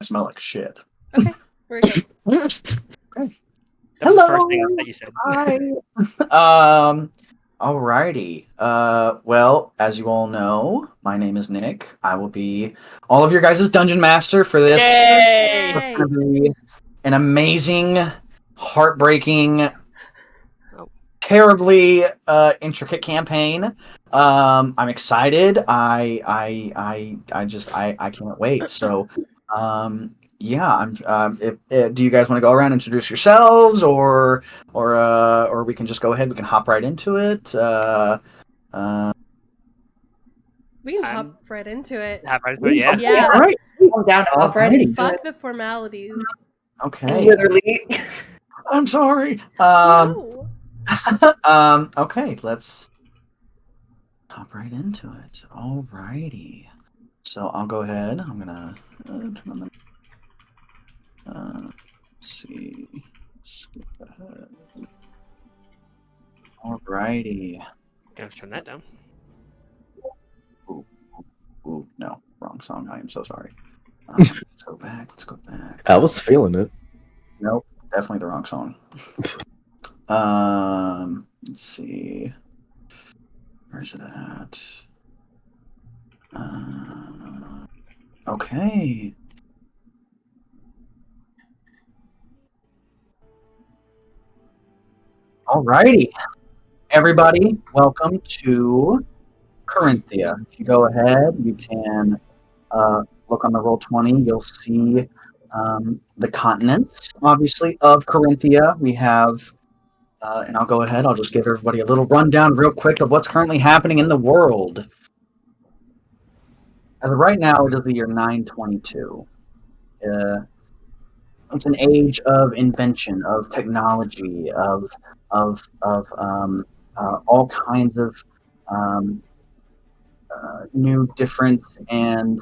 smell like shit. Okay, very good. Okay. That was the first thing that you said. Hi. Alrighty. Well, as you all know, my name is Nick. I will be all of your guys' dungeon master for this. Yay! It's going to be an amazing, heartbreaking, terribly intricate campaign. I'm excited. I can't wait. So, yeah. Do you guys want to go around and introduce yourselves, or we can just go ahead? We can hop right into it. We can hop right into it. Yeah. Yeah. All right. I'm down to hop right into Fuck it. the formalities. Okay. Literally. I'm sorry. No. Okay. Let's hop right into it. Alrighty. So I'll go ahead. I'm gonna turn on the. Let's see. Skip ahead. Alrighty. Gonna turn that down. Ooh, no, wrong song. I am so sorry. Let's go back. Let's go back. I was feeling it. Nope, definitely the wrong song. Let's see. Where's it at? Okay. Alrighty. Everybody, welcome to Corinthia. If you go ahead, you can look on the Roll20. You'll see the continents, obviously, of Corinthia. We have, and I'll go ahead. I'll just give everybody a little rundown real quick of what's currently happening in the world. As of right now, it is the year 922. It's an age of invention, of technology, of all kinds of new, different, and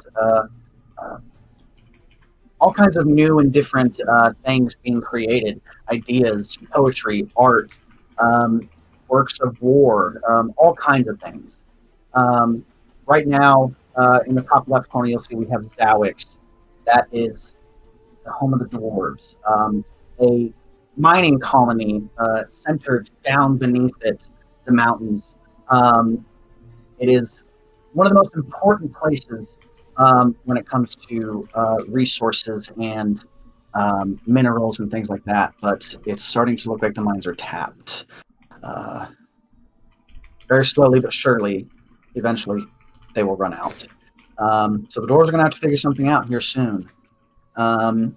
all kinds of new and different things being created. Ideas, poetry, art, works of war, all kinds of things. Right now, in the top left corner, you'll see we have Zawix. That is the home of the dwarves. A mining colony centered down beneath it, the mountains. It is one of the most important places when it comes to resources and minerals and things like that, but it's starting to look like the mines are tapped. Very slowly but surely, eventually, they will run out. So the dwarves are going to have to figure something out here soon. To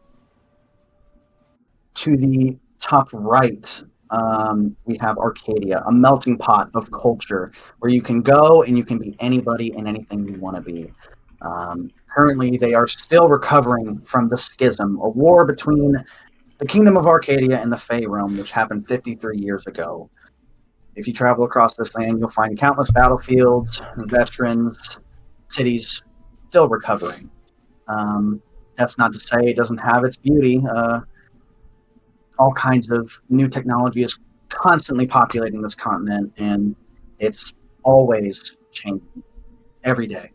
the top right, we have Arcadia, a melting pot of culture where you can go and you can be anybody and anything you want to be. Currently, they are still recovering from the Schism, a war between the Kingdom of Arcadia and the Fey Realm, which happened 53 years ago. If you travel across this land, you'll find countless battlefields, veterans, cities still recovering. That's not to say it doesn't have its beauty. All kinds of new technology is constantly populating this continent, and it's always changing every day.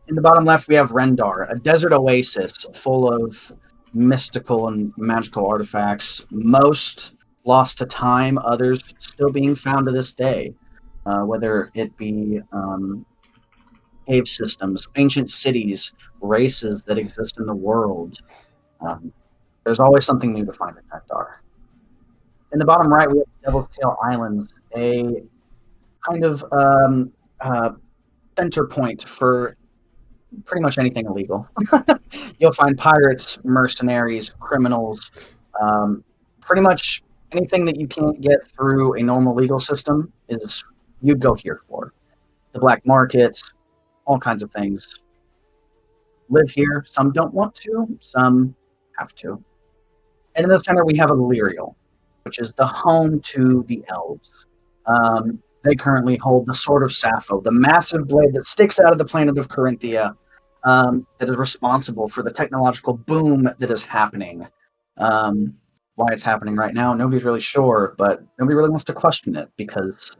In the bottom left, we have Rendar, a desert oasis full of mystical and magical artifacts, most lost to time, others still being found to this day, whether it be cave systems, ancient cities, races that exist in the world. There's always something new to find in Nektar. In the bottom right, we have Devil's Tail Islands, a kind of center point for pretty much anything illegal. You'll find pirates, mercenaries, criminals, pretty much anything that you can't get through a normal legal system is you'd go here for. The black markets, all kinds of things. Live here. Some don't want to, some have to. And in the center, we have Illyrial, which is the home to the elves. They currently hold the Sword of Sappho, the massive blade that sticks out of the planet of Corinthia, that is responsible for the technological boom that is happening. Why it's happening right now, nobody's really sure, but nobody really wants to question it because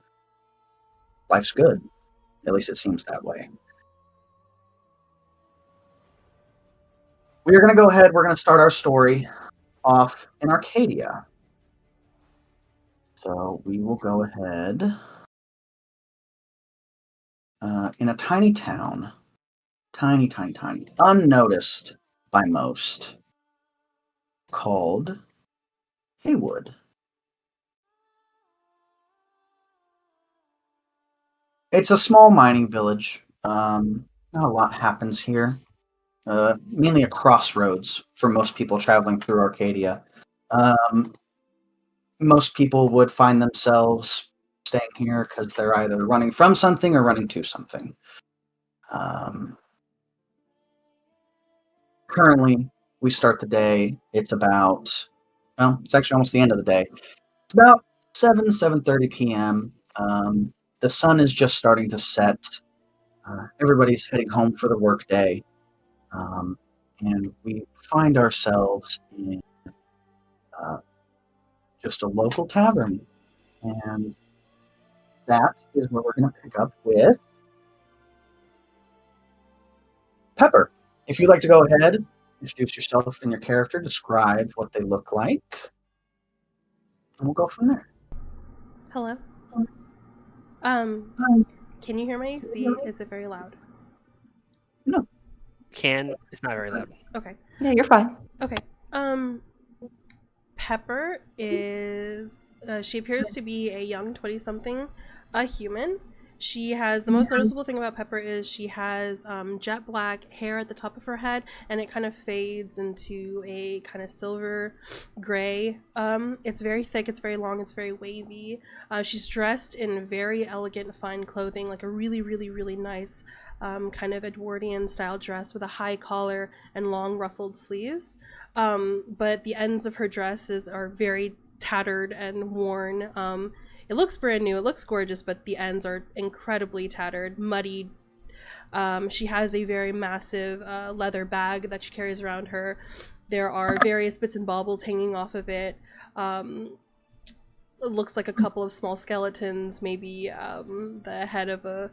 life's good. At least it seems that way. we are going to go ahead. We're going to start our story off in Arcadia. So we will go ahead in a tiny town, tiny, unnoticed by most, called Haywood. It's a small mining village. Not a lot happens here. Mainly a crossroads for most people traveling through Arcadia. Most people would find themselves staying here because they're either running from something or running to something. Currently, we start the day. It's actually almost the end of the day. It's about 7:30 p.m. The sun is just starting to set. Everybody's heading home for the workday. And we find ourselves in just a local tavern. And that is where we're going to pick up with Pepper. If you'd like to go ahead, introduce yourself and your character, describe what they look like, and we'll go from there. Hello. Can you hear my AC? Is it very loud? No. It's not very loud. Okay. Yeah, you're fine. Okay. Pepper is she appears to be a young 20-something, a human. She has, the most noticeable thing about Pepper is she has jet black hair at the top of her head, and it kind of fades into a kind of silver gray. It's very thick, it's very long, it's very wavy. She's dressed in very elegant, fine clothing, like a really, really, really nice kind of Edwardian style dress with a high collar and long ruffled sleeves. But the ends of her dresses are very tattered and worn. It looks brand new, it looks gorgeous, but the ends are incredibly tattered, muddied. She has a very massive leather bag that she carries around her. There are various bits and baubles hanging off of it. It looks like a couple of small skeletons, maybe the head of a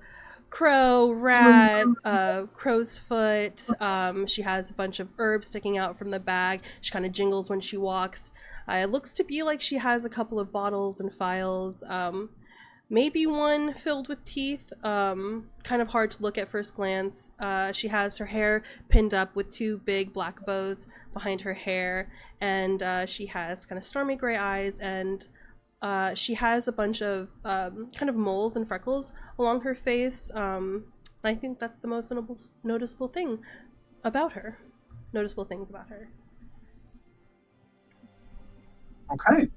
crow, rat, crow's foot. She has a bunch of herbs sticking out from the bag. She kind of jingles when she walks. It looks to be like she has a couple of bottles and phials, maybe one filled with teeth. Kind of hard to look at first glance. She has her hair pinned up with two big black bows behind her hair, and she has kind of stormy gray eyes, and she has a bunch of kind of moles and freckles along her face. I think that's the most noticeable thing about her. Noticeable things about her. Okay.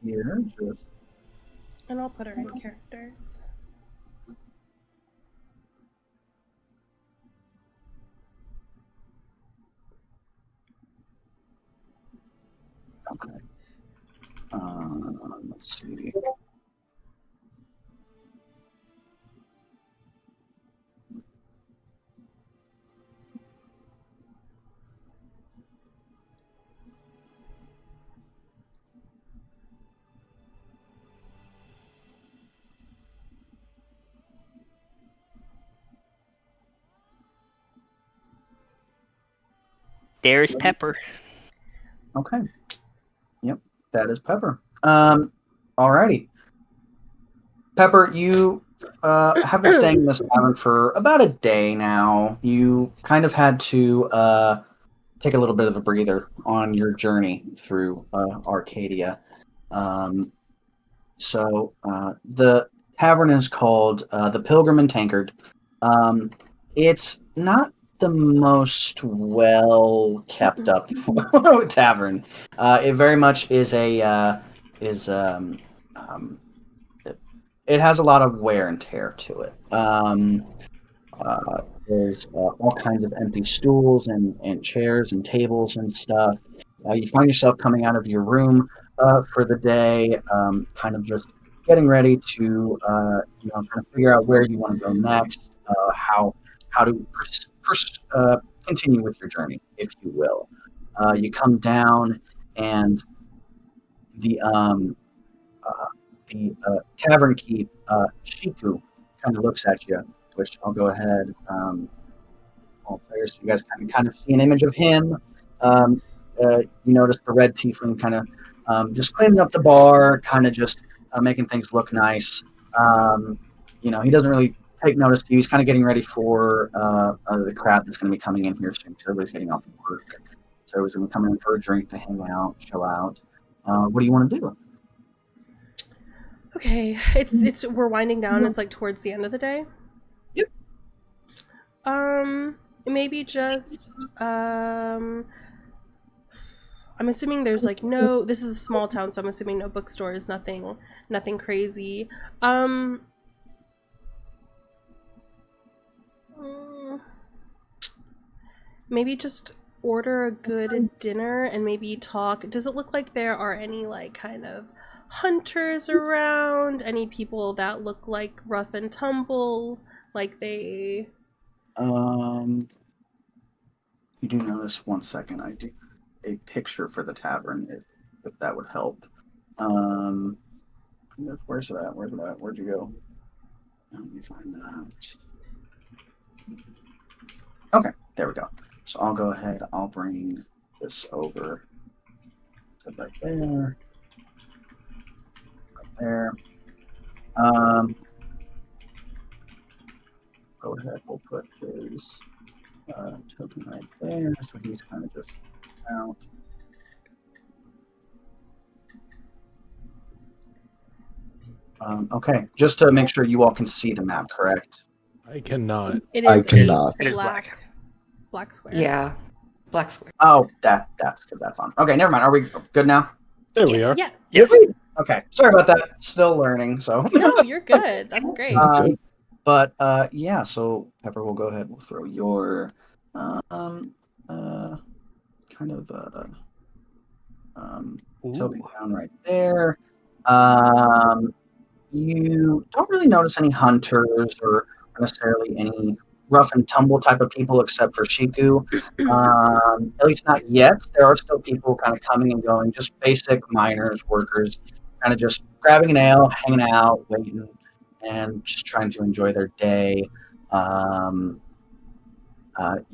Here, just And I'll put her in characters. okay. Let's see. There's Pepper. Okay. Yep, that is Pepper. Alrighty. Pepper, you have been staying in this tavern for about a day now. You kind of had to take a little bit of a breather on your journey through Arcadia. So the tavern is called the Pilgrim and Tankard. It's not the most well kept up tavern. It very much is it has a lot of wear and tear to it. There's all kinds of empty stools and chairs and tables and stuff. You find yourself coming out of your room for the day, kind of just getting ready to kind of figure out where you want to go next, how to continue with your journey, if you will. You come down, and the the tavern keep, Shiku kind of looks at you, which I'll go ahead. All players, so you guys can kind of see an image of him. Um, you notice the red tiefling kind of just cleaning up the bar, kind of just making things look nice. He doesn't really take notice of you. He's kind of getting ready for the crowd that's going to be coming in here soon. So everybody's getting off work. So everybody's going to be coming in for a drink to hang out, chill out. What do you want to do? Okay, it's we're winding down. It's like towards the end of the day. Yep. Maybe just I'm assuming there's like no. This is a small town, so I'm assuming no bookstores, nothing crazy. Maybe just order a good dinner and maybe talk. Does it look like there are any like kind of hunters around? Any people that look like rough and tumble, like they? You do notice 1 second. I do a picture for the tavern if that would help. Where's that? Where'd you go? Let me find that. Okay, there we go. So I'll go ahead. I'll bring this over. So right there. Right there. Go ahead. We'll put his token right there. So he's kind of just out. Okay, just to make sure you all can see the map, correct? I cannot. It I is cannot. It is black square. Yeah. Black square. Oh, that's because that's on. Okay, never mind. Are we good now? There we are. Yes. Yep. Okay, sorry about that. Still learning, so. No, you're good. That's great. But yeah. So Pepper, we'll go ahead. We'll throw your kind of token down right there. You don't really notice any hunters or necessarily any rough and tumble type of people except for Shiku. At least not yet. There are still people kind of coming and going, just basic miners, workers, kind of just grabbing an ale, hanging out, waiting, and just trying to enjoy their day. You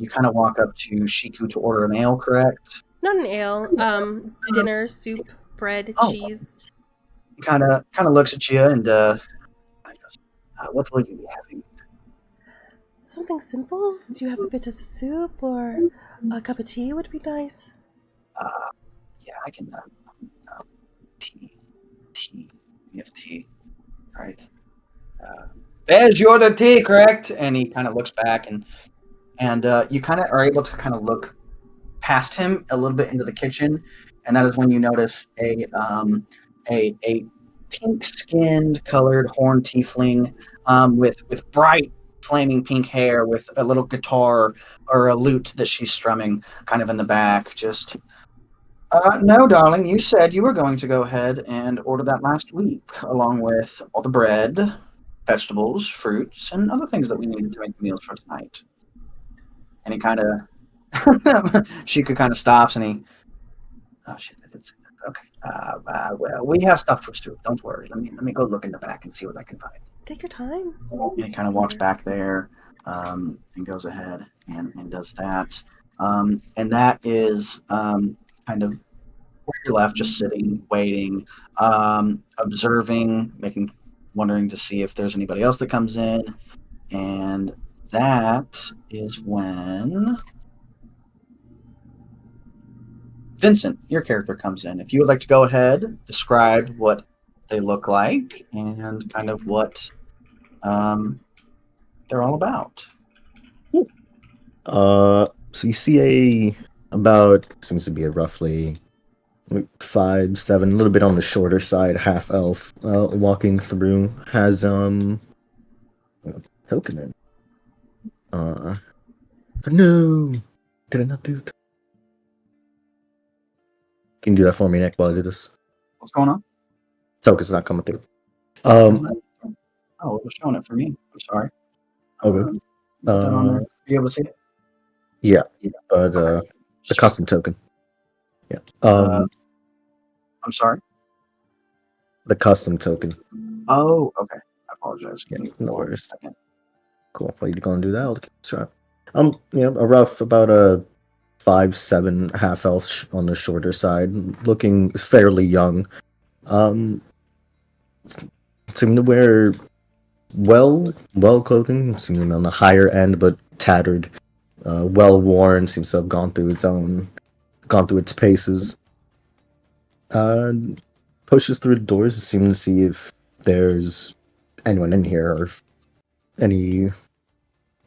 kind of walk up to Shiku to order an ale, correct? Not an ale. Dinner, soup, bread, cheese. Kind of looks at you and goes, what will you be having? Something simple? Do you have a bit of soup or a cup of tea would be nice? Yeah, I can. Tea. We have tea. All right. Bez, you ordered tea, correct? And he kind of looks back and you kind of are able to kind of look past him a little bit into the kitchen, and that is when you notice a pink-skinned, colored horned tiefling with bright, flaming pink hair, with a little guitar or a lute that she's strumming, kind of in the back. Just, no, darling, you said you were going to go ahead and order that last week, along with all the bread, vegetables, fruits, and other things that we needed to make the meals for tonight. And he kind of, Sheikah kind of stops and he, oh shit, that's okay. Well, we have stuff for soup. Don't worry. Let me go look in the back and see what I can find. Take your time. And he kind of walks back there, and goes ahead and does that. And that is kind of where you're left, just sitting, waiting, observing, wondering to see if there's anybody else that comes in. And that is when Vincent, your character, comes in. If you would like to go ahead, describe what they look like and kind of what they're all about. So you see seems to be a roughly 5'7", a little bit on the shorter side, half elf, walking through, has token in. No, did I not do it? Can you do that for me, Nick, while I do this? What's going on? Token's not coming through. Oh, it was showing it for me. I'm sorry. Okay. Are you able to see it? Yeah, but Okay. the custom token. Yeah. I'm sorry. the custom token. Oh, okay. I apologize. Yeah, Give me no 1 worries. second. Cool. Well, you're gonna do that. I'll keep track. A rough about a 5'7" half elf on the shorter side, looking fairly young. Seem to wear well clothing. Seem on the higher end, but tattered, well worn. Seems to have gone through its paces. Pushes through the doors to seem to see if there's anyone in here or if any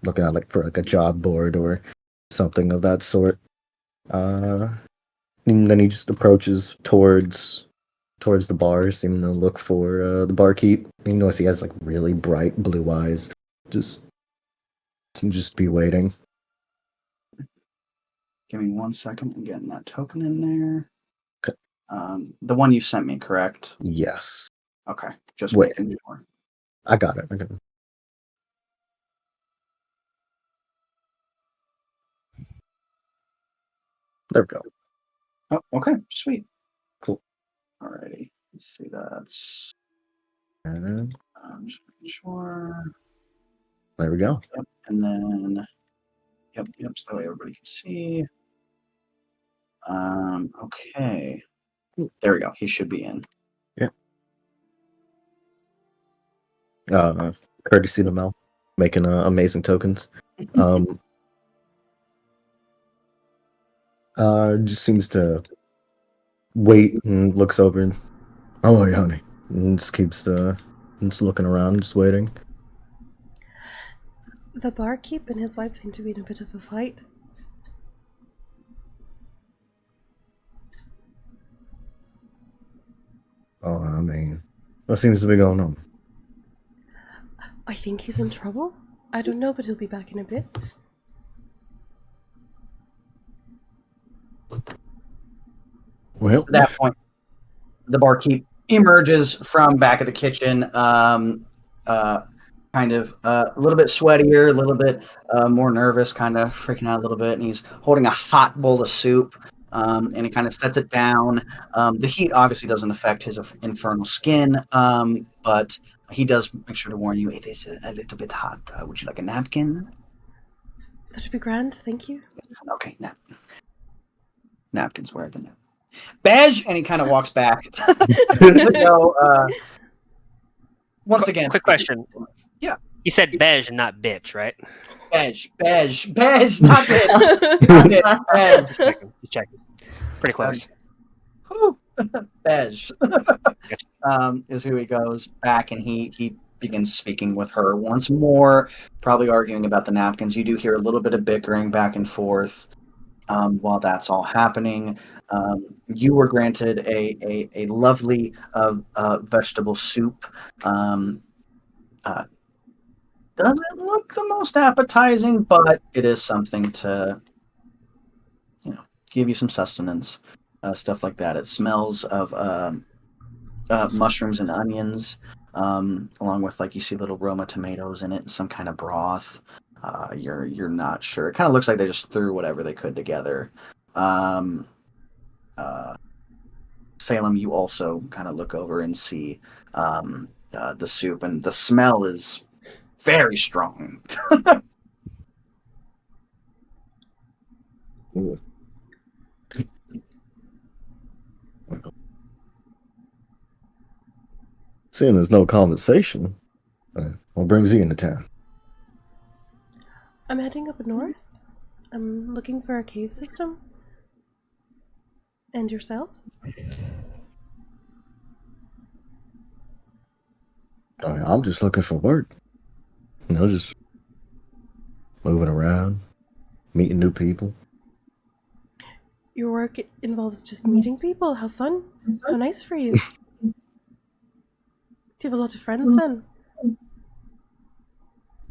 looking at for a job board or something of that sort. And then he just approaches towards the bar, seeming to look for the barkeep. You notice he has really bright blue eyes. Just be waiting. Give me 1 second. I'm getting that token in there. Okay. The one you sent me, correct? Yes. Okay. Just Wait. making sure. I got it. There we go. Oh, okay. Sweet. Cool. Alrighty. Let's see. That's. And Just making sure. there we go. Yep. And then. Yep. So that way everybody can see. Okay. There we go. He should be in. Courtesy to Mel, making amazing tokens. Just seems to wait and looks over and, oh, yeah, honey, and just keeps just looking around, just waiting. The barkeep and his wife seem to be in a bit of a fight. Oh, I mean, what seems to be going on? I think he's in trouble. I don't know, but he'll be back in a bit. Well, At that point, the barkeep emerges from back of the kitchen, kind of a little bit sweatier, a little bit more nervous, kind of freaking out a little bit, and he's holding a hot bowl of soup, and he kind of sets it down. The heat obviously doesn't affect his infernal skin, but he does make sure to warn you, it is a little bit hot. Would you like a napkin? That would be grand, thank you. Okay, napkins, where are the napkins? Beige, and he kind of walks back to go. Once again, Quick question. Yeah. He said beige and not bitch, right? Beige, not bitch, not bitch, beige. Just checking. Pretty close. Beige is who he goes back, and he begins speaking with her once more, probably arguing about the napkins. You do hear a little bit of bickering back and forth. While that's all happening, you were granted a lovely vegetable soup. Doesn't look the most appetizing, but it is something to, give you some sustenance, stuff like that. It smells of mushrooms and onions, along with you see little Roma tomatoes in it, and some kind of broth. You're not sure. It kind of looks like they just threw whatever they could together. Salem, you also kind of look over and see the soup, and the smell is very strong. Seeing there's no compensation, what brings you into town? I'm heading up north. I'm looking for a cave system. And yourself? I'm just looking for work. Just moving around, meeting new people. Your work involves just meeting people? How fun. How nice for you. Do you have a lot of friends then?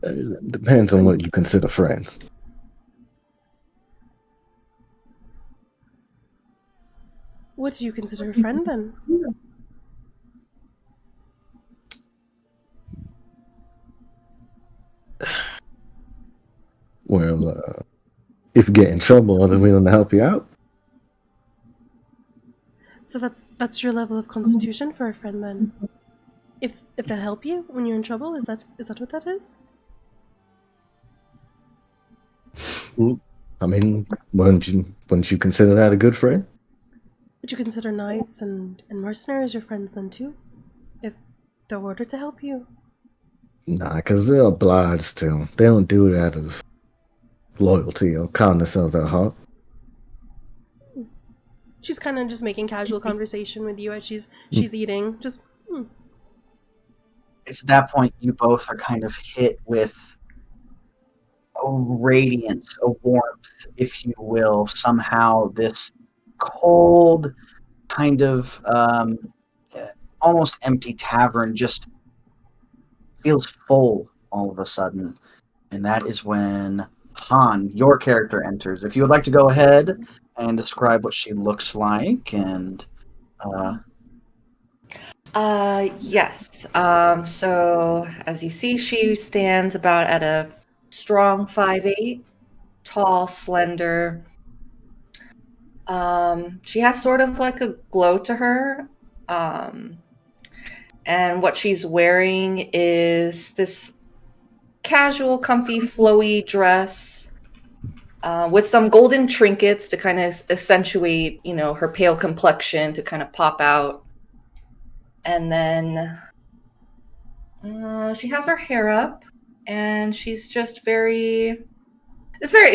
It depends on what you consider friends. What do you consider a friend then? Well, if you get in trouble, I'm willing to help you out. So that's your level of constitution for a friend then. If they help you when you're in trouble, is that what that is? I mean, wouldn't you consider that a good friend? Would you consider knights and mercenaries your friends then too? If they're ordered to help you? Nah, because they're obliged to. They don't do it out of loyalty or kindness of their heart. She's kind of just making casual conversation with you as she's eating. Just It's at that point you both are kind of hit with a radiance, a warmth, if you will. Somehow this cold, kind of almost empty tavern just feels full all of a sudden. And that is when Han, your character, enters. If you would like to go ahead and describe what she looks like and Yes. So as you see, she stands about at a strong 5'8", tall, slender. She has sort of like a glow to her. And what she's wearing is this casual, comfy, flowy dress with some golden trinkets to kind of accentuate, her pale complexion to kind of pop out. And then she has her hair up, and she's just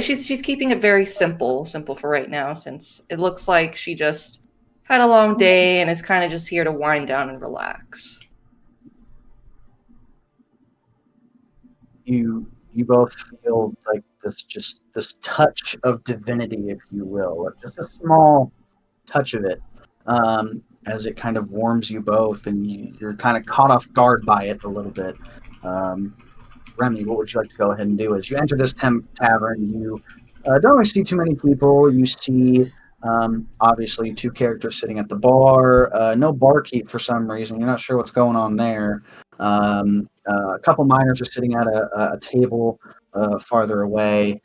she's keeping it very simple for right now, since it looks like she just had a long day and is kind of just here to wind down and relax. you both feel like this touch of divinity, if you will, just a small touch of it, as it kind of warms you both, and you're kind of caught off guard by it a little bit. Remy, what would you like to go ahead and do? As you enter this tavern, you don't really see too many people. You see, obviously, two characters sitting at the bar. No barkeep for some reason. You're not sure what's going on there. A couple miners are sitting at a table farther away,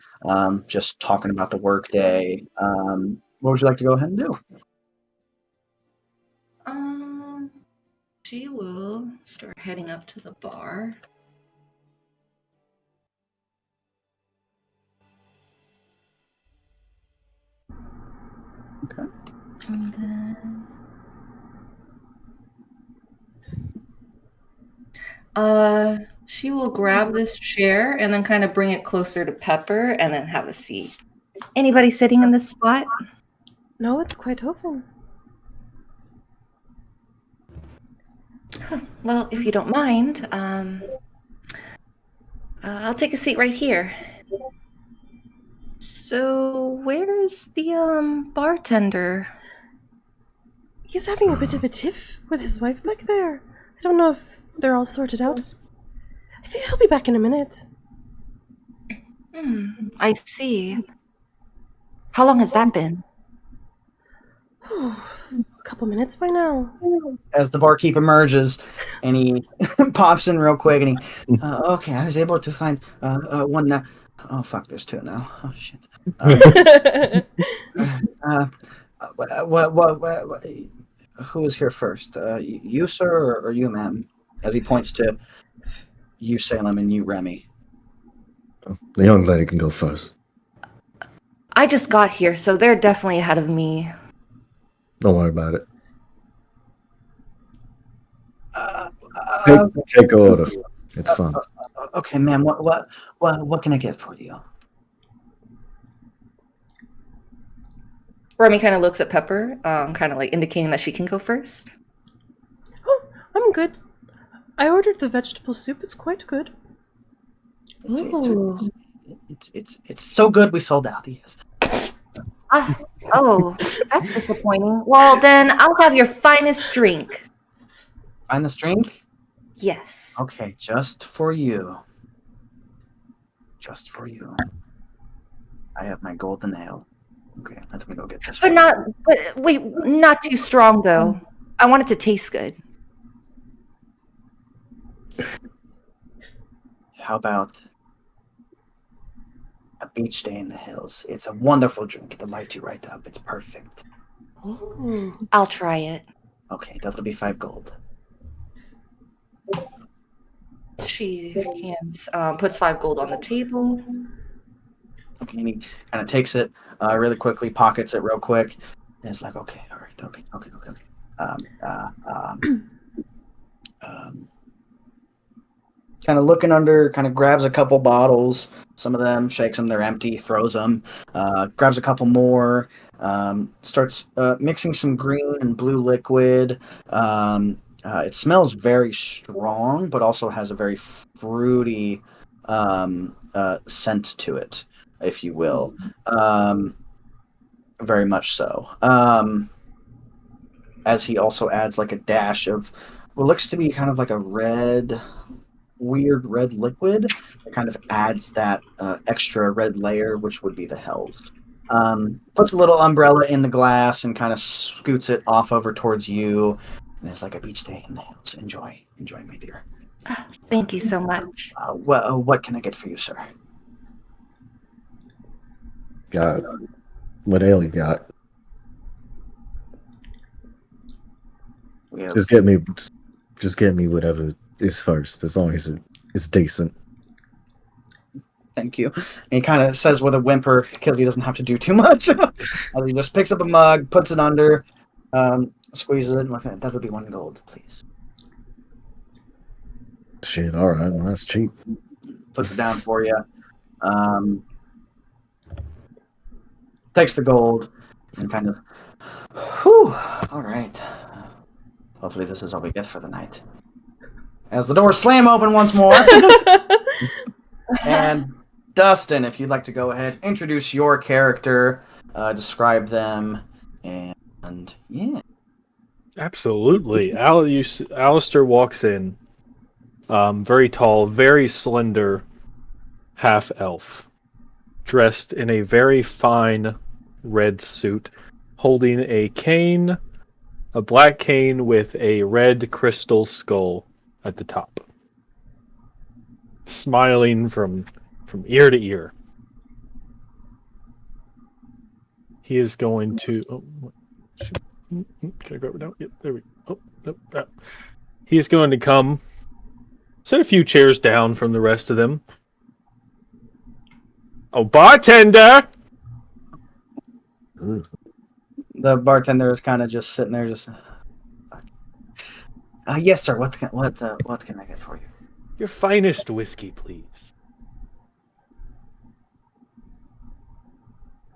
just talking about the workday. What would you like to go ahead and do? She will start heading up to the bar. Okay. And then she will grab this chair and then kind of bring it closer to Pepper and then have a seat. Anybody sitting in this spot? no, it's quite open. Well, if you don't mind, I'll take a seat right here. So, where's the bartender? He's having a bit of a tiff with his wife back there. I don't know if they're all sorted out. I think he'll be back in a minute. I see. How long has that been? A couple minutes by now. As the barkeep emerges, and he pops in real quick, and he, okay, I was able to find one now. Oh fuck, there's two now. Oh shit. What, who is here first? You, sir, or you, ma'am? As he points to you, Salem, and you, Remy. The young lady can go first. I just got here, so they're definitely ahead of me. Don't worry about it. Take order. It's fine. Okay, ma'am. What can I get for you? Remy kind of looks at Pepper, kind of like indicating that she can go first. Oh, I'm good. I ordered the vegetable soup. It's quite good. It's so good we sold out. Yes. Oh, that's disappointing. Well, then I'll have your finest drink. Finest drink? Yes. Okay, just for you. Just for you. I have my golden ale. Okay, let me go get this. But wait, not too strong though. I want it to taste good. How about a beach day in the hills? It's a wonderful drink. It'll light you right up. It's perfect. Ooh, I'll try it. Okay, that'll be 5 gold. She puts 5 gold on the table. Okay, and he kind of takes it really quickly, pockets it real quick, and it's like, okay, all right, okay. Kind of looking under, kind of grabs a couple bottles. Some of them, shakes them, they're empty, throws them, grabs a couple more, starts mixing some green and blue liquid. It smells very strong, but also has a very fruity scent to it, if you will. Very much so. As he also adds like a dash of what looks to be kind of like a weird red liquid. It kind of adds that extra red layer, which would be the hells. Puts a little umbrella in the glass and kind of scoots it off over towards you. And it's like a beach day in the hills. Enjoy, my dear. Thank you so much. What can I get for you, sir? Got what ale you got? We have, Just get me whatever is first, as long as it's decent. thank you. And he kind of says with a whimper, because he doesn't have to do too much. He just picks up a mug, puts it under, squeezes it, and look at it. That'll be 1 gold, please. Shit, all right, well, that's cheap. Puts it down for you. Takes the gold and kind of, whew, all right. Hopefully this is all we get for the night. As the doors slam open once more. And Dustin, if you'd like to go ahead, introduce your character, describe them, and yeah. Absolutely. Alistair walks in. Very tall, very slender, half elf, dressed in a very fine red suit, holding a cane, a black cane with a red crystal skull at the top. Smiling from ear to ear. He is going to... Oh, shit. Can I grab it down? Yep, there we go. Oh, no. He's going to come, set a few chairs down from the rest of them. Oh, bartender! Ooh. The bartender is kind of just sitting there, just. Yes, sir. What can I get for you? Your finest whiskey, please.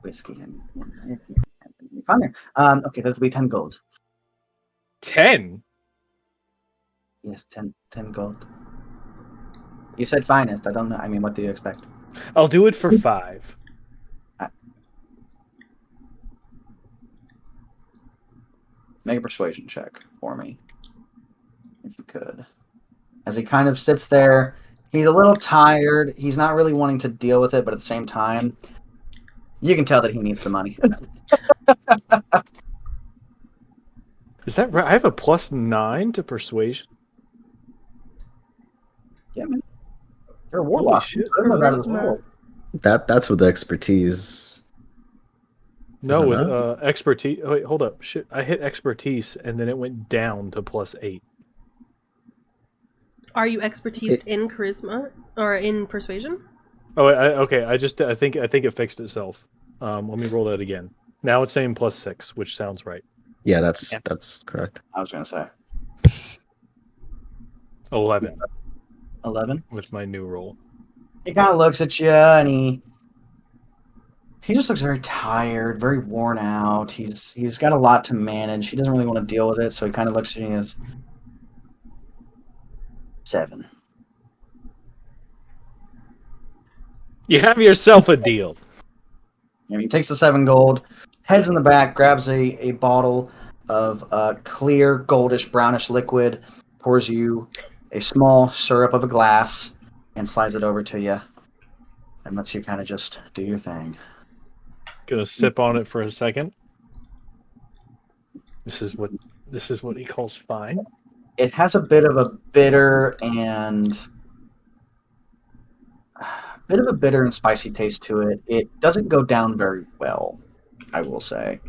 Whiskey and fine. Okay, that'll be 10 gold. 10? Yes, 10 gold. You said finest. I don't know. I mean, what do you expect? I'll do it for 5. Make a persuasion check for me, if you could. As he kind of sits there, he's a little tired. He's not really wanting to deal with it, but at the same time, you can tell that he needs the money. Is that right? I have a +9 to persuasion. Yeah, man. You're a warlock. shit. I don't know that as Charisma. well. That's with expertise. No, Is with that right? expertise. Oh, wait, hold up. Shit, I hit expertise and then it went down to +8. Are you expertised in charisma or in persuasion? Oh, okay. I think it fixed itself. Let me roll that again. Now it's saying +6, which sounds right. Yeah, that's correct. I was gonna say 11 11. with my new roll. He kind of looks at you and he just looks very tired, very worn out. He's got a lot to manage. He doesn't really want to deal with it, so he kind of looks at you and goes, 7. You have yourself a deal. And he takes the 7 gold, heads in the back, grabs a bottle of clear, goldish, brownish liquid, pours you a small syrup of a glass, and slides it over to you, and lets you kind of just do your thing. Gonna sip on it for a second. This is what he calls fine. It has a bit of a bitter and spicy taste to it. It doesn't go down very well, I will say.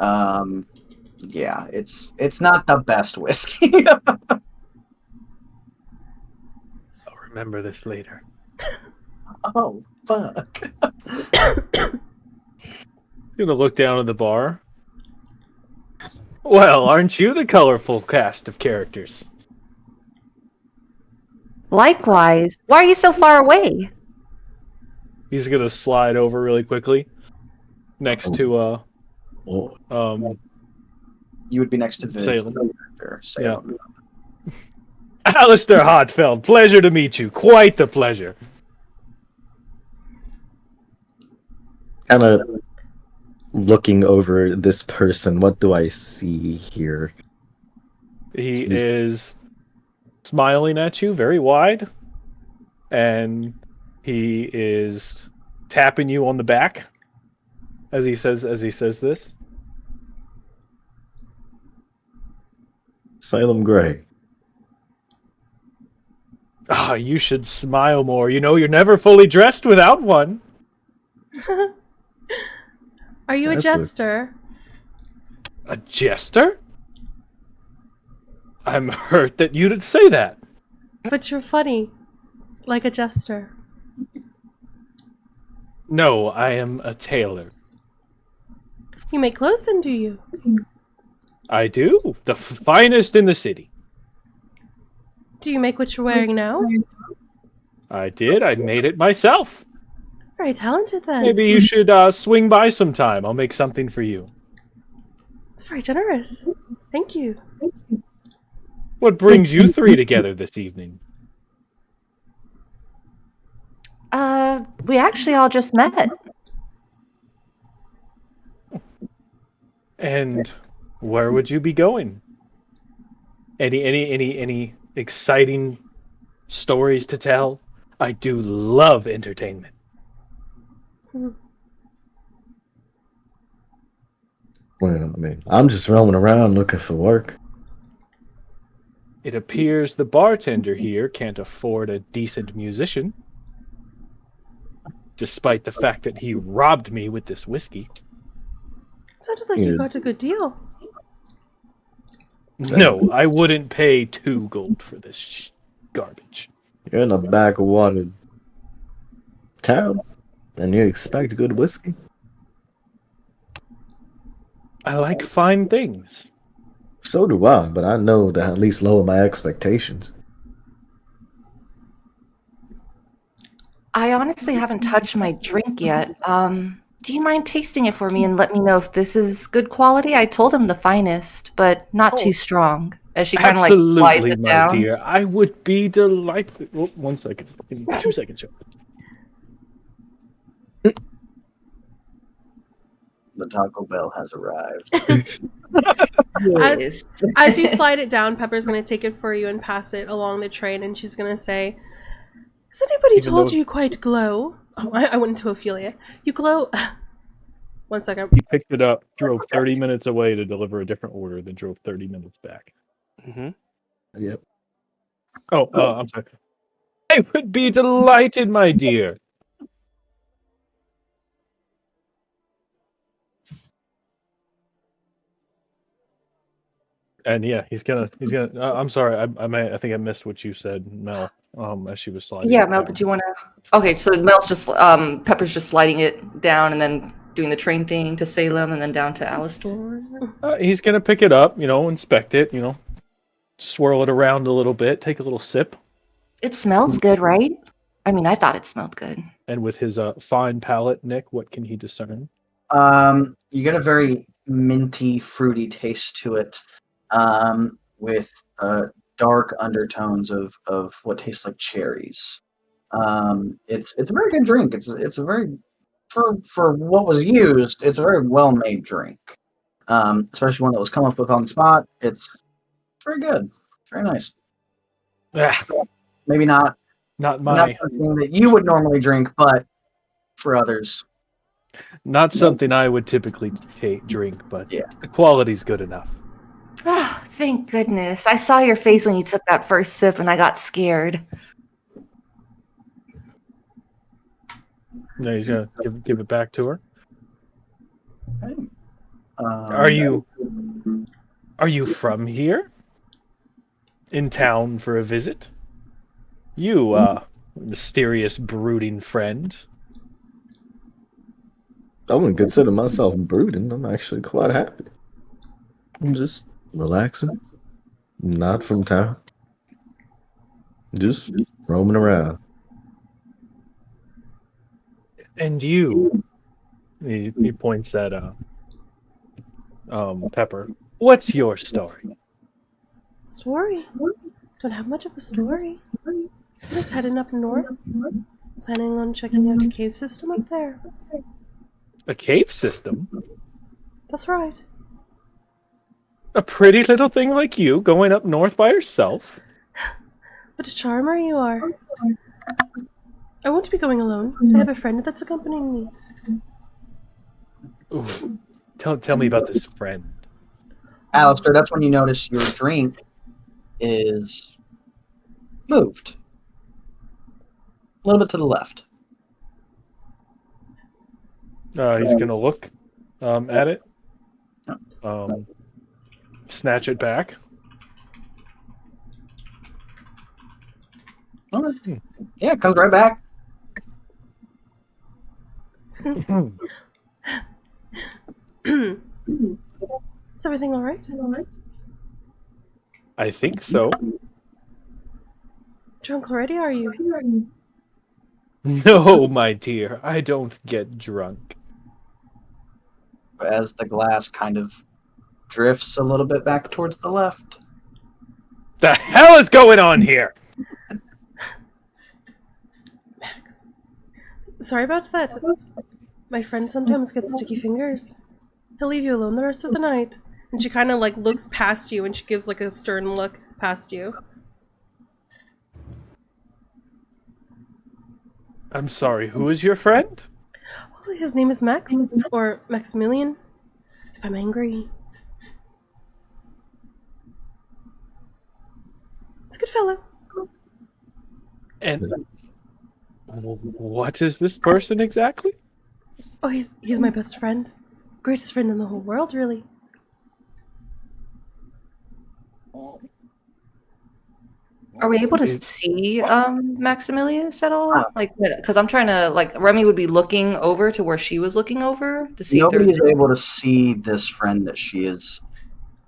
Yeah, it's not the best whiskey. I'll remember this later. Oh, fuck. Gonna look down at the bar. Well, aren't you the colorful cast of characters? Likewise. Why are you so far away? He's gonna slide over really quickly next to Oh, You would be next to Viz. Salem. Or Salem. Alistair Hotfeld. Pleasure to meet you. Quite the pleasure. kind of looking over this person. What do I see here? He is smiling at you very wide, and he is tapping you on the back as he says this. Salem Gray. Ah, you should smile more. You know, you're never fully dressed without one. Are you a That's jester? A jester? I'm hurt that you'd say that. But you're funny. Like a jester. No, I am a tailor. You make clothes then, do you? I do. The finest in the city. Do you make what you're wearing now? I did. I made it myself. Very talented then. Maybe you should swing by sometime. I'll make something for you. It's very generous. Thank you. What brings you three together this evening? We actually all just met. And where would you be going? Any exciting stories to tell? I do love entertainment. Well, I mean, I'm just roaming around looking for work. It appears the bartender here can't afford a decent musician, despite the fact that he robbed me with this whiskey. Sounded like you got a good deal. No, I wouldn't pay 2 gold for this garbage. You're in a backwater town, and you expect good whiskey? I like fine things. So do I, but I know to at least lower my expectations. I honestly haven't touched my drink yet. Do you mind tasting it for me and let me know if this is good quality? I told him the finest, but not too strong. As she kind of like slides Absolutely, it my down. dear. I would be delighted. Oh, 1 second. Give me 2 seconds. The Taco Bell has arrived. Yes. As you slide it down, Pepper's going to take it for you and pass it along the train, and she's going to say, has anybody Even told though- you quite glow? Oh, I went into Ophelia. You glow... 1 second. He picked it up, drove 30 minutes away to deliver a different order, then drove 30 minutes back. Mm-hmm. Yep. Oh, I'm sorry. I would be delighted, my dear. And yeah, he's gonna. I'm sorry. I think I missed what you said, Mel. As she was sliding. Yeah, it Mel, down. did you want to? Okay, so Mel's just Pepper's just sliding it down and then doing the train thing to Salem and then down to Alistor. He's gonna pick it up, inspect it, swirl it around a little bit, take a little sip, It smells good, right? I mean, I thought it smelled good. and with his fine palate, Nick, what can he discern? You get a very minty, fruity taste to it, with dark undertones of what tastes like cherries. It's a very good drink. It's a very for what was used. It's a very well made drink, especially one that was come up with on the spot. It's very good, very nice. Ah, Maybe not not something that you would normally drink, but for others, not something I would typically drink, but Yeah. the quality's good enough. Oh, thank goodness. I saw your face when you took that first sip and I got scared. Now he's gonna give it back to her. okay. Are you from here? In town for a visit? You, mysterious brooding friend. I wouldn't consider myself brooding. I'm actually quite happy. I'm just relaxing. Not from town. Just roaming around. And you, he points at Pepper. What's your story? Story? Don't have much of a story. I'm just heading up north. Planning on checking out a cave system up there. A cave system? That's right. A pretty little thing like you going up north by yourself? What a charmer you are. I won't be going alone. I have a friend that's accompanying me. Ooh. Tell me about this friend. Alistair, that's when you notice your drink is moved. A little bit to the left. He's gonna look at it. Snatch it back. All right. Yeah, it comes right back. Is everything alright? I think so. Drunk already, are you? No, my dear, I don't get drunk. As the glass kind of drifts a little bit back towards the left. The hell is going on here? Max. Sorry about that. My friend sometimes gets sticky fingers. He'll leave you alone the rest of the night. And she kind of like looks past you and she gives like a stern look past you. I'm sorry, who is your friend? Oh, his name is Max, or Maximilian, if I'm angry. He's a good fellow. And what is this person exactly? Oh, he's my best friend. Greatest friend in the whole world, really. Are we able to see Maximilius at all? Like, because I'm trying to, like, Remy would be looking over to where she was looking over to see Nobody if is there's. able to see this friend that she is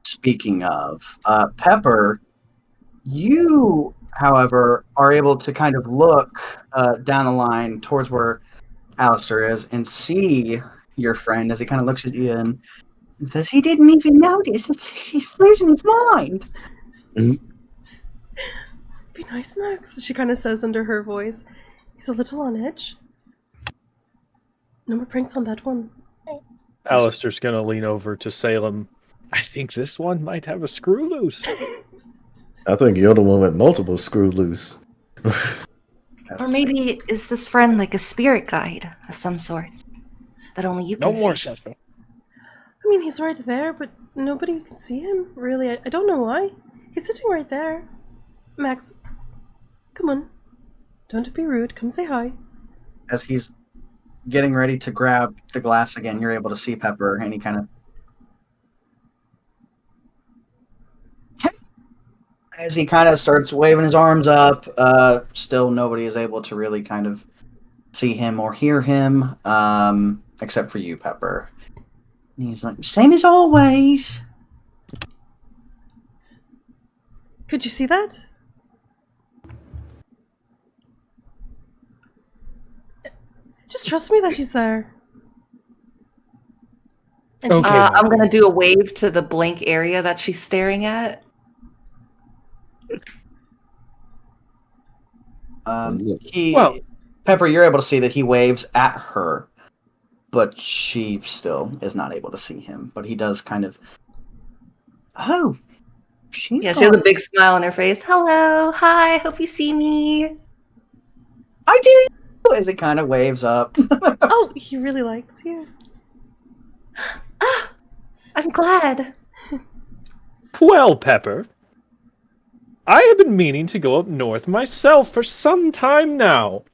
speaking of. Pepper, you, however, are able to kind of look down the line towards where Alistair is and see your friend as he kind of looks at you and says, he didn't even notice. He's losing his mind. Be nice, Max, she kind of says under her voice. He's a little on edge. No more pranks on that one. Alistair's gonna lean over to Salem. I think this one might have a screw loose. I think you're the one with multiple screw loose. Or maybe is this friend like a spirit guide of some sort that only you No can more see? such. I mean, he's right there, but nobody can see him, really. I don't know why. He's sitting right there. Max, come on. Don't be rude. Come say hi. As he's getting ready to grab the glass again, you're able to see Pepper, and he kind of... As he kind of starts waving his arms up, still nobody is able to really kind of see him or hear him, except for you, Pepper. And he's like, same as always. Could you see that? Just trust me that he's there. And Okay. I'm gonna do a wave to the blank area that she's staring at. Pepper, you're able to see that he waves at her, but she still is not able to see him. But he does kind of, oh, she's She has gone. a big smile on her face. Hello, hi, hope you see me. I do. As he kind of waves up. Oh, he really likes you. Ah, I'm glad. Well, Pepper, I have been meaning to go up north myself for some time now.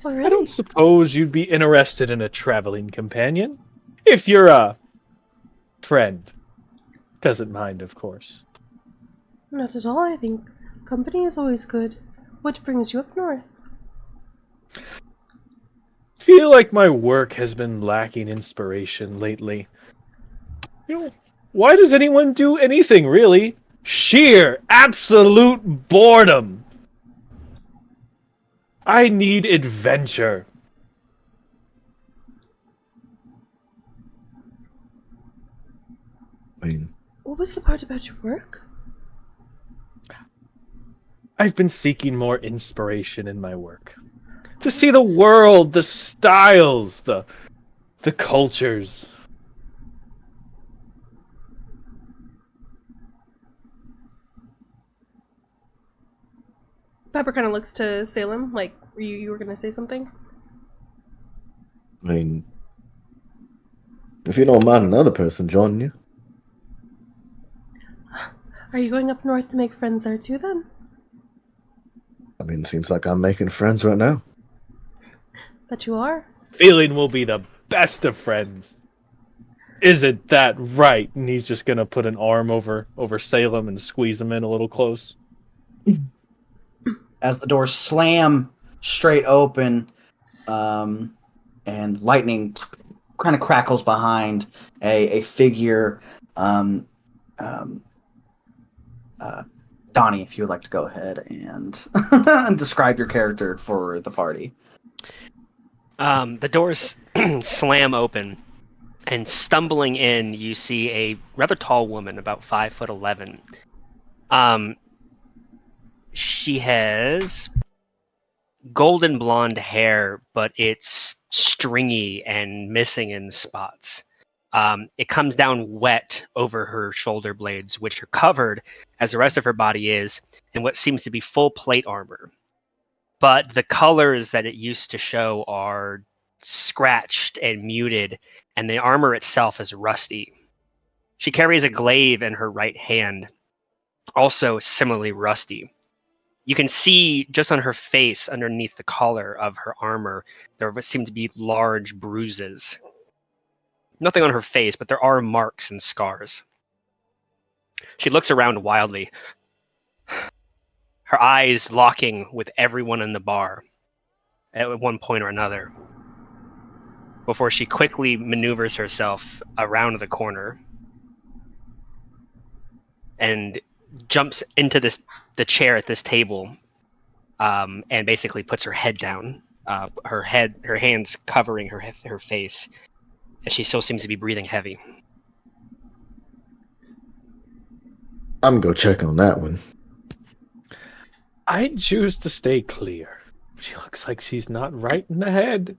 Oh, really? I don't suppose you'd be interested in a traveling companion. If you're, friend. Doesn't mind, of course. Not at all, I think. Company is always good. What brings you up north? Feel like my work has been lacking inspiration lately. Why does anyone do anything, really? Sheer, absolute boredom. I need adventure. I mean, What was the part about your work? I've been seeking more inspiration in my work. To see the world, the styles, the cultures. Pepper kind of looks to Salem, like you were gonna say something. I mean, if you don't mind another person joining you, Are you going up north to make friends there too, then? I mean, it seems like I'm making friends right now. That you are? Feeling we'll be the best of friends. Isn't that right? And he's just gonna put an arm over Salem and squeeze him in a little close. As the doors slam straight open, and lightning kind of crackles behind a figure. Um, um, Donnie, if you would like to go ahead and describe your character for the party. The doors slam open, and stumbling in, you see a rather tall woman, about 5'11". She has golden blonde hair, but it's stringy and missing in spots. It comes down wet over her shoulder blades, which are covered, as the rest of her body is, in what seems to be full plate armor. But the colors that it used to show are scratched and muted, and the armor itself is rusty. She carries a glaive in her right hand, also similarly rusty. You can see just on her face, underneath the collar of her armor, there seem to be large bruises. Nothing on her face, but there are marks and scars. She looks around wildly, her eyes locking with everyone in the bar at one point or another, before she quickly maneuvers herself around the corner and jumps into the chair at this table, and basically puts her head down, her hands covering her face, as she still seems to be breathing heavy. I'm gonna go check on that one. I choose to stay clear. She looks like she's not right in the head.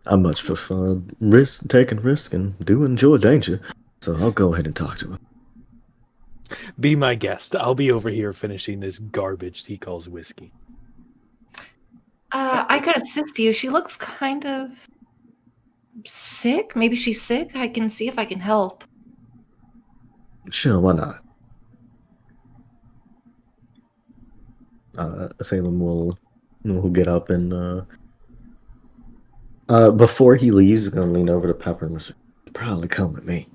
I much prefer taking risk and do enjoy danger, so I'll go ahead and talk to her. Be my guest. I'll be over here finishing this garbage he calls whiskey. I could assist you. She looks kind of sick. Maybe she's sick. I can see if I can help. Sure, why not? Salem will get up and before he leaves, he's gonna lean over to Pepper and say, "You probably come with me."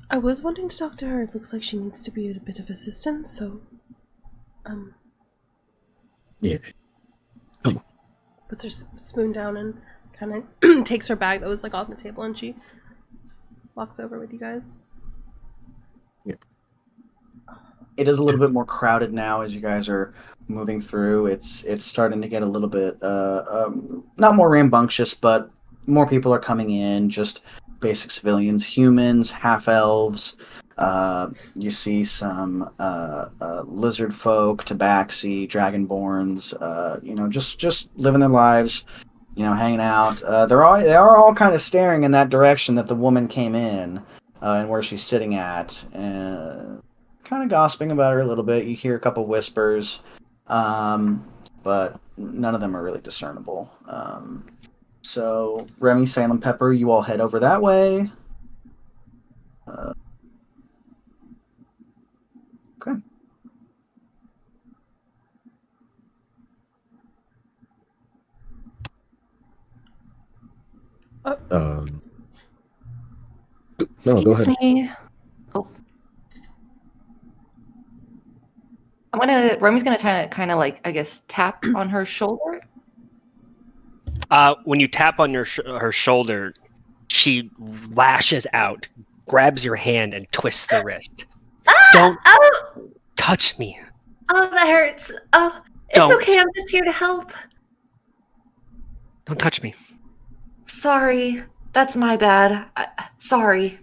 I was wanting to talk to her. It looks like she needs to be a bit of assistance, so Yeah. puts her spoon down and kind of takes her bag that was like off the table, and she walks over with you guys. It is a little bit more crowded now as you guys are moving through. It's starting to get a little bit not more rambunctious, but more people are coming in. Just basic civilians, humans, half elves. You see some lizard folk, tabaxi, dragonborns. Just living their lives. Hanging out. They are all kind of staring in that direction that the woman came in, and where she's sitting at. Kind of gossiping about her a little bit. You hear a couple whispers, but none of them are really discernible. So Remy, Salem, Pepper, you all head over that way. Okay. Um, no, go Excuse ahead. me. Oh. Remy's gonna try to kind of like, I guess, tap on her shoulder. When you tap on her shoulder, she lashes out, grabs your hand, and twists the wrist. Don't Oh, touch me. oh, that hurts. Oh, it's Don't. okay. I'm just here to help. Don't touch me. Sorry, that's my bad. Sorry.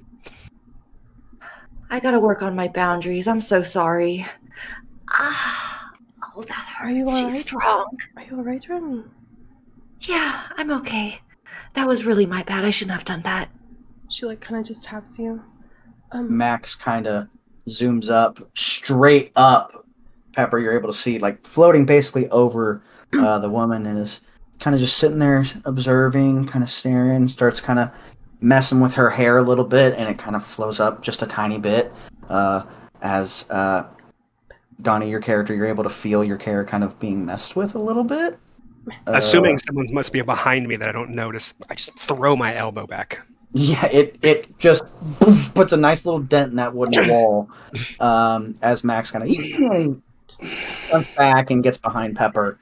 I gotta work on my boundaries. I'm so sorry. Oh, that hurts. Are you all She's right? strong. Are you alright, Remy? Yeah, I'm okay. That was really my bad. I shouldn't have done that. She like kind of just taps you. Max kind of zooms up, straight up. Pepper, you're able to see, like, floating basically over the woman, and is kind of just sitting there observing, kind of staring, starts kind of messing with her hair a little bit, and it kind of flows up just a tiny bit. As Donnie, your character, you're able to feel your hair kind of being messed with a little bit. Assuming someone must be behind me that I don't notice, I just throw my elbow back. Yeah, it just puts a nice little dent in that wooden wall. As Max kind of comes back and gets behind Pepper,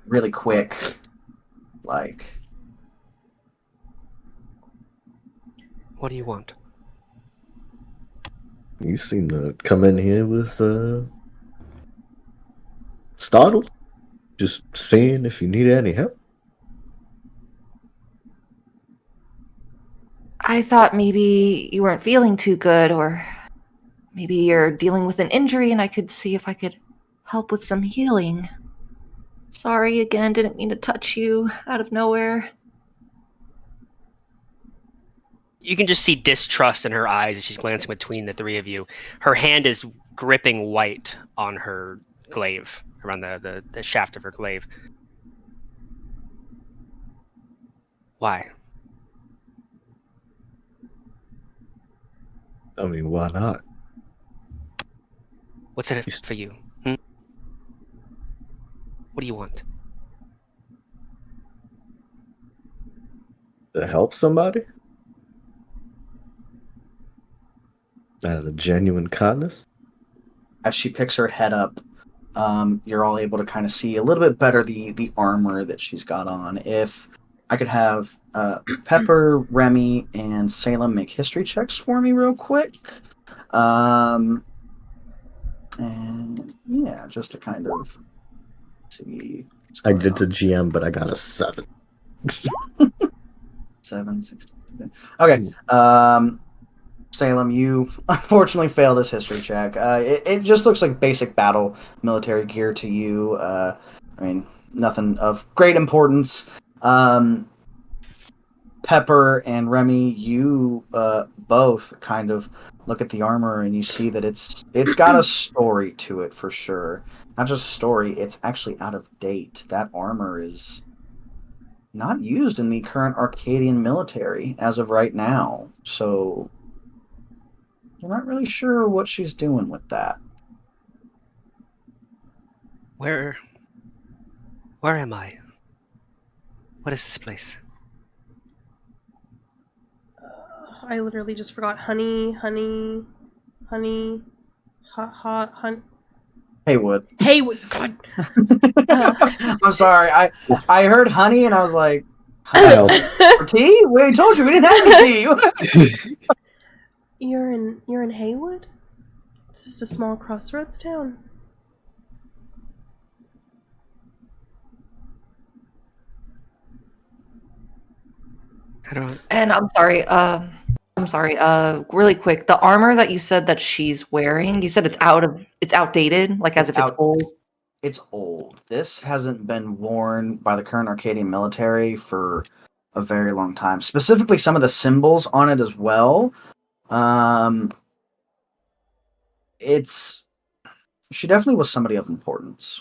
really quick, like. What do you want? You seem to come in here with startled. Just seeing if you need any help. I thought maybe you weren't feeling too good, or maybe you're dealing with an injury and I could see if I could help with some healing. Sorry again, didn't mean to touch you out of nowhere. You can just see distrust in her eyes as she's glancing between the three of you. Her hand is gripping white on her glaive, around the shaft of her glaive. Why? I mean, why not? What's in it for you? Hmm? What do you want? To help somebody? Out of genuine kindness? As she picks her head up, you're all able to kind of see a little bit better the armor that she's got on. If I could have Pepper, Remy, and Salem make history checks for me real quick. And yeah, just to kind of see. I did to GM, but I got a 7. 7, 16. Okay. Salem, you unfortunately fail this history check. It just looks like basic battle military gear to you. I mean, nothing of great importance. Pepper and Remy, you both kind of look at the armor and you see that it's got a story to it for sure. Not just a story, it's actually out of date. That armor is not used in the current Arcadian military as of right now. So you're not really sure what she's doing with that. Where am I? What is this place? I literally just forgot honey, Haywood. Haywood. God. I'm sorry. I heard honey and I was like, I honey for tea? We told you we didn't have any tea. You're in Haywood? It's just a small crossroads town. I don't. And I'm sorry. Really quick, the armor that you said that she's wearing, you said it's outdated, like as if it's old. It's old. This hasn't been worn by the current Arcadian military for a very long time. Specifically, some of the symbols on it as well. She definitely was somebody of importance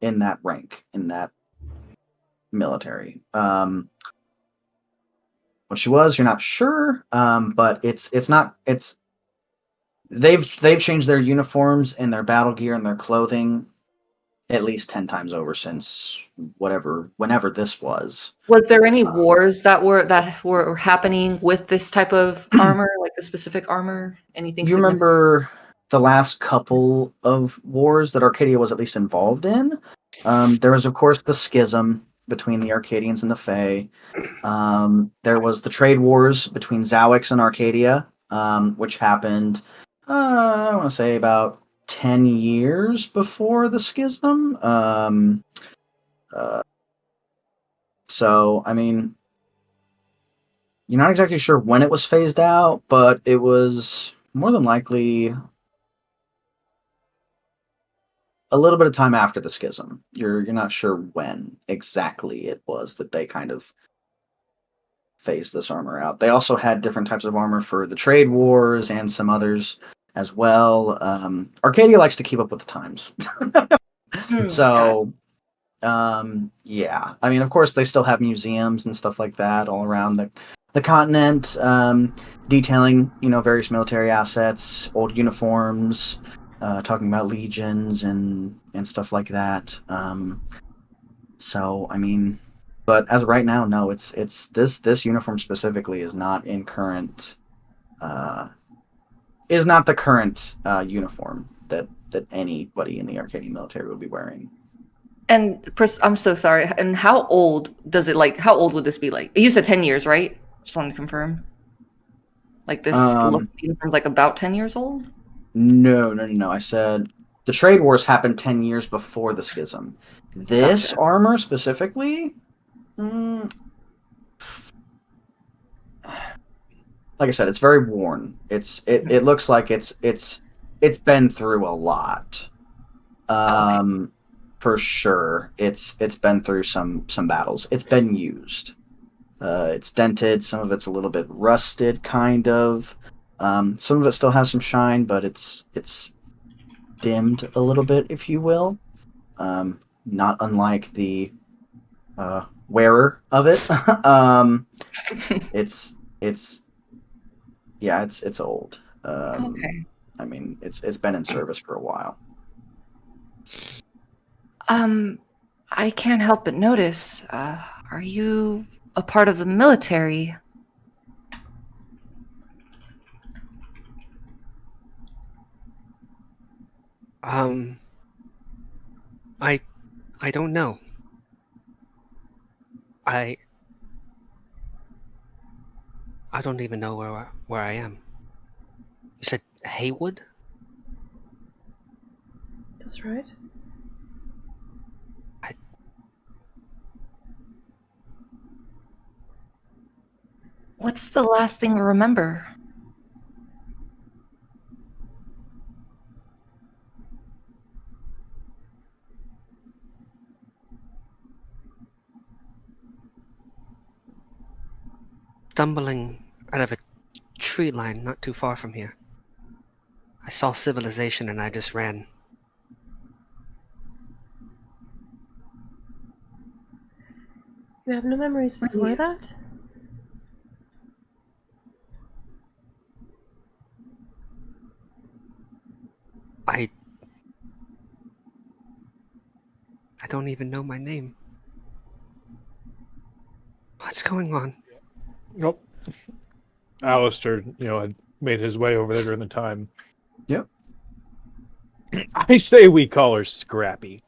in that rank, in that military. What she was, you're not sure, but it's not. They've changed their uniforms and their battle gear and their clothing at least 10 times over since whenever this was. Was there any wars that were happening with this type of armor, like the specific armor? Anything You significant? remember the last couple of wars that Arcadia was at least involved in? There was, of course, the schism between the Arcadians and the Fae. There was the trade wars between Zawix and Arcadia, which happened, I want to say, about 10 years before the schism. So, I mean, you're not exactly sure when it was phased out, but it was more than likely a little bit of time after the schism. You're not sure when exactly it was that they kind of phased this armor out. They also had different types of armor for the trade wars and some others as well. Arcadia likes to keep up with the times. So, yeah. I mean, of course, they still have museums and stuff like that all around the continent, detailing, various military assets, old uniforms, talking about legions and stuff like that. So, I mean, but as of right now, no, it's this uniform specifically is not in current, is not the current uniform that anybody in the Arcadian military would be wearing. And I'm so sorry. And how old does it how old would this be? Like you said 10 years, right? Just wanted to confirm. Like this uniform's like about 10 years old? No. I said the trade wars happened 10 years before the schism. This Gotcha. armor specifically, like I said, it's very worn. It looks like it's been through a lot. Okay. For sure. It's been through some battles. It's been used. It's dented. Some of it's a little bit rusted, kind of. Some of it still has some shine, but it's dimmed a little bit, if you will. Not unlike the wearer of it. It's yeah, it's old. Okay. I mean, it's been in service for a while. I can't help but notice, are you a part of the military? I don't know. I don't even know where I am. You said Haywood? That's right. What's the last thing you remember? Stumbling out of a tree line not too far from here. I saw civilization and I just ran. You have no memories before that? I don't even know my name. What's going on? Nope. Alistair, had made his way over there during the time. Yep. I say we call her Scrappy.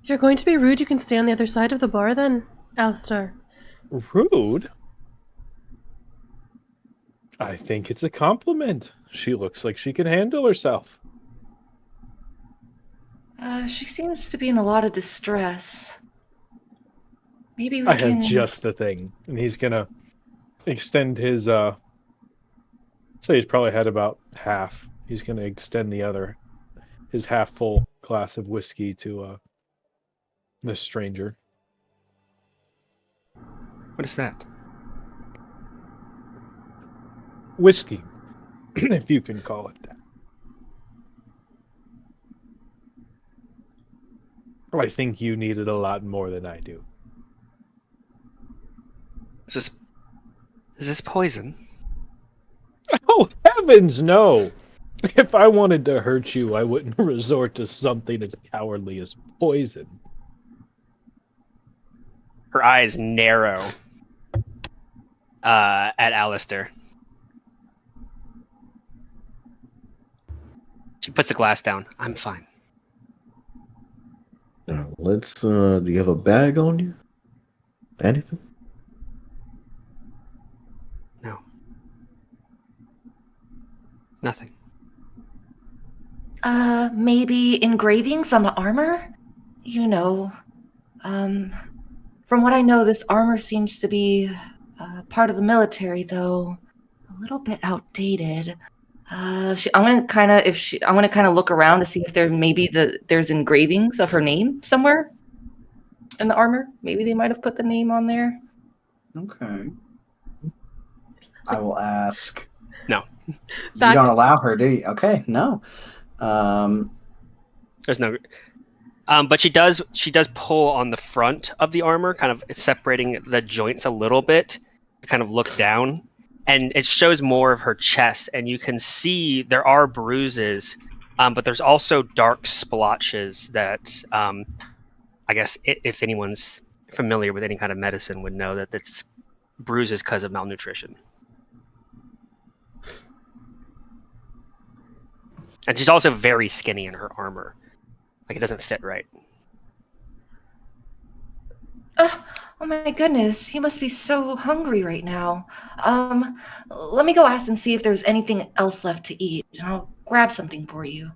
If you're going to be rude, you can stay on the other side of the bar then, Alistar. Rude? I think it's a compliment. She looks like she can handle herself. She seems to be in a lot of distress. Maybe we I can... have just the thing. And he's gonna extend his, say he's probably had about half. He's gonna extend his half full glass of whiskey to, this stranger. What is that? Whiskey, if you can call it that. I think you need it a lot more than I do. Is this poison? Oh, heavens, no! If I wanted to hurt you, I wouldn't resort to something as cowardly as poison. Her eyes narrow at Alistair. She puts the glass down. I'm fine. Now, let's. Do you have a bag on you? Anything? No. Nothing. Maybe engravings on the armor? You know, from what I know, this armor seems to be part of the military, though a little bit outdated. I'm gonna kind of look around to see if there's engravings of her name somewhere in the armor. Maybe they might have put the name on there. Okay. I will ask. No. You don't allow her, do you? Okay, no. There's no. But she does pull on the front of the armor, kind of separating the joints a little bit, to kind of look down, and it shows more of her chest, and you can see there are bruises, but there's also dark splotches that I guess if anyone's familiar with any kind of medicine would know that it's bruises because of malnutrition. And she's also very skinny in her armor. Like, it doesn't fit right. Oh my goodness, you must be so hungry right now. Let me go ask and see if there's anything else left to eat, and I'll grab something for you.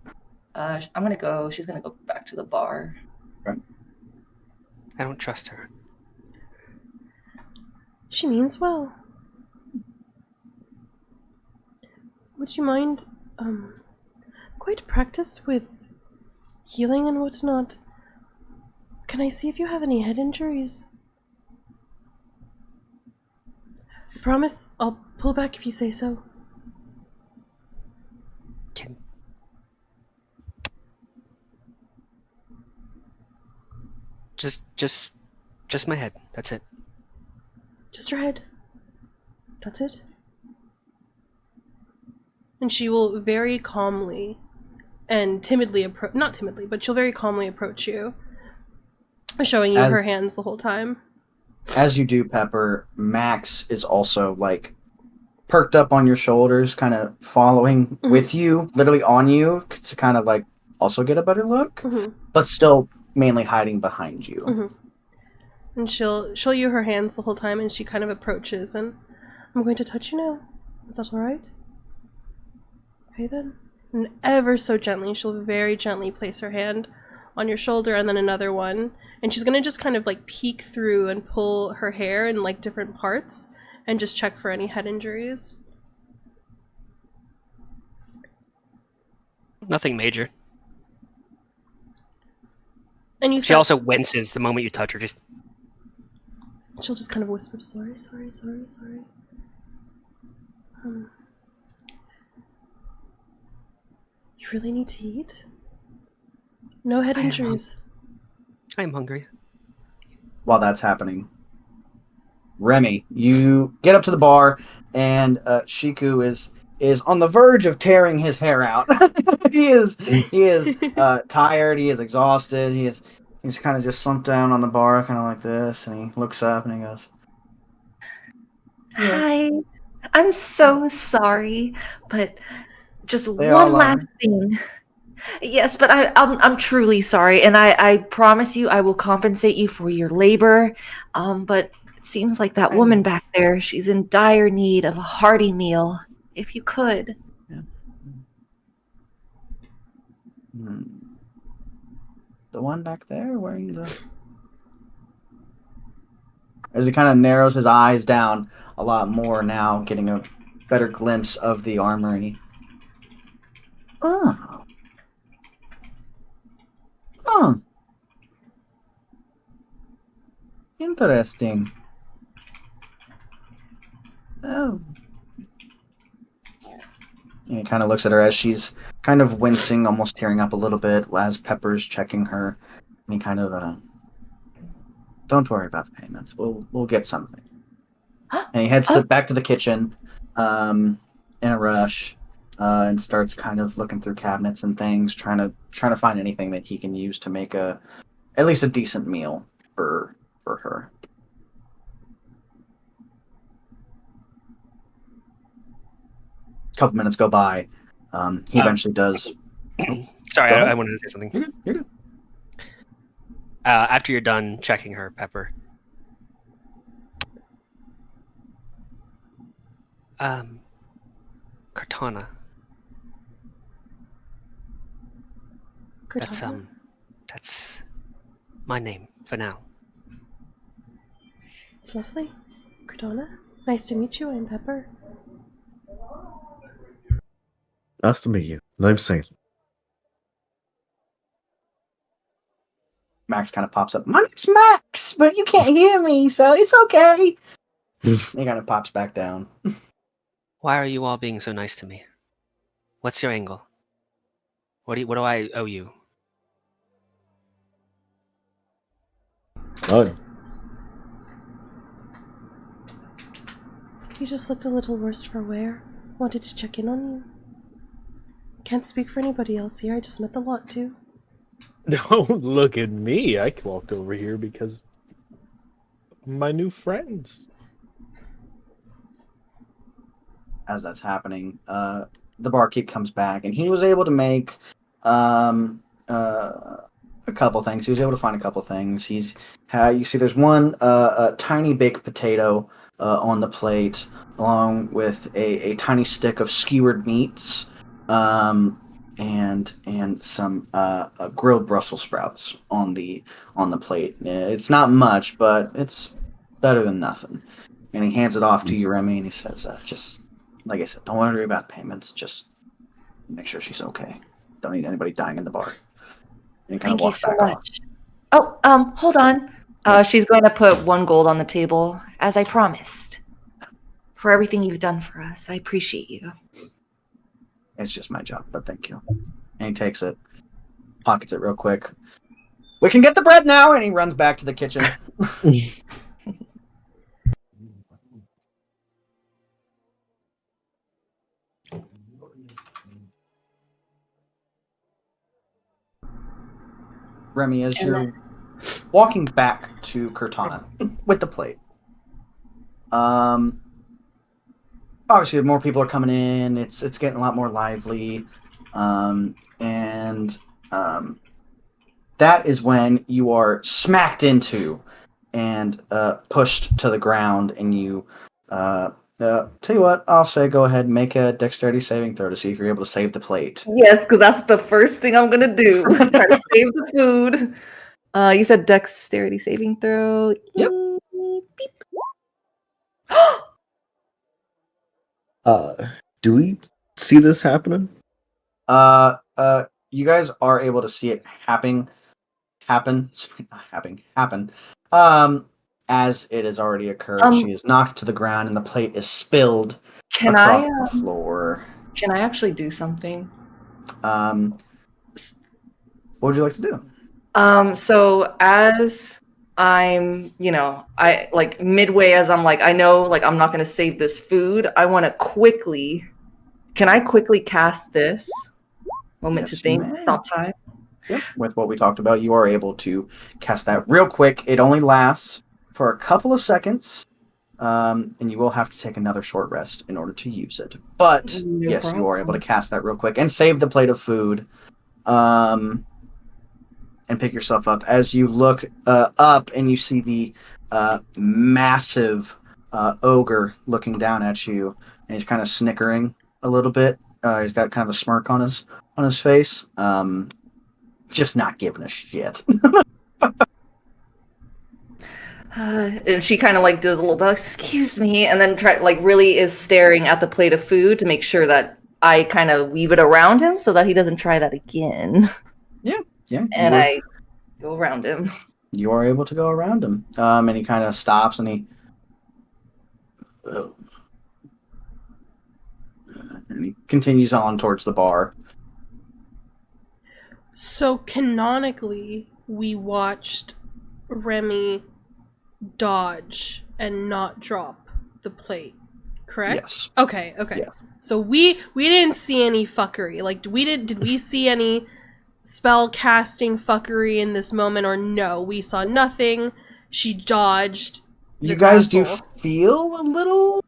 She's gonna go back to the bar. Okay. I don't trust her. She means well. Would you mind, quite practiced with healing and whatnot. Can I see if you have any head injuries? I promise I'll pull back if you say so. Can... Just my head. That's it. Just your head. That's it. And she will very calmly and timidly approach, not timidly, but she'll very calmly approach you, showing you her hands the whole time. As you do, Pepper, Max is also like perked up on your shoulders, kind of following with you, literally on you, to kind of like also get a better look, but still mainly hiding behind you. And she'll show you her hands the whole time, and she kind of approaches, and I'm going to touch you now. Is that alright? Okay then. And ever so gently, she'll very gently place her hand on your shoulder, and then another one. And she's gonna just kind of like peek through and pull her hair in like different parts and just check for any head injuries. Nothing major. And she also winces the moment you touch her. She'll just kind of whisper, sorry. You really need to eat? No head injuries. I am hungry. While that's happening, Remy, you get up to the bar, and Shiku is on the verge of tearing his hair out. he is tired. He is exhausted. He's kind of just slumped down on the bar, kind of like this, and he looks up and he goes, "Hi, I'm so sorry, but just They one all last thing." Yes, but I'm truly sorry, and I promise you I will compensate you for your labor. But it seems like that woman back there, she's in dire need of a hearty meal. If you could. Yeah. The one back there wearing the... As he kind of narrows his eyes down a lot more now, getting a better glimpse of the armor, and he... Oh. Huh. Interesting. Oh. And he kind of looks at her as she's kind of wincing, almost tearing up a little bit, as Pepper's checking her. And he kind of, don't worry about the payments. We'll get something. And he heads back to the kitchen, in a rush. and starts kind of looking through cabinets and things, trying to find anything that he can use to make at least a decent meal for her. Couple minutes go by. He eventually does. Sorry, Go ahead. I wanted to say something. You're good. After you're done checking her, Pepper. Cortana. Cortana? That's my name for now. It's lovely. Cortana, nice to meet you. I'm Pepper. Nice to meet you. Name's Saint. Max kind of pops up. My name's Max, but you can't hear me, so it's okay. He kind of pops back down. Why are you all being so nice to me? What's your angle? What do I owe you? None. You just looked a little worse for wear. Wanted to check in on you. Can't speak for anybody else here. I just met the lot too. Don't look at me. I walked over here because of my new friends. As that's happening, the barkeep comes back, and he was able to make a couple things. He was able to find a couple things. You see, there's one a tiny baked potato on the plate, along with a tiny stick of skewered meats, and some grilled Brussels sprouts on the plate. It's not much, but it's better than nothing. And he hands it off to you, Remy, and he says, "Just like I said, don't worry about payments. Just make sure she's okay. Don't need anybody dying in the bar." And he kind of Thank you walks so back off. much. Oh, hold on. She's going to put 1 gold on the table, as I promised. For everything you've done for us. I appreciate you. It's just my job, but thank you. And he takes it, pockets it real quick. We can get the bread now, and he runs back to the kitchen. Remy, as you're walking back to Cortana with the plate, obviously more people are coming in. It's getting a lot more lively, and that is when you are smacked into and pushed to the ground, and you. Tell you what, I'll say go ahead and make a dexterity saving throw to see if you're able to save the plate. Yes, because that's the first thing I'm going to do. Try to save the food. You said dexterity saving throw. Yep. Beep. Do we see this happening? You guys are able to see it happen. As it has already occurred. She is knocked to the ground, and the plate is spilled across the floor. Can I actually do something? What would you like to do? So as I'm, I like midway as I'm like, I know like I'm not gonna save this food. I wanna quickly cast this? Moment to Yes, you think, may. stop time. Yep. With what we talked about, you are able to cast that real quick. It only lasts for a couple of seconds, and you will have to take another short rest in order to use it. But No yes, you are able to problem. cast that real quick and save the plate of food, and pick yourself up. As you look up and you see the massive ogre looking down at you, and he's kind of snickering a little bit. He's got kind of a smirk on his face. Just not giving a shit. And she kind of like does a little bit, excuse me, and then really is staring at the plate of food to make sure that I kind of weave it around him so that he doesn't try that again. Yeah. And I go around him. You are able to go around him. And he kind of stops and he continues on towards the bar. So canonically, we watched Remy dodge and not drop the plate, correct? Yes. Okay. Yeah. So we didn't see any fuckery. Like, did we see any spell casting fuckery in this moment, or no? We saw nothing. She dodged. You guys do feel a little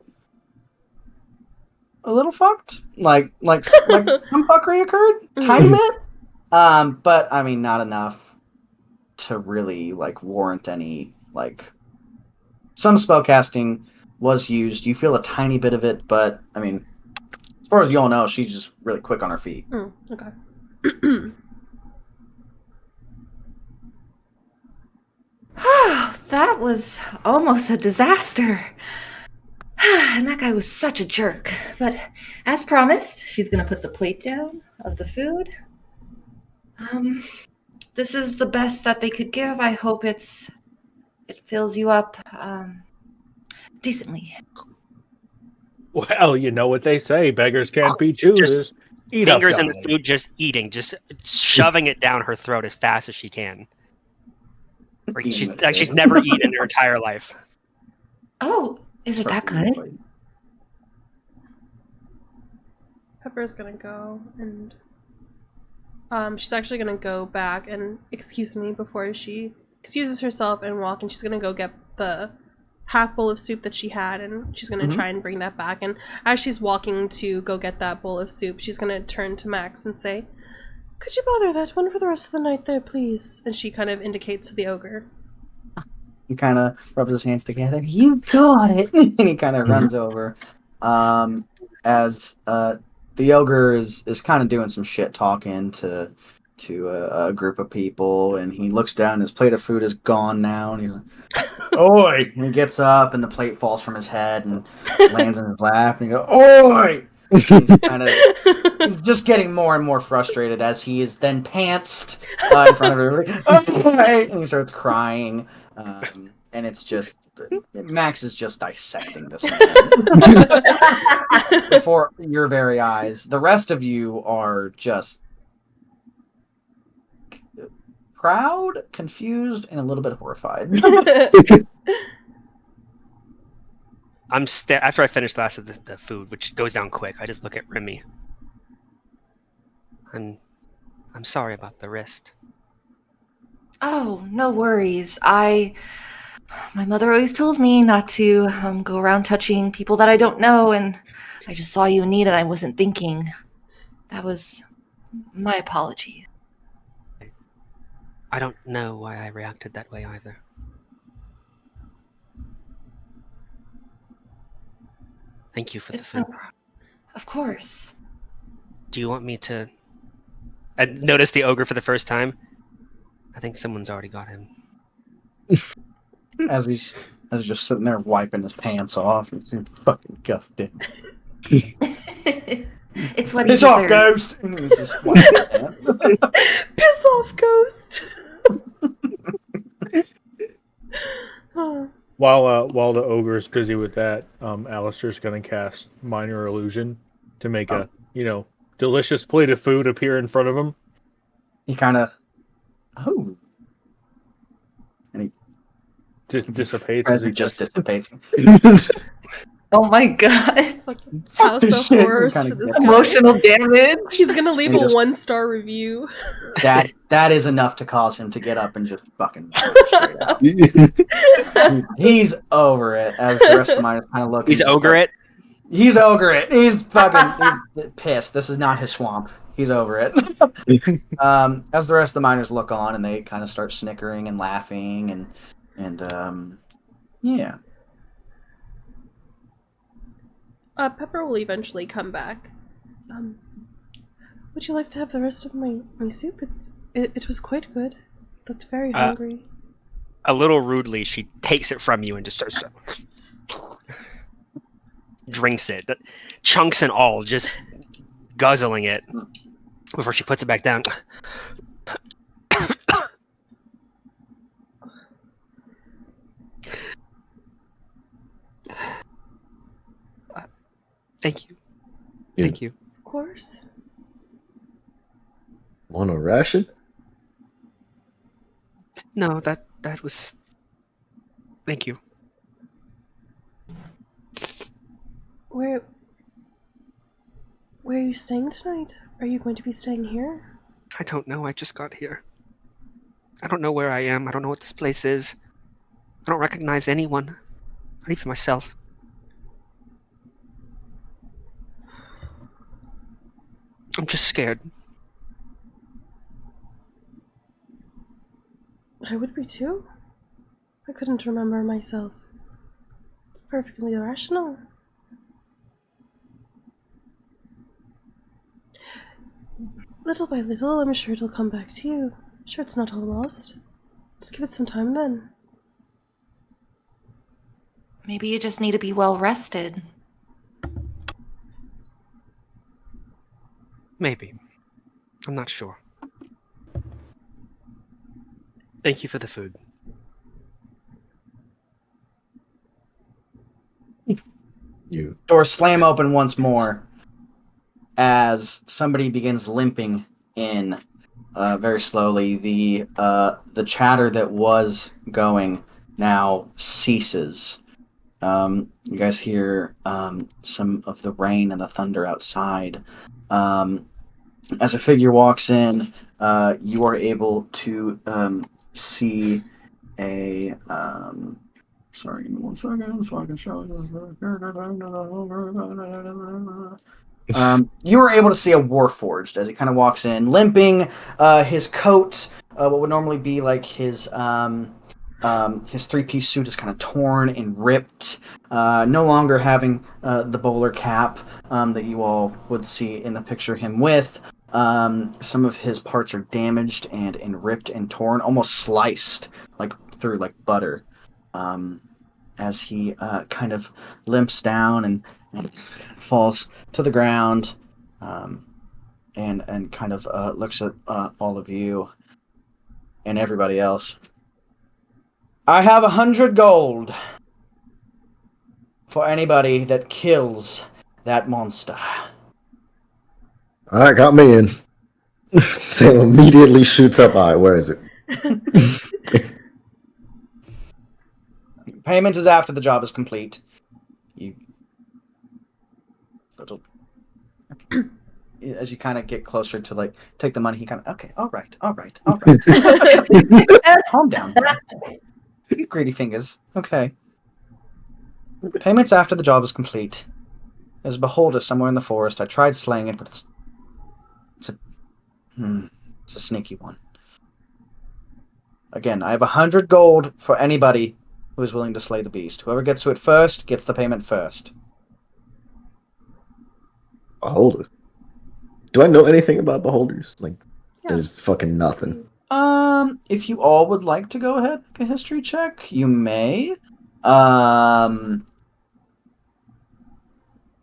fucked? Like some fuckery occurred? Tiny bit? But I mean, not enough to really, like, warrant any, like... Some spellcasting was used. You feel a tiny bit of it, but, I mean, as far as you all know, she's just really quick on her feet. Okay. That was almost a disaster. And that guy was such a jerk. But as promised, she's gonna put the plate down of the food. This is the best that they could give. I hope it fills you up decently. Well, you know what they say: beggars can't be choosers. Eat up, Fingers in the darling. food, just eating, just shoving it down her throat as fast as she can. Like Eating she's this like food. she's never eaten in her entire life. Oh, is it that good? Pepper's gonna go and she's actually gonna go back and excuse me before she excuses herself and walk, and she's gonna go get the half bowl of soup that she had, and she's gonna try and bring that back. And as she's walking to go get that bowl of soup, she's gonna turn to Max and say, "Could you bother that one for the rest of the night there, please?" And she kind of indicates to the ogre. He kind of rubs his hands together. You got it! And he kind of runs over. As the ogre is kind of doing some shit talking to a group of people, and he looks down, his plate of food is gone now, and he's like, "Oi!" And he gets up, and the plate falls from his head and lands in his lap, and he goes, "Oi!" He's just getting more and more frustrated as he is then pantsed in front of everybody. "Oi!" And he starts crying, and it's just... Max is just dissecting this man before your very eyes. The rest of you are just proud, confused, and a little bit horrified. After I finish the last of the food, which goes down quick, I just look at Remy. I'm sorry about the wrist. Oh, no worries. My mother always told me not to go around touching people that I don't know, and I just saw you in need and I wasn't thinking. That was my apology. I don't know why I reacted that way either. Thank you for the food. Of course. Do you want me to... I noticed the ogre for the first time. I think someone's already got him. As he's just sitting there wiping his pants off. He's fucking goddamn. It's what he Piss off, deserves. ghost! And he's just wiping his pants. Piss off, ghost. While the ogre is busy with that, Alistair's going to cast Minor Illusion to make a delicious plate of food appear in front of him. He kind of... Oh. And he Just dissipates as he just dissipates. Oh my god. House of Shit, horrors kinda for this gets- guy. Emotional damage. He's gonna leave He a just- 1-star review. That is enough to cause him to get up and just fucking straight out. He's over it, as the rest of the miners kind of look. He's and just ogre like, it. He's ogre it. He's pissed. This is not his swamp. He's over it. As the rest of the miners look on, and they kind of start snickering and laughing, and yeah. Pepper will eventually come back. Would you like to have the rest of my soup? It was quite good. Looked very hungry. A little rudely, she takes it from you and just starts to... drinks it, chunks and all, just guzzling it before she puts it back down. Thank you. Yeah. Thank you. Of course. Want a ration? No, that was... Thank you. Where are you staying tonight? Are you going to be staying here? I don't know. I just got here. I don't know where I am. I don't know what this place is. I don't recognize anyone. Not even myself. I'm just scared. I would be too. I couldn't remember myself. It's perfectly irrational. Little by little, I'm sure it'll come back to you. Sure, it's not all lost. Just give it some time then. Maybe you just need to be well rested. Maybe. I'm not sure. Thank you for the food. You. Doors slam open once more as somebody begins limping in very slowly. The chatter that was going now ceases. You guys hear some of the rain and the thunder outside. As a figure walks in, you are able to see a. Sorry, give me 1 second so I can show this. You were able to see a Warforged as he kind of walks in, limping. His coat, what would normally be like his 3-piece suit, is kind of torn and ripped. No longer having the bowler cap that you all would see in the picture him with. Some of his parts are damaged and ripped and torn, almost sliced like through like butter. As he kind of limps down and falls to the ground, and kind of looks at all of you and everybody else. I have 100 gold for anybody that kills that monster. All right, got me in. Sam immediately shoots up. All right, where is it? Payment is after the job is complete. As you kind of get closer to like take the money, he kind of okay, all right. Calm down, greedy fingers. Okay. Payments after the job is complete. There's a beholder somewhere in the forest. I tried slaying it, but it's a sneaky one. Again, I have 100 gold for anybody who is willing to slay the beast. Whoever gets to it first gets the payment first. Beholder. Do I know anything about beholders? Like, Yeah. there's fucking nothing. If you all would like to go ahead and make a history check, you may. I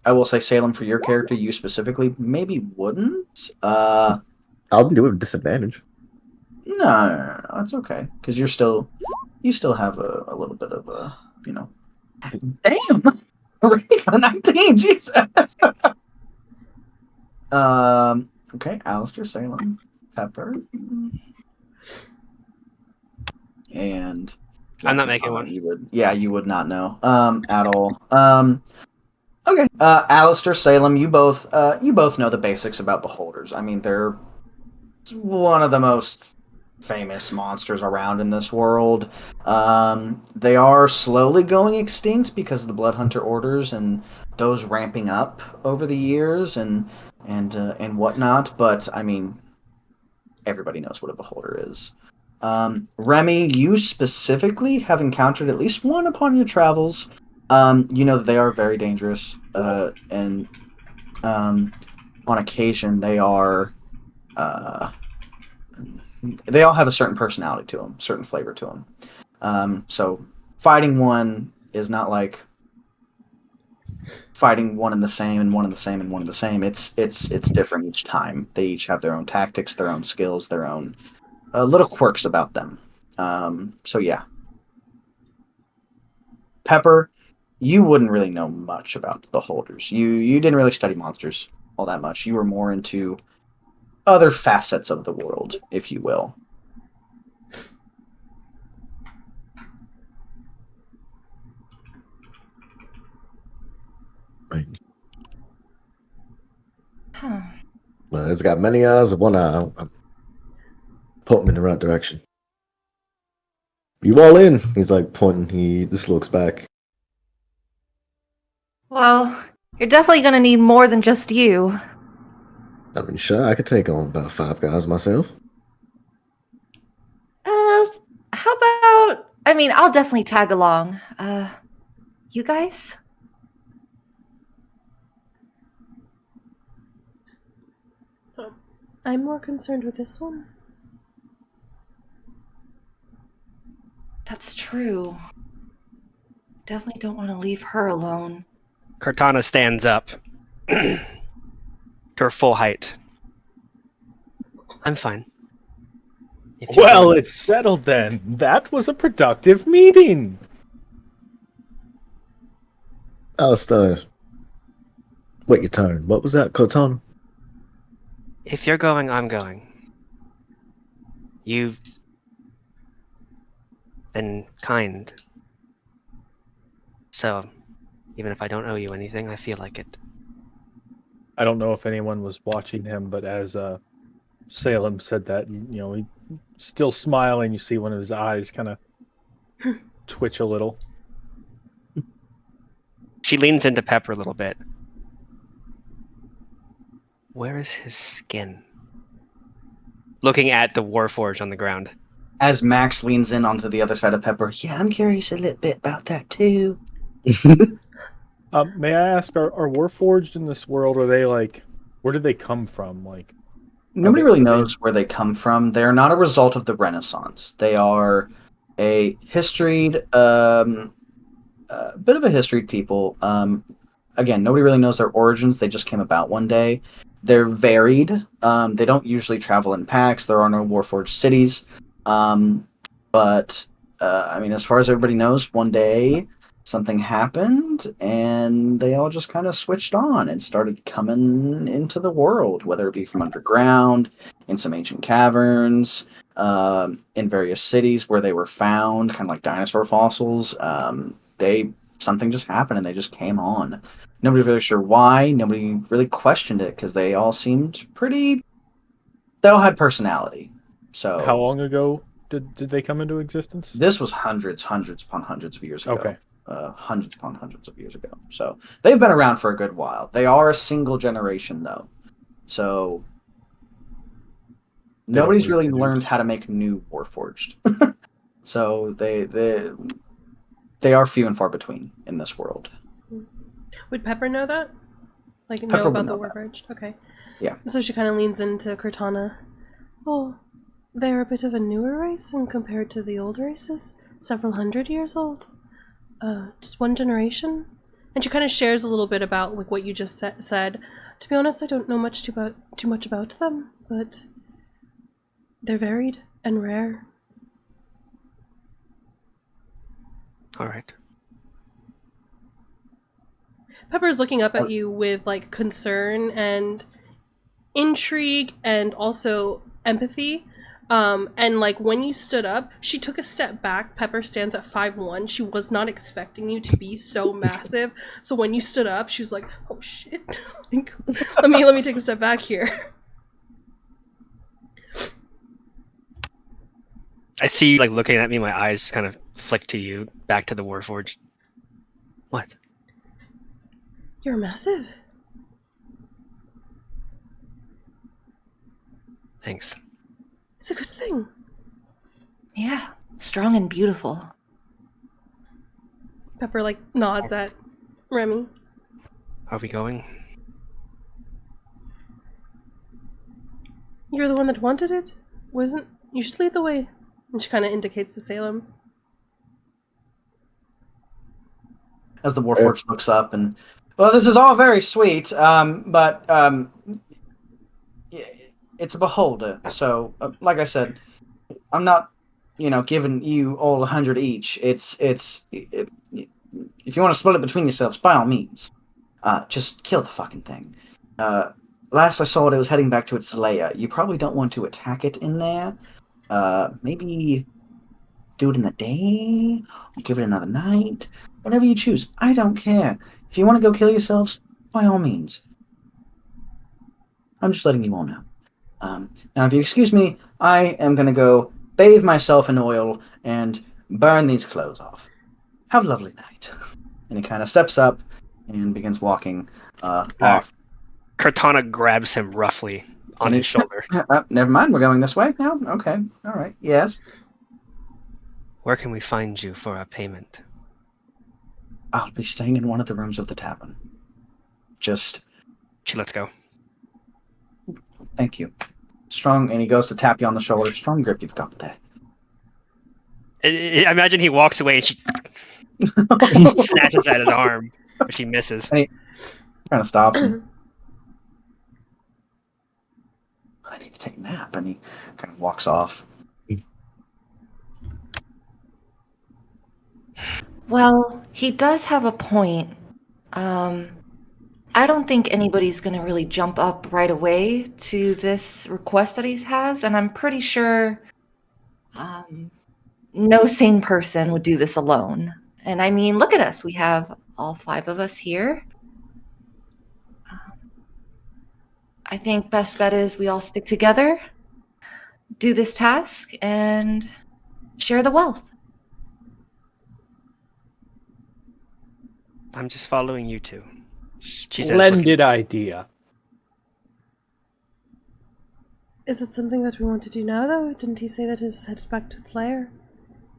will say Salem for your character, you specifically maybe wouldn't. I'll do it with disadvantage. No, it's okay because you still have a little bit of a, you know. Damn, already got a 19. Jesus. Okay, Alistair, Salem, Pepper, and I'm not making one. You would not know at all. Okay, Alistair, Salem, you both know the basics about beholders. I mean, they're one of the most famous monsters around in this world. They are slowly going extinct because of the Blood Hunter orders and those ramping up over the years and whatnot. But I mean, everybody knows what a beholder is. Remy, you specifically have encountered at least one upon your travels. You know that they are very dangerous, and on occasion they are. They all have a certain personality to them, certain flavor to them. So fighting one is not like fighting one and the same and one and the same and one and the same. It's different each time. They each have their own tactics, their own skills, their own little quirks about them. So yeah. Pepper, you wouldn't really know much about the beholders. You didn't really study monsters all that much. You were more into other facets of the world, if you will. Right. It's got many eyes, one eye. I'm pointing in the right direction. You all in? He's like pointing. He just looks back. Well, you're definitely gonna need more than just you. I mean, sure, I could take on about 5 guys myself. How about? I mean, I'll definitely tag along. You guys? I'm more concerned with this one. That's true. Definitely don't want to leave her alone. Cortana stands up to her full height. I'm fine. If you're Well, going- it's settled then. That was a productive meeting. Alistair, wait your turn. What was that, Cortana? if you're going, I'm going. You've been kind. So, even if I don't owe you anything, I feel like it. I don't know if anyone was watching him, but as Salem said that, he still smiling. You see one of his eyes kind of twitch a little. She leans into Pepper a little bit. Where is his skin? Looking at the Warforge on the ground. As Max leans in onto the other side of Pepper, yeah, I'm curious a little bit about that too. May I ask, are Warforged in this world? Are they like, where did they come from? Like, Nobody they- really are they- knows where they come from. They're not a result of the Renaissance. They are a historied, bit of a historied people. Again, nobody really knows their origins. They just came about one day. They're varied. They don't usually travel in packs. There are no Warforged cities. But I mean, as far as everybody knows, one day something happened and they all just kind of switched on and started coming into the world, whether it be from underground, in some ancient caverns, in various cities where they were found, kind of like dinosaur fossils. Something just happened and they just came on. Nobody's really sure why. Nobody really questioned it because they all seemed pretty. They all had personality. So How long ago did they come into existence? this was hundreds upon hundreds of years ago. Okay. Hundreds upon hundreds of years ago. So they've been around for a good while. They are a single generation, though. So nobody's really learned how to make new Warforged. So they are few and far between in this world. Would Pepper know that? Like, Pepper know would about the know that. Warbridge? Okay. Yeah. So she kind of leans into Cortana. Oh, they're a bit of a newer race and compared to the old races. Several hundred years old. Just one generation. And she kind of shares a little bit about like what you just said. To be honest, I don't know too much about them, but they're varied and rare. All right. Pepper's looking up at you with like concern and intrigue and also empathy. And like when you stood up, she took a step back. Pepper stands at 5'1". She was not expecting you to be so massive. So when you stood up, she was like, "Oh shit! Like, let me take a step back here." I see you like looking at me. My eyes kind of flick to you, back to the Warforged. What? You're massive. Thanks. It's a good thing. Yeah, strong and beautiful. Pepper like nods at Remy. Are we going? You're the one that wanted it, wasn't? You should lead the way. And she kind of indicates to Salem. As the Warforged looks up and, well, this is all very sweet, but it's a beholder. So, like I said, I'm not, giving you all 100 each. If you want to split it between yourselves, by all means, just kill the fucking thing. Last I saw it was heading back to its lair. You probably don't want to attack it in there. Maybe do it in the day, or give it another night. Whatever you choose. I don't care. If you want to go kill yourselves, by all means. I'm just letting you all know. Now, if you excuse me, I am going to go bathe myself in oil and burn these clothes off. Have a lovely night. And he kind of steps up and begins walking off. Cortana grabs him roughly on And his shoulder. Never mind, we're going this way now? Okay, all right, yes. Where can we find you for our payment? I'll be staying in one of the rooms of the tavern. Just, She lets go. thank you. Strong, and he goes to tap you on the shoulder. Strong grip you've got there. I imagine he walks away and she snatches at his arm, but she misses. And he kind of stops and, I need to take a nap, and he kind of walks off. Well, he does have a point. I don't think anybody's going to really jump up right away to this request that he has, and I'm pretty sure no sane person would do this alone. And I mean, look at us. We have all 5 of us here. I think best bet is we all stick together, do this task, and share the wealth. I'm just following you two. She says, Splendid idea. Is it something that we want to do now, though? Didn't he say that it was headed back to its lair?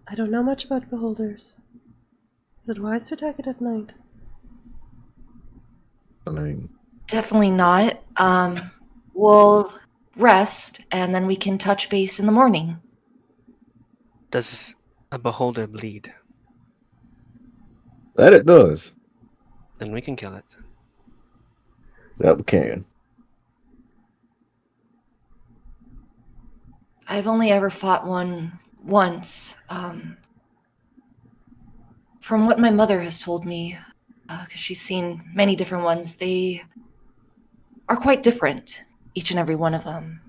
I don't know much about beholders. Is it wise to attack it at night? I mean, Definitely not. We'll rest, and then we can touch base in the morning. Does a beholder bleed? that it does. Then we can kill it. That we can. I've only ever fought one once. From what my mother has told me, because she's seen many different ones, they are quite different, each and every one of them.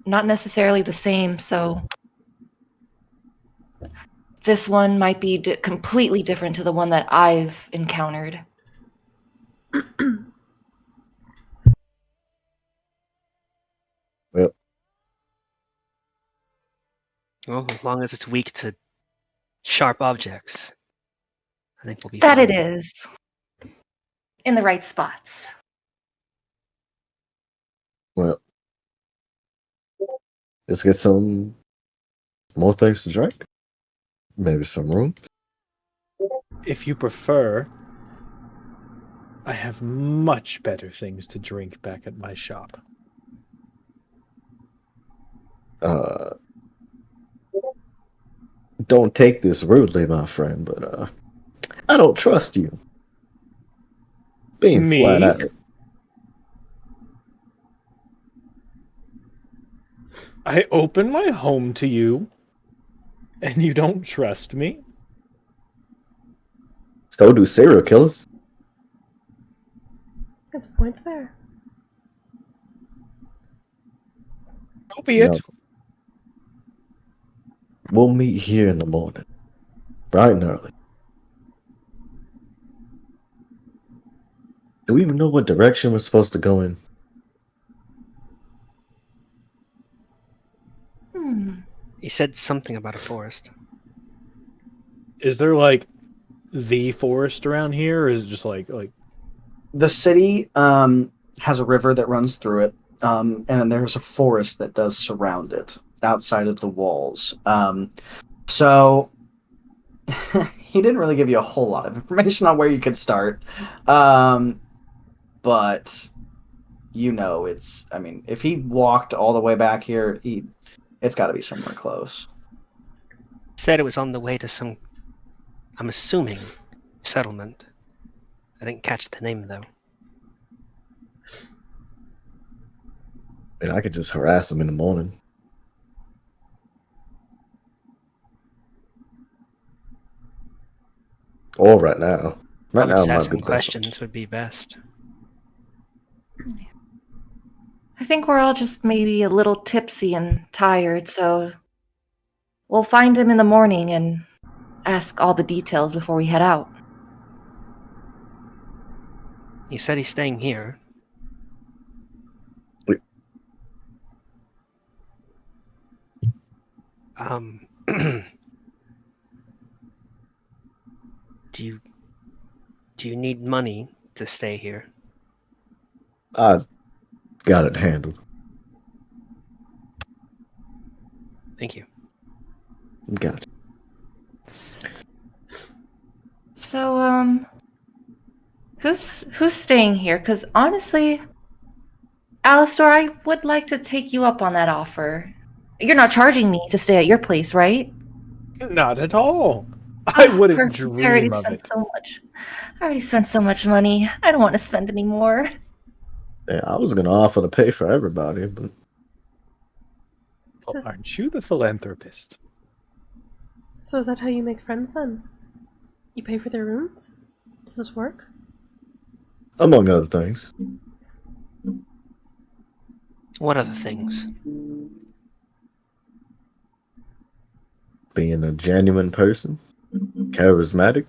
Not necessarily the same, so this one might be completely different to the one that I've encountered. Well, Well, as long as it's weak to sharp objects, I think we'll be That fine. it is. In the right spots. well. Let's get some more things to drink. Maybe some room. If you prefer, I have much better things to drink back at my shop. Don't take this rudely, my friend, but I don't trust you. Being Me? flat out. I open my home to you, and you don't trust me? So do serial killers. There's a point there. So be it. No. We'll meet here in the morning, bright and early. Do we even know what direction we're supposed to go in? He said something about a forest. Is there like the forest around here, or is it just like The city has a river that runs through it, and then there's a forest that does surround it outside of the walls. So he didn't really give you a whole lot of information on where you could start, but you know it's. I mean, if he walked all the way back here, it's got to be somewhere close. Said it was on the way to some, I'm assuming, settlement. I didn't catch the name though. And I could just harass him in the morning. Or right now. Right Probably now just might ask be him best. questions would be best. I think we're all just maybe a little tipsy and tired, so we'll find him in the morning and ask all the details before we head out. He said he's staying here. Do you need money to stay here? I got it handled. Thank you. Got it. So, who's staying here? Because honestly, Alistar, I would like to take you up on that offer. You're not charging me to stay at your place, right? Not at all. I wouldn't Perfect. I already dream of spent it. so much. I already spent so much money. I don't want to spend any more. Yeah, I was gonna offer to pay for everybody, but Well, aren't you the philanthropist? So is that how you make friends then? You pay for their rooms? Does this work? among other things. What other things? Being a genuine person, charismatic.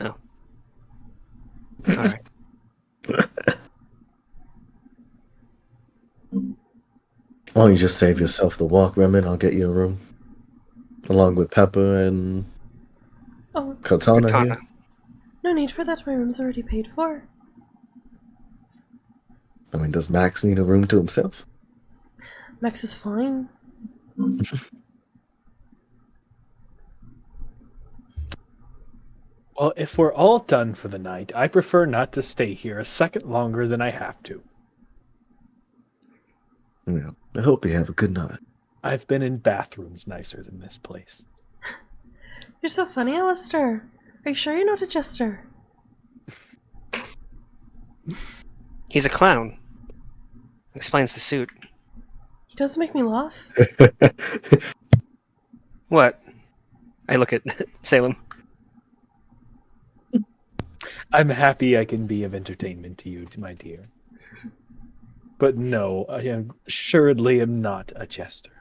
Oh. All right. Why don't you just save yourself the walk, Remen? I'll get you a room. Along with Pepper and Oh, Katana Katana. here. no need for that. My room's already paid for. I mean, does Max need a room to himself? Max is fine. Well, if we're all done for the night, I prefer not to stay here a second longer than I have to. Yeah. I hope you have a good night. I've been in bathrooms nicer than this place. You're so funny, Alistair. Are you sure you're not a jester? He's a clown. Explains the suit. He does make me laugh. What? I look at Salem. I'm happy I can be of entertainment to you, my dear. But no, I assuredly am not a jester.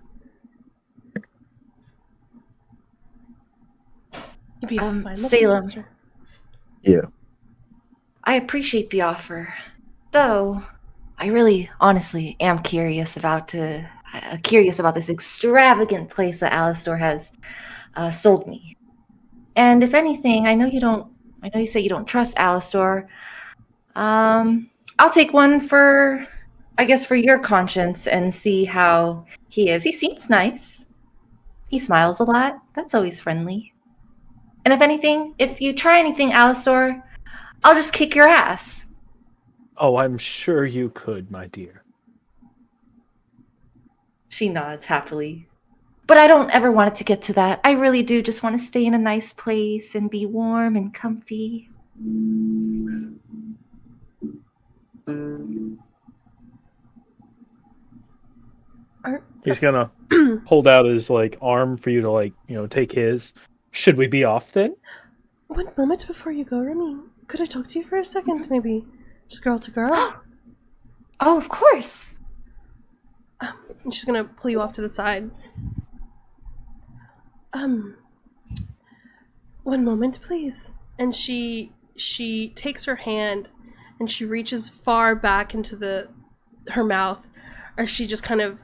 You'd be a fine looking Salem. jester. Yeah. I appreciate the offer, though. I really, honestly, am curious about this extravagant place that Alistar has sold me. And if anything, I know you say you don't trust Alistar. I'll take one for, I guess, for your conscience and see how he is. He seems nice. He smiles a lot. That's always friendly. And if anything, if you try anything, Alistar, I'll just kick your ass. Oh, I'm sure you could, my dear. She nods happily. But I don't ever want it to get to that. I really do just want to stay in a nice place and be warm and comfy. He's gonna hold out his arm for you to take his. Should we be off then? One moment before you go, Remy. Could I talk to you for a second, maybe? Just girl to girl? Oh, of course. I'm just gonna pull you off to the side. One moment, please. And she takes her hand and she reaches far back into her mouth, as she just kind of,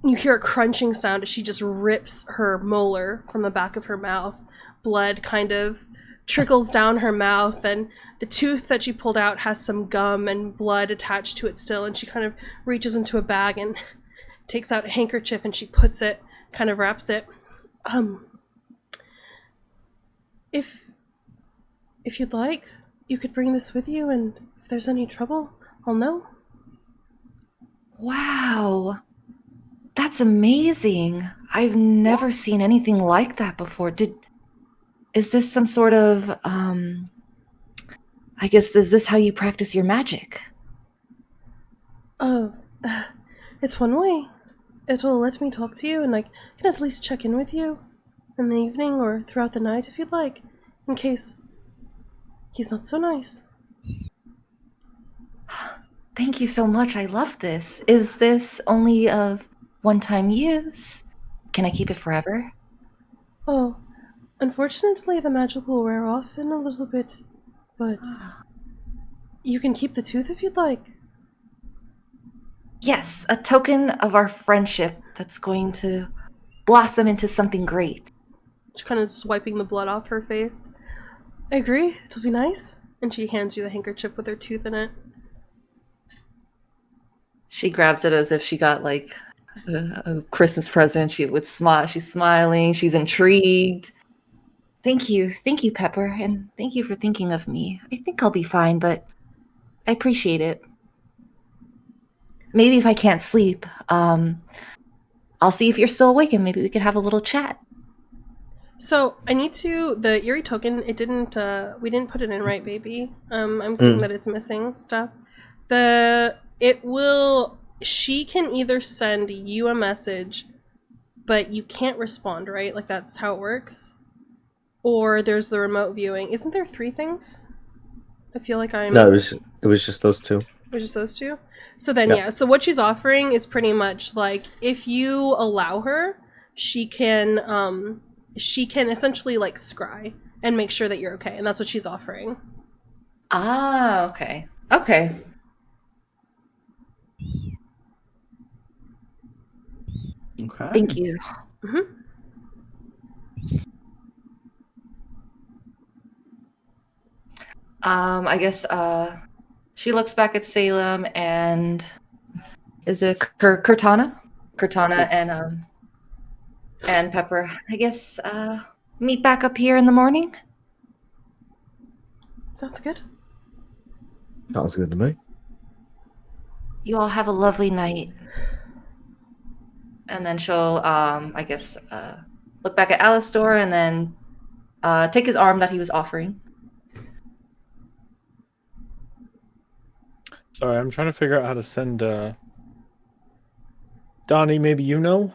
you hear a crunching sound as she just rips her molar from the back of her mouth. Blood kind of trickles down her mouth, and the tooth that she pulled out has some gum and blood attached to it still, and she kind of reaches into a bag and takes out a handkerchief and she puts it, kind of wraps it. If you'd like, you could bring this with you, and if there's any trouble, I'll know. Wow. That's amazing. I've never seen anything like that before. Is this some sort of, I guess, is this how you practice your magic? It's one way. It'll let me talk to you, and I can at least check in with you in the evening or throughout the night if you'd like, in case he's not so nice. Thank you so much. I love this. Is this only of one-time use? Can I keep it forever? Oh, unfortunately the magic will wear off in a little bit, but you can keep the tooth if you'd like. Yes, a token of our friendship. that's going to blossom into something great. She's kind of just wiping the blood off her face. I agree. It'll be nice. And she hands you the handkerchief with her tooth in it. She grabs it as if she got like a Christmas present. She would smile. She's smiling. She's intrigued. Thank you, Pepper, and thank you for thinking of me. I think I'll be fine, but I appreciate it. Maybe if I can't sleep, I'll see if you're still awake, and maybe we could have a little chat. So I need to the eerie token. It didn't. We didn't put it in right, baby. I'm seeing that it's missing stuff. It will. She can either send you a message, but you can't respond, right? Like that's how it works. Or there's the remote viewing. Isn't there 3 things? I feel like I'm. No, it was just those 2. It was just those 2. So then, Yep. yeah. So what she's offering is pretty much like if you allow her, she can essentially like scry and make sure that you're okay, and that's what she's offering. Ah, okay. Okay. Okay. Thank you. Mm-hmm. I guess she looks back at Salem and is it Cortana? Cortana and Pepper. I guess meet back up here in the morning. Sounds good. Sounds good to me. You all have a lovely night. And then she'll I guess look back at Alistor and then take his arm that he was offering. Sorry, I'm trying to figure out how to send. Donnie, maybe you know?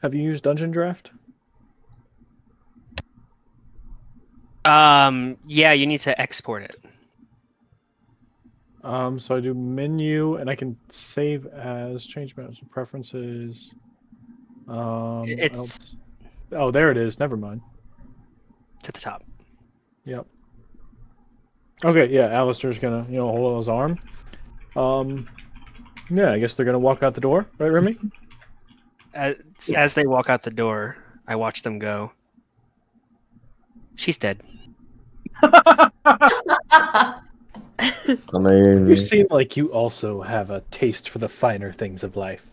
Have you used Dungeon Draft? Yeah, you need to export it. So I do menu, and I can save as, change maps and preferences. It's Oh, there it is. Never mind. to the top. Yep. Okay, yeah, Alistair's gonna, hold on his arm. Yeah, I guess they're gonna walk out the door, right, Remy? As they walk out the door, I watch them go. She's dead. I mean, You seem like you also have a taste for the finer things of life.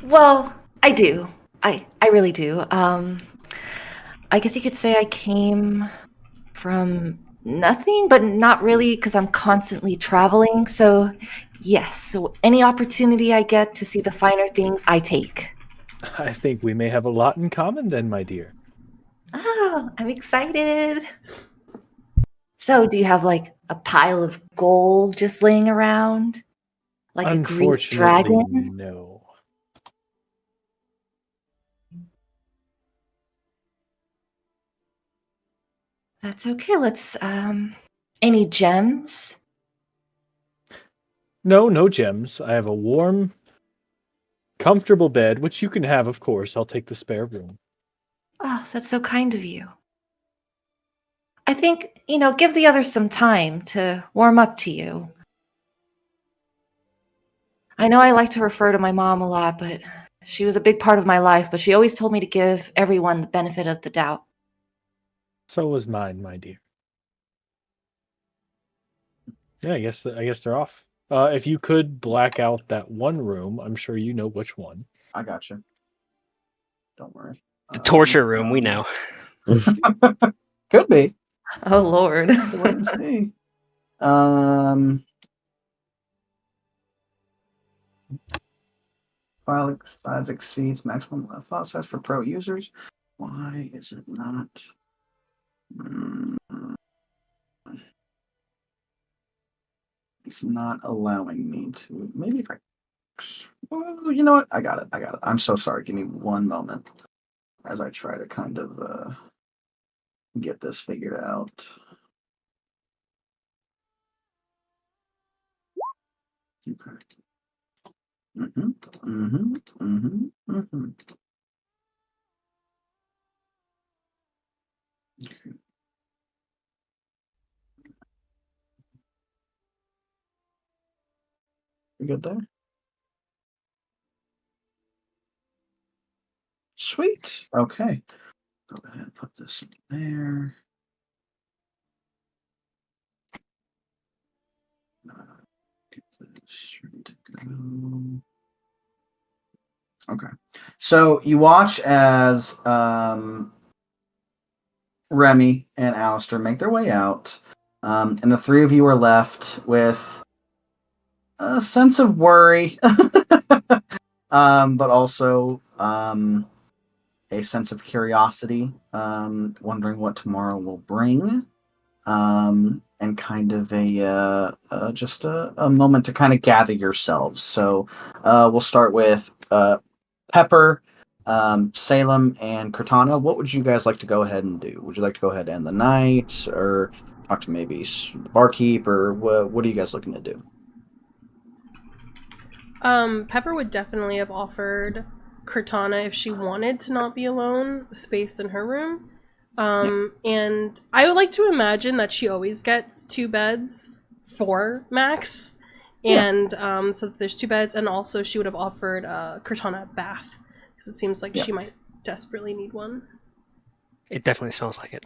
Well, I do. I really do. I guess you could say I came from nothing, but not really because I'm constantly traveling. So, yes. So any opportunity I get to see the finer things, I take. I think we may have a lot in common then, my dear. Ah, I'm excited. So, do you have like a pile of gold just laying around? Like a Greek Unfortunately, dragon? no. That's okay. Let's any gems? No, no gems. I have a warm, comfortable bed, which you can have, of course. I'll take the spare room. Oh, that's so kind of you. I think, give the others some time to warm up to you. I know I like to refer to my mom a lot, but she was a big part of my life, but she always told me to give everyone the benefit of the doubt. So was mine, my dear. Yeah, I guess they're off. If you could black out that one room, I'm sure you know which one. I got you. Don't worry. The torture room, we know. Could be. Oh, Lord. Wait and see. File size exceeds maximum file size for pro users. Why is it not? It's not allowing me to. Maybe if I. Oh, you know what? I got it. I'm so sorry. Give me one moment as I try to kind of get this figured out. Okay. Okay. You good there? Sweet. Okay. Go ahead and put this in there. Get this ready to go. Okay. So you watch as Remy and Alistair make their way out, and the three of you are left with a sense of worry, but also a sense of curiosity, wondering what tomorrow will bring, and kind of just a moment to kind of gather yourselves. So we'll start with Pepper, Salem, and Cortana. What would you guys like to go ahead and do? Would you like to go ahead and end the night, or talk to maybe the barkeep, or what are you guys looking to do? Pepper would definitely have offered Cortana, if she wanted to not be alone, space in her room. And I would like to imagine that she always gets 2 beds for Max. And so there's 2 beds, and also she would have offered Cortana a bath, because it seems like she might desperately need one. It definitely smells like it.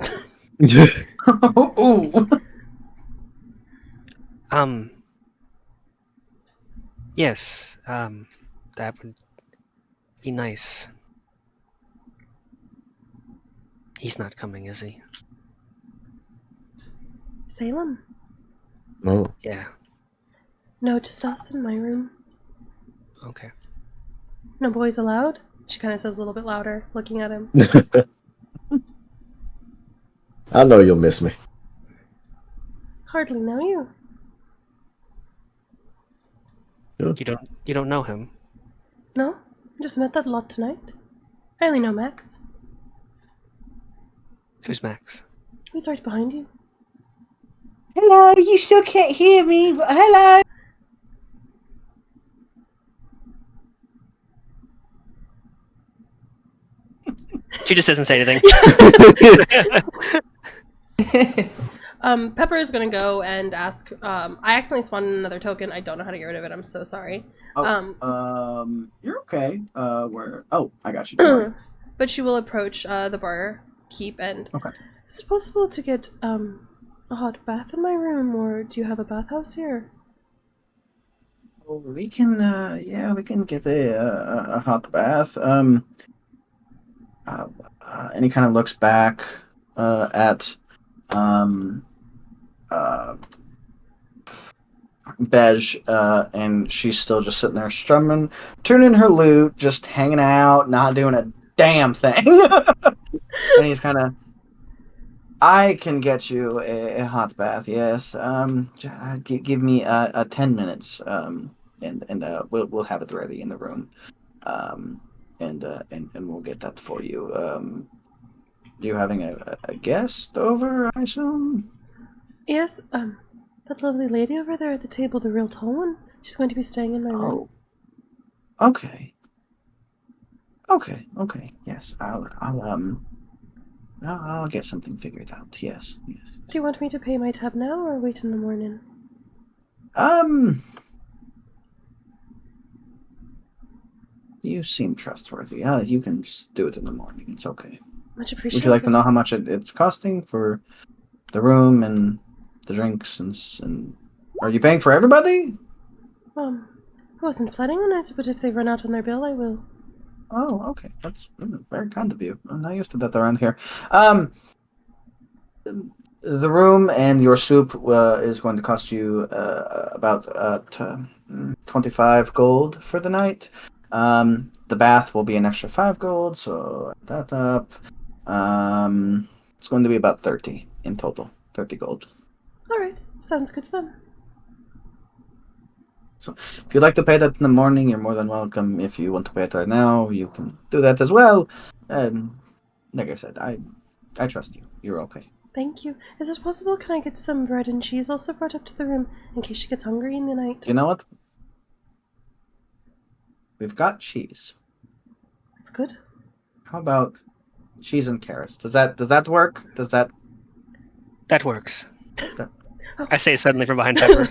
Ooh. Yes, that would be nice. He's not coming, is he? Salem? Oh. Yeah, No, just us in my room. okay. No boys allowed? She kind of says a little bit louder, looking at him. I know you'll miss me. Hardly know you. You don't know him. No? Just met that lot tonight. I only know Max. Who's Max? He's right behind you. Hello, you still can't hear me, but hello. She just doesn't say anything. Pepper is gonna go and ask. I accidentally spawned in another token. I don't know how to get rid of it. I'm so sorry. You're okay. Where? Oh, I got you. Don't worry. But she will approach the barkeep and. Okay. Is it possible to get a hot bath in my room, or do you have a bathhouse here? Well, we can. We can get a hot bath. And he kind of looks back at Bej, and she's still just sitting there strumming, tuning her lute, just hanging out, not doing a damn thing. And he's kind of, I can get you a hot bath, yes. Give me 10 minutes, and we'll have it ready in the room, and we'll get that for you. You having a guest over, I assume? Yes. That lovely lady over there at the table, the real tall one. She's going to be staying in my room. Oh. Okay. Yes, I'll get something figured out. Yes. Do you want me to pay my tab now or wait in the morning? You seem trustworthy. You can just do it in the morning. It's okay. Much appreciated. Would you like to know how much it's costing for the room and the drinks and are you paying for everybody? I wasn't planning on it, but if they run out on their bill, I will. Oh, okay. That's very kind of you. I'm not used to that around here. The room and your soup is going to cost you about 25 gold for the night. The bath will be an extra 5 gold, so add that up. It's going to be about 30 in total. 30 gold. Alright, sounds good then. So if you'd like to pay that in the morning, you're more than welcome. If you want to pay it right now, you can do that as well. And like I said, I trust you. You're okay. Thank you. Is it possible, can I get some bread and cheese also brought up to the room in case she gets hungry in the night? You know what? We've got cheese. That's good. How about cheese and carrots? Does that work? That works. That- I say suddenly from behind Pepper.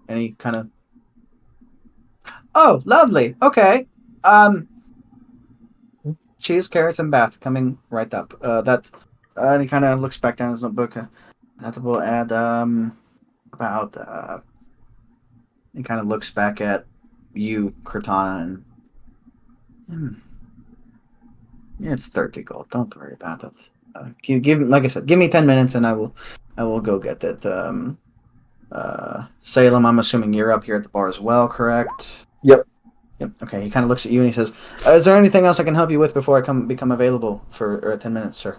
And he kind of Oh, lovely. Okay. Cheese, carrots, and bath coming right up. And he kind of looks back down his notebook. That will add about he kind of looks back at you, Cortana, and yeah, it's 30 gold. Don't worry about it. Like I said, give me 10 minutes, and I will go get it. Salem, I'm assuming you're up here at the bar as well, correct? Yep. Yep. Okay. He kind of looks at you and he says, "Is there anything else I can help you with before I become available for 10 minutes, sir?"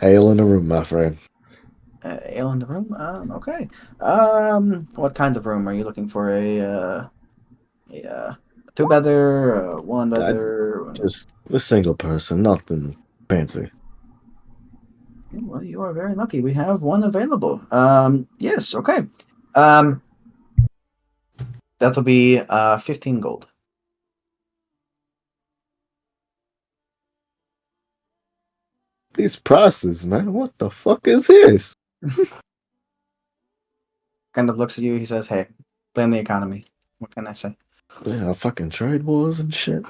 Ale in the room, my friend. Ale in the room. Okay. What kind of room are you looking for? A two bedder, one bedder. Just a single person, nothing fancy. Well, you are very lucky. We have one available. Yes. Okay. That'll be 15 gold. These prices, man. What the fuck is this? Kind of looks at you. He says, "Hey, blame the economy. What can I say?" Yeah, fucking trade wars and shit.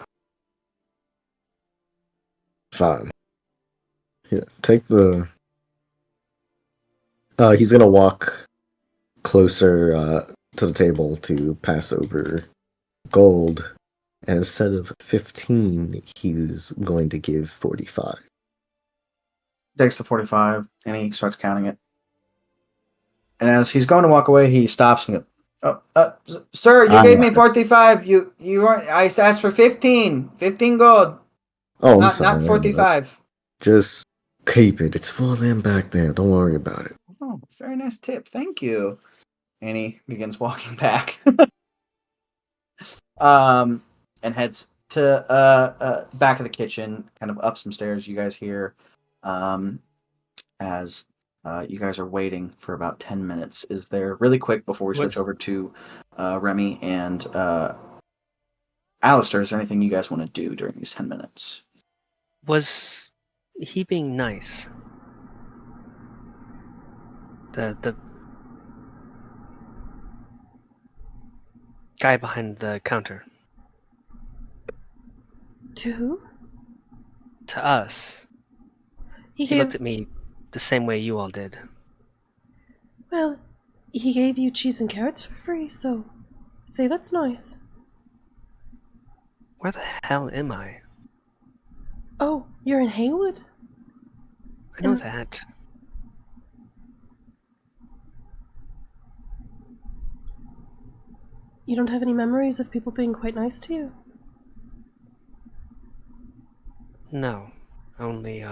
Fine. Yeah, take the. He's gonna walk closer to the table to pass over gold, and instead of 15, he's going to give 45. Takes the 45 and he starts counting it. And as he's going to walk away, he stops and goes, "Sir, you gave me 45. You weren't. I asked for 15. 15 gold. Oh, I'm Not sorry. 45. Just keep it. It's for them back there. Don't worry about it. Oh, very nice tip. Thank you." And he begins walking back. And heads to back of the kitchen, kind of up some stairs. You guys hear as you guys are waiting for about 10 minutes. Is there, really quick before we switch over to Remy and Alistair, is there anything you guys want to do during these 10 minutes? Was he being nice? The guy behind the counter. To who? To us. He looked at me the same way you all did. Well, he gave you cheese and carrots for free, so I'd say that's nice. Where the hell am I? Oh, you're in Haywood? I know that. You don't have any memories of people being quite nice to you? No. Only,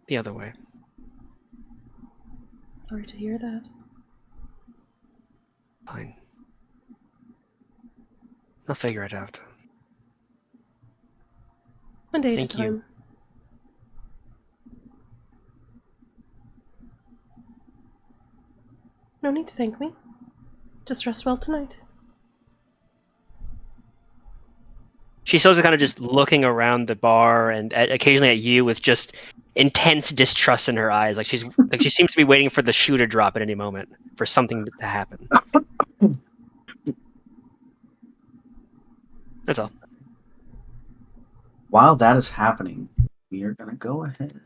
the other way. Sorry to hear that. Fine. I'll figure it out. One day at a Thank you. time. No need to thank me. Just rest well tonight. She's also kind of just looking around the bar and occasionally at you with just intense distrust in her eyes. Like she seems to be waiting for the shoe to drop at any moment for something to happen. That's all. While that is happening, we are going to go ahead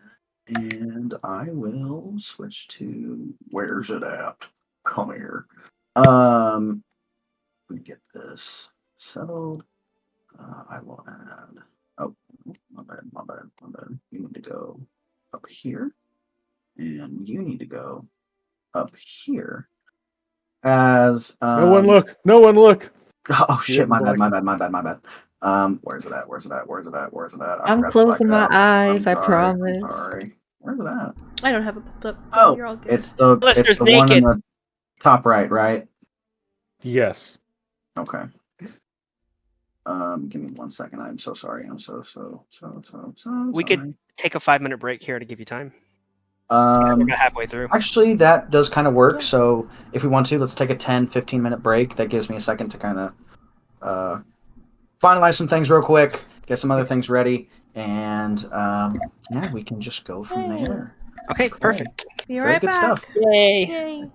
and I will switch to, where's it at? Come here. Let me get this settled. I will add. Oh, my bad. You need to go up here, and you need to go up here. As No one look. No one look. Oh shit! My didn't bad. Where's it at? I'm forgot to closing black my out. eyes, I promise. I'm sorry. Where's it at? I don't have it pulled up, so Oh, you're all good. it's the Lister's one in naked. the top right? Yes. Okay. Give me 1 second. I'm so sorry. I'm so We could take a 5-minute break here to give you time. sorry. We're about halfway through. Actually, that does kind of work. Yeah. So if we want to, let's take a 10-15 minute break. That gives me a second to kind of finalize some things real quick, get some other things ready, and yeah, we can just go from Hey. there. Okay, perfect. Be Very right good back. stuff. Yay. Yay.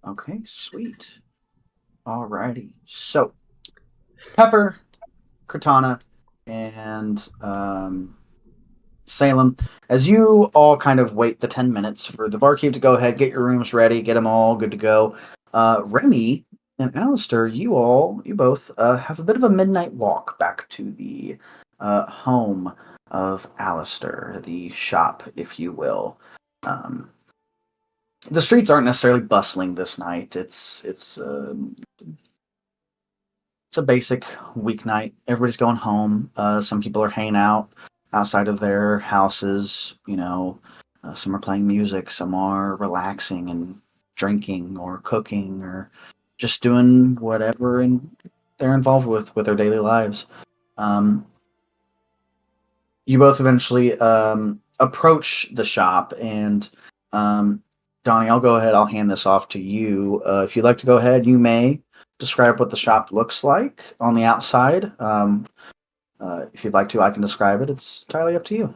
Okay, sweet. Alrighty. So, Pepper, Cortana, and Salem, as you all kind of wait the 10 minutes for the barkeep to go ahead, get your rooms ready, get them all good to go. Remy and Alistair, you both have a bit of a midnight walk back to the home of Alistair, the shop, if you will. The streets aren't necessarily bustling this night. It's a basic weeknight. Everybody's going home. Some people are hanging out outside of their houses. Some are playing music. Some are relaxing and drinking or cooking or just doing whatever they're involved with their daily lives. Um, you both eventually approach the shop, and Donnie, I'll go ahead. I'll hand this off to you. If you'd like to go ahead, you may describe what the shop looks like on the outside. If you'd like to, I can describe it. It's entirely up to you.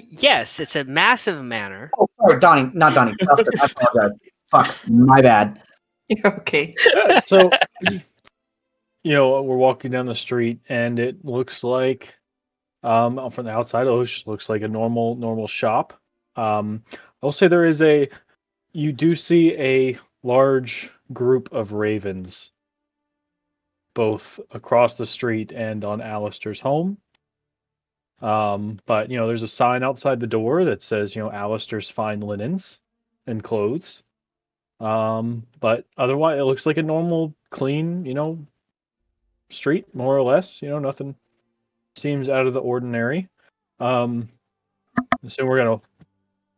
Yes, it's a massive manor. Oh, sorry, Donnie, not Donnie. Dustin, I apologize. Fuck, my bad. You're okay. So, we're walking down the street, and it looks like, from the outside, it looks like a normal shop. I'll say you do see a large group of ravens, both across the street and on Alistair's home. But there's a sign outside the door that says, Alistair's fine linens and clothes. But otherwise, it looks like a normal, clean, street, more or less. Nothing seems out of the ordinary. So we're gonna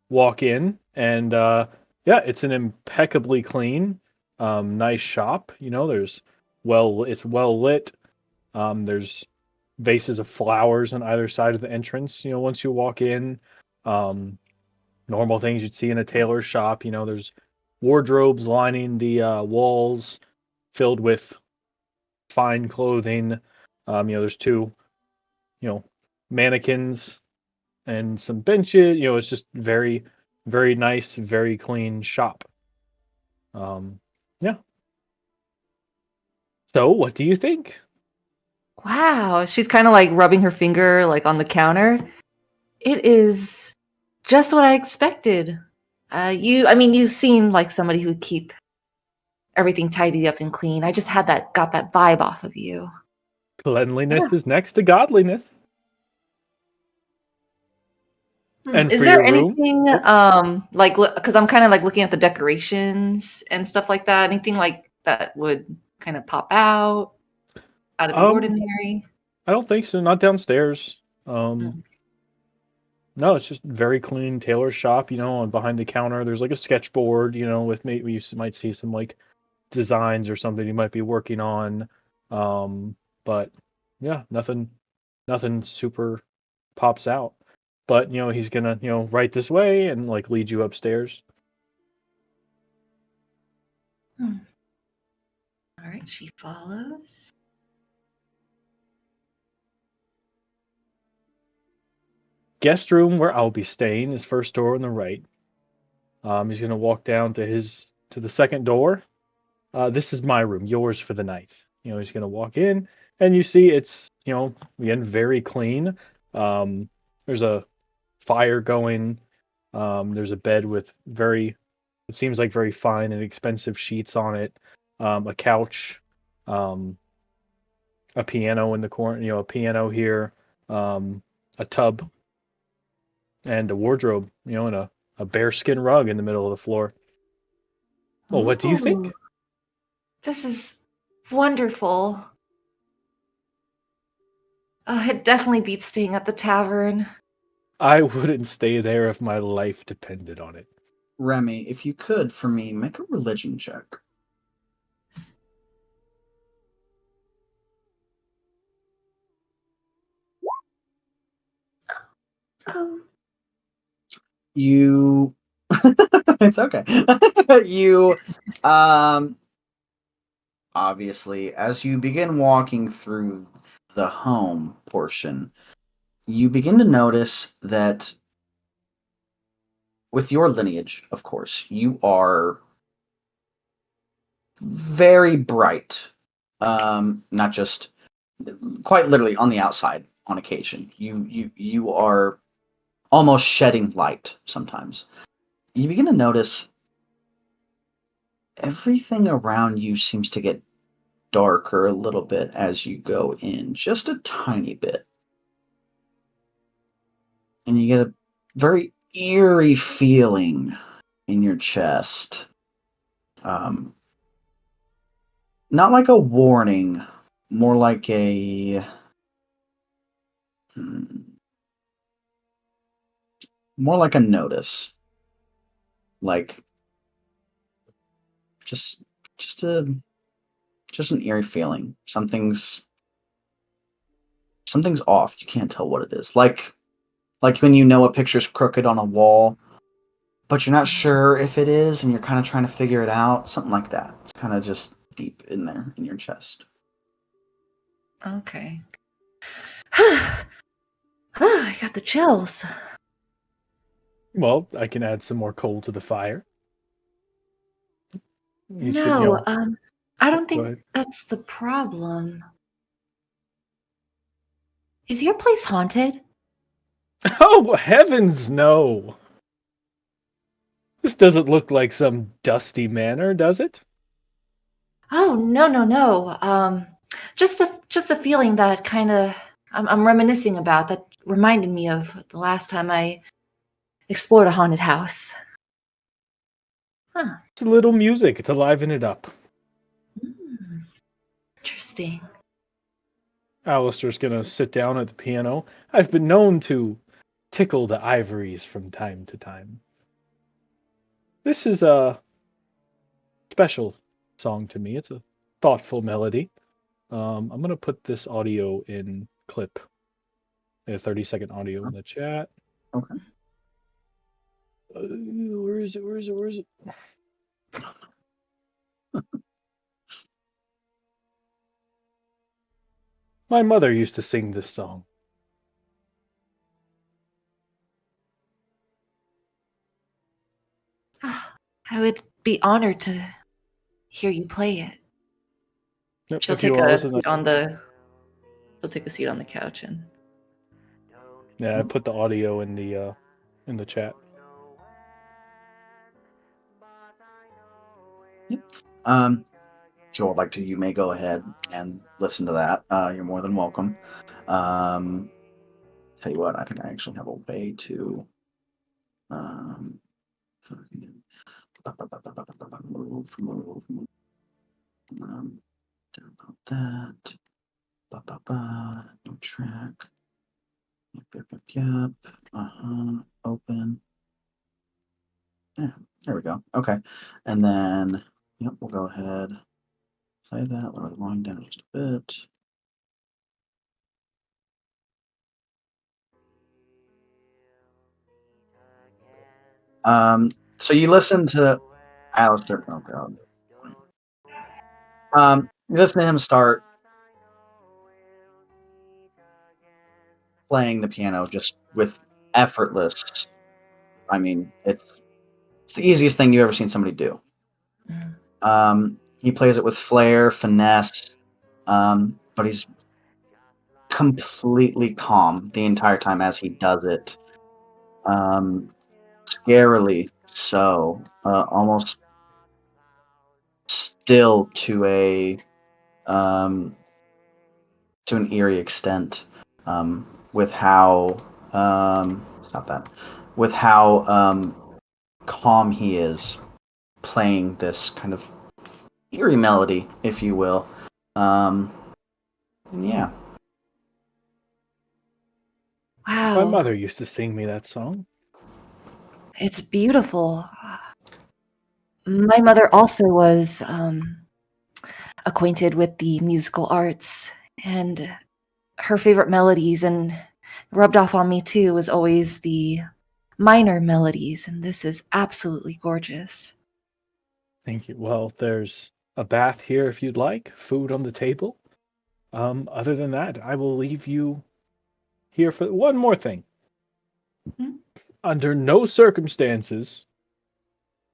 walk in, and yeah, it's an impeccably clean, nice shop. It's well lit. There's vases of flowers on either side of the entrance. Once you walk in, normal things you'd see in a tailor's shop. There's wardrobes lining the walls, filled with fine clothing. There's two, mannequins and some benches. It's just very, very nice, very clean shop. Yeah. So, what do you think? Wow, she's kind of like rubbing her finger like on the counter. It is just what I expected. You seem like somebody who would keep everything tidy up and clean. I just got that vibe off of you. Cleanliness is next to godliness. And Is for there your room? anything because I'm kind of like looking at the decorations and stuff like that. Anything like that would kind of pop out of the ordinary? I don't think so. Not downstairs. Hmm. No, it's just very clean tailor shop. And behind the counter, there's like a sketchboard. With maybe you might see some like designs or something you might be working on. But yeah, nothing super pops out. But he's gonna right this way and like lead you upstairs. All right, she follows. Guest room where I'll be staying is first door on the right. He's gonna walk down to the second door. This is my room, yours for the night. He's gonna walk in, and you see it's again very clean. There's a fire going. There's a bed with it seems like very fine and expensive sheets on it. A couch, a piano in the corner. A piano here. A tub and a wardrobe. And a bearskin rug in the middle of the floor. Well, what do you think? Ooh, this is wonderful. It definitely beats staying at the tavern. I wouldn't stay there if my life depended on it. Remy, if you could, for me, make a religion check. You it's okay. You obviously, as you begin walking through the home portion, you begin to notice that with your lineage, of course, you are very bright. Not just quite literally on the outside on occasion. You are almost shedding light sometimes. You begin to notice everything around you seems to get darker a little bit as you go in, just a tiny bit. And you get a very eerie feeling in your chest. Not like a warning, more like a more like a notice. Like just just a just an eerie feeling. Something's off. You can't tell what it is. Like when you know a picture's crooked on a wall, but you're not sure if it is and you're kind of trying to figure it out. Something like that. It's kind of just deep in there in your chest. Okay. I got the chills. Well, I can add some more coal to the fire. No, I don't Go think ahead. that's the problem. Is your place haunted? Oh, heavens, no! This doesn't look like some dusty manor, does it? Oh, no, no, no. Just a feeling that kind of I'm reminiscing about that reminded me of the last time I explored a haunted house. Huh. It's a little music to liven it up. Interesting. Alistair's gonna sit down at the piano. I've been known to tickle the ivories from time to time. This is a special song to me. It's a thoughtful melody. I'm gonna put this audio in clip, a 30-second audio in the chat. Okay. Where is it? Where is it? Where is it? My mother used to sing this song. I would be honored to hear you play it. Yep, She'll if you take want to a listen seat on the. She'll take a seat on the couch and. yeah, I put the audio in the chat. Yep. If you would like to, you may go ahead and listen to that. You're more than welcome. Tell you what, I think I actually have a way to move. Download that. New track. Yep. Open. Yeah, there we go. Okay. And then, yep, we'll go ahead. Play that, lower the volume down just a bit. So you listen to Alistair. Oh god. You listen to him start playing the piano just with effortless. I mean, it's the easiest thing you've ever seen somebody do. He plays it with flair, finesse, but he's completely calm the entire time as he does it. Scarily so, almost still to an eerie extent, with how stop that, with how calm he is playing this kind of eerie melody, if you will. Yeah. Wow. My mother used to sing me that song. It's beautiful. My mother also was acquainted with the musical arts, and her favorite melodies, and rubbed off on me too, was always the minor melodies, and this is absolutely gorgeous. Thank you. Well, there's a bath here if you'd like, food on the table. Other than that, I will leave you here for one more thing. Hmm? Under no circumstances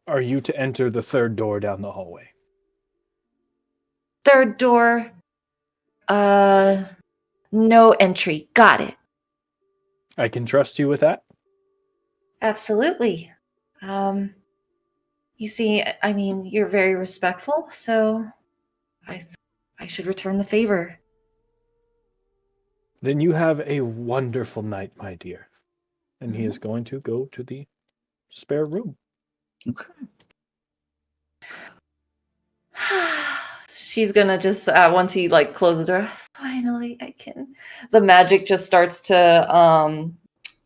are you to enter the third door down the hallway. Third door. No entry. Got it. I can trust you with that? Absolutely. You see, I mean, you're very respectful, so I should return the favor. Then you have a wonderful night, my dear. And he is going to go to the spare room. Okay. She's gonna just once he like closes her, finally I can. The magic just starts to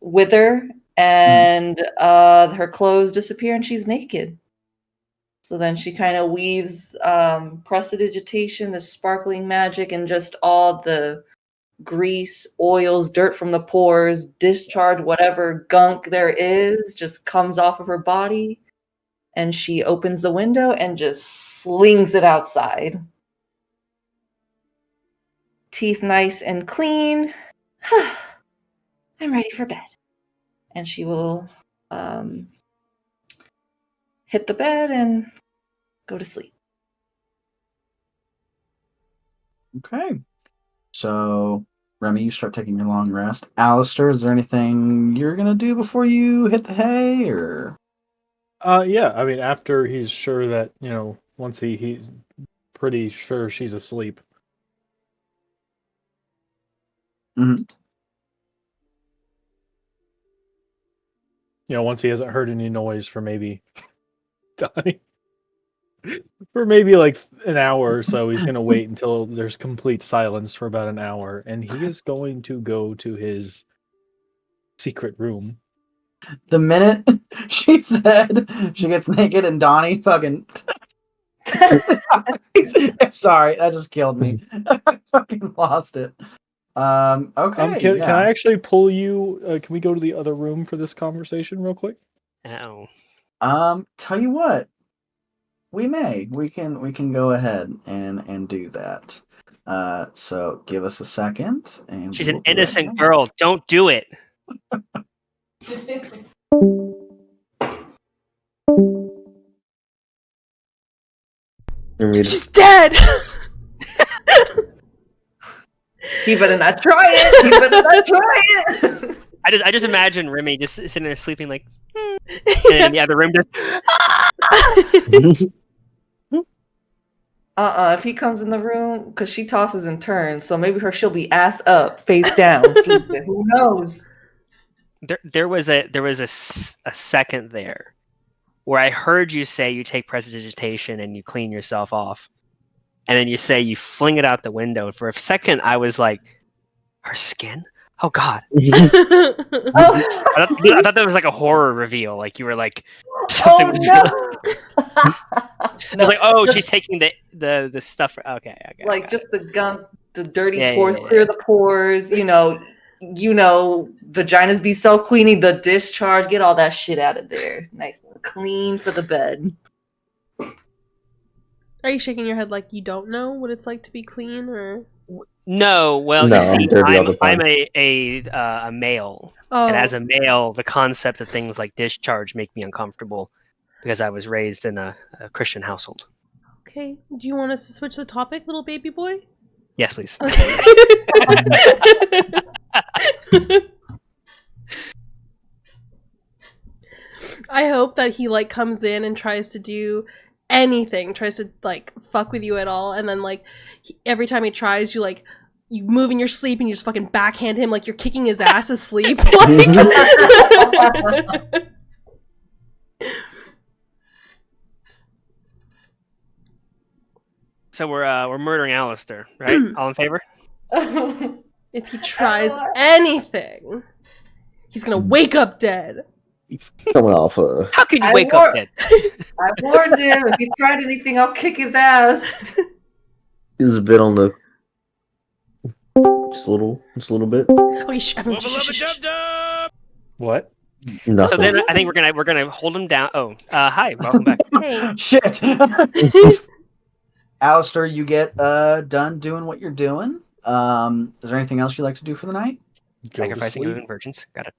wither, and her clothes disappear, and she's naked. So then she kind of weaves prestidigitation, the sparkling magic, and just all the grease, oils, dirt from the pores, discharge, whatever gunk there is, just comes off of her body. And she opens the window and just slings it outside. Teeth nice and clean. I'm ready for bed. And she will hit the bed and go to sleep. Okay. So, Remy, you start taking your long rest. Alistair, is there anything you're going to do before you hit the hay, or? Yeah, I mean, after he's sure that, once he's pretty sure she's asleep. Mm-hmm. Once he hasn't heard any noise for maybe for maybe like an hour or so, he's going to wait until there's complete silence for about an hour, and he is going to go to his secret room. The minute she said she gets naked and Donnie fucking... I'm sorry, that just killed me. I fucking lost it. Okay, Can I actually pull you? Can we go to the other room for this conversation real quick? Oh. Tell you what, we can go ahead and do that. So give us a second, and She's an innocent girl. Don't do it. She's dead. He better not try it. He better not try it. I just imagine Remy just sitting there sleeping like, and in the other room just. If he comes in the room, because she tosses and turns, so maybe she'll be ass up, face down, sleeping. Who knows? There was a second there where I heard you say you take prestidigitation and you clean yourself off, and then you say you fling it out the window. And for a second, I was like, her skin? Oh God! I thought that was like a horror reveal. Like you were like, something was I was like, oh, she's taking the stuff. Okay. Like just the gunk, the dirty Yeah, pores, yeah. clear the pores. Vaginas be self-cleaning, the discharge, get all that shit out of there. Nice and clean for the bed. Are you shaking your head like you don't know what it's like to be clean, or? No, well, No, you see, I'm dirty all the I'm time. a male, Oh, and as a male, the concept of things like discharge make me uncomfortable because I was raised in a Christian household. okay. Do you want us to switch the topic, little baby boy? Yes, please. Okay. I hope that he like comes in and tries to do anything, tries to like fuck with you at all, and then like every time he tries, you move in your sleep and you just fucking backhand him like you're kicking his ass asleep. So we're murdering Alistair, right? All in favor? If he tries anything, he's gonna wake up dead. He's coming off How can you wake up dead? I warned him. If he tried anything, I'll kick his ass. He's a bit on the just a little bit. Okay, everyone, shh. What? Nothing. So then I think we're gonna hold him down. Oh, hi, welcome back. Hey. Shit. Alistair, you get done doing what you're doing. Is there anything else you'd like to do for the night? Go to Sacrificing sleep. human virgins. Got it.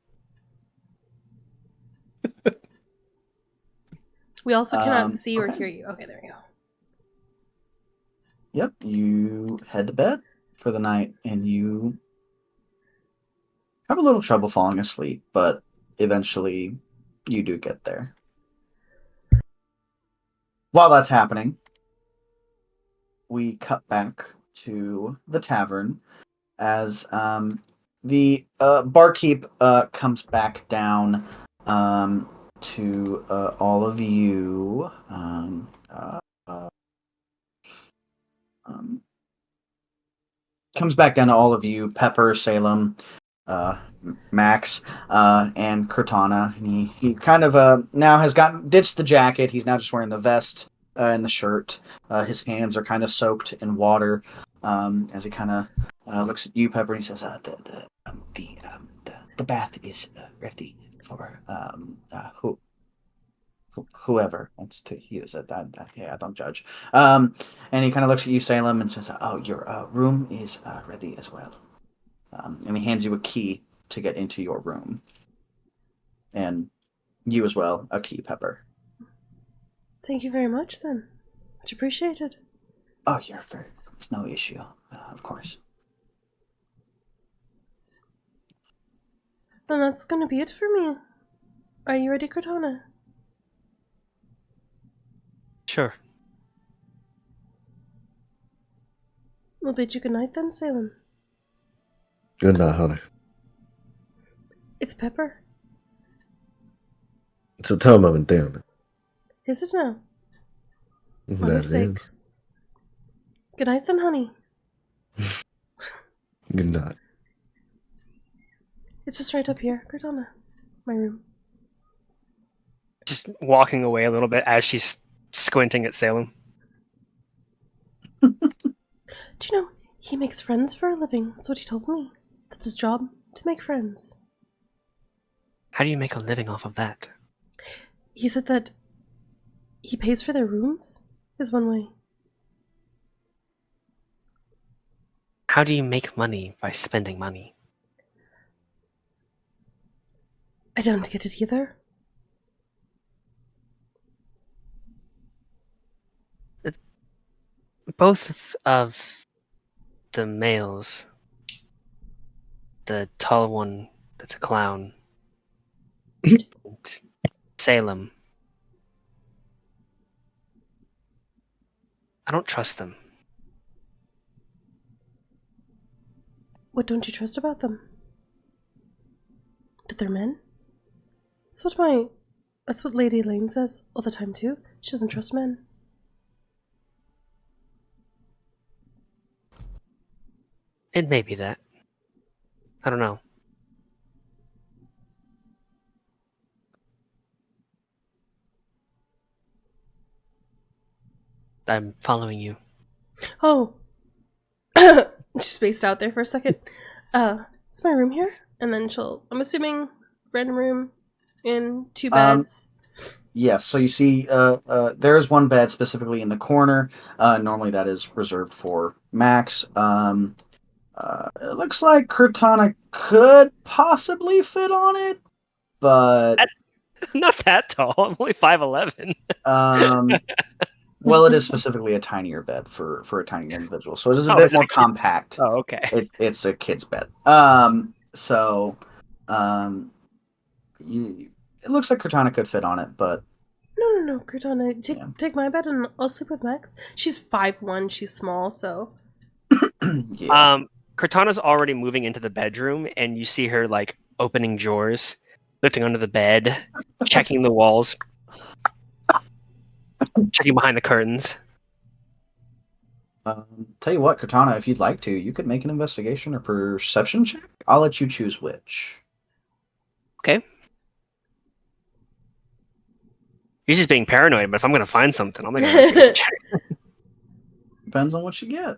We also cannot Um, see or okay. hear you. Okay, there we go. Yep, you head to bed for the night, and you have a little trouble falling asleep, but eventually you do get there. While that's happening, we cut back to the tavern as the barkeep comes back down to all of you. Uh, um, Comes back down to all of you, Pepper, Salem, Max, and Cortana. And he kind of now has ditched the jacket. He's now just wearing the vest and the shirt. His hands are kind of soaked in water as he kind of looks at you, Pepper, and he says, "The bath is ready for whoever wants to use it. Yeah, I don't judge." And he kind of looks at you, Salem, and says, "Oh, your room is ready as well." And he hands you a key to get into your room. And you as well, a key, Pepper. Thank you very much, then. Much appreciated. Oh, you're very welcome. It's no issue, of course. Then that's gonna be it for me. Are you ready, Cortana? Sure. We'll bid you good night then, Salem. Good night, honey. It's Pepper. It's a tough moment, damn it. Is it now? My That mistake. is. Good night then, honey. Good night. It's just right up here, Cortana. My room. Just walking away a little bit as she's squinting at Salem. Do you know, he makes friends for a living. That's what he told me. That's his job, to make friends. How do you make a living off of that? He said that he pays for their rooms, is one way. How do you make money by spending money? I don't get it either. Both of the males, the tall one that's a clown, and Salem, I don't trust them. What don't you trust about them? That they're men? That's what Lady Elaine says all the time too. She doesn't trust men. It may be that. I don't know. I'm following you. Oh. She spaced out there for a second. Is my room here? And then I'm assuming, random room in 2 beds. Yes, so you see there is one bed specifically in the corner. Normally that is reserved for Max. It looks like Cortana could possibly fit on it, but Not that tall. I'm only 5'11". well, it is specifically a tinier bed for a tinier individual, so it is a Oh, bit is it more a kid? compact. Oh, okay. It's a kid's bed. So it looks like Cortana could fit on it, but No, Cortana, take my bed and I'll sleep with Max. She's 5'1", she's small, so. yeah. Cortana's already moving into the bedroom, and you see her like opening drawers, lifting under the bed, checking the walls, checking behind the curtains. Tell you what, Cortana, if you'd like to, you could make an investigation or perception check. I'll let you choose which. Okay. You're just being paranoid, but if I'm gonna find something, I'll make an investigation check. Depends on what you get.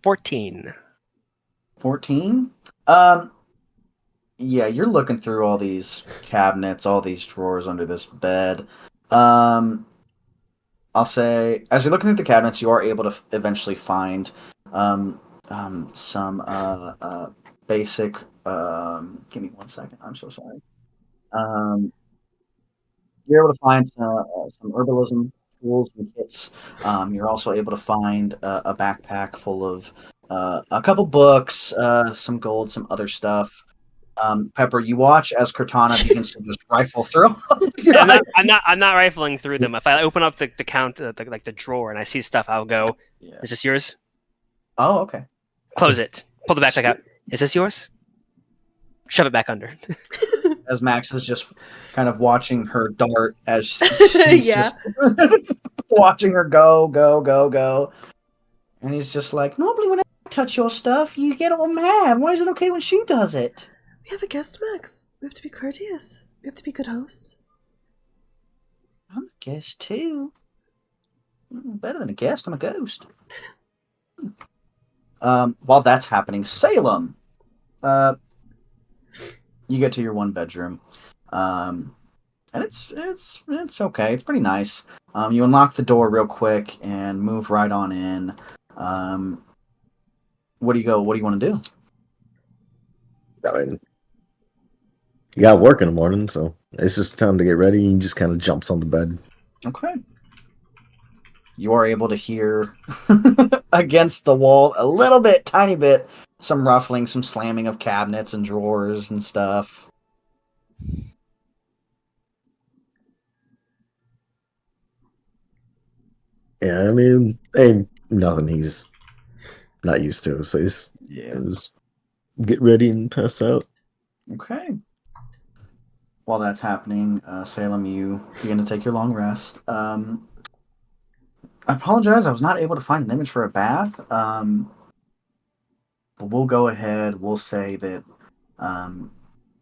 14. 14? Yeah, you're looking through all these cabinets, all these drawers under this bed. I'll say, as you're looking through the cabinets, you are able to eventually find some basic Give me 1 second. I'm so sorry. You're able to find some herbalism tools and kits. You're also able to find a backpack full of a couple books, some gold, some other stuff. Pepper, you watch as Cortana begins to just rifle through all of your I'm not. I'm items. not. I'm not rifling through them. If I open up the count, like the drawer, and I see stuff, I'll go. Yeah. Is this yours? Oh, okay. Close it. Pull the backpack out. Is this yours? Shove it back under. As Max is just kind of watching her dart as she's Yeah. just watching her go, go, go, go. And he's just like, normally when I touch your stuff, you get all mad. Why is it okay when she does it? We have a guest, Max. We have to be courteous. We have to be good hosts. I'm a guest too. Better than a guest, I'm a ghost. While that's happening, Salem. You get to your one bedroom. And it's okay. It's pretty nice. You unlock the door real quick and move right on in. What do you want to do? I mean, you got work in the morning, so it's just time to get ready. He just kind of jumps on the bed. Okay. You are able to hear against the wall a little bit, tiny bit, some ruffling, some slamming of cabinets and drawers and stuff. Yeah, I mean, ain't nothing he's not used to. So he's just get ready and pass out. Okay. While that's happening, Salem, you begin to take your long rest. I apologize, I was not able to find an image for a bath. But we'll go ahead. We'll say that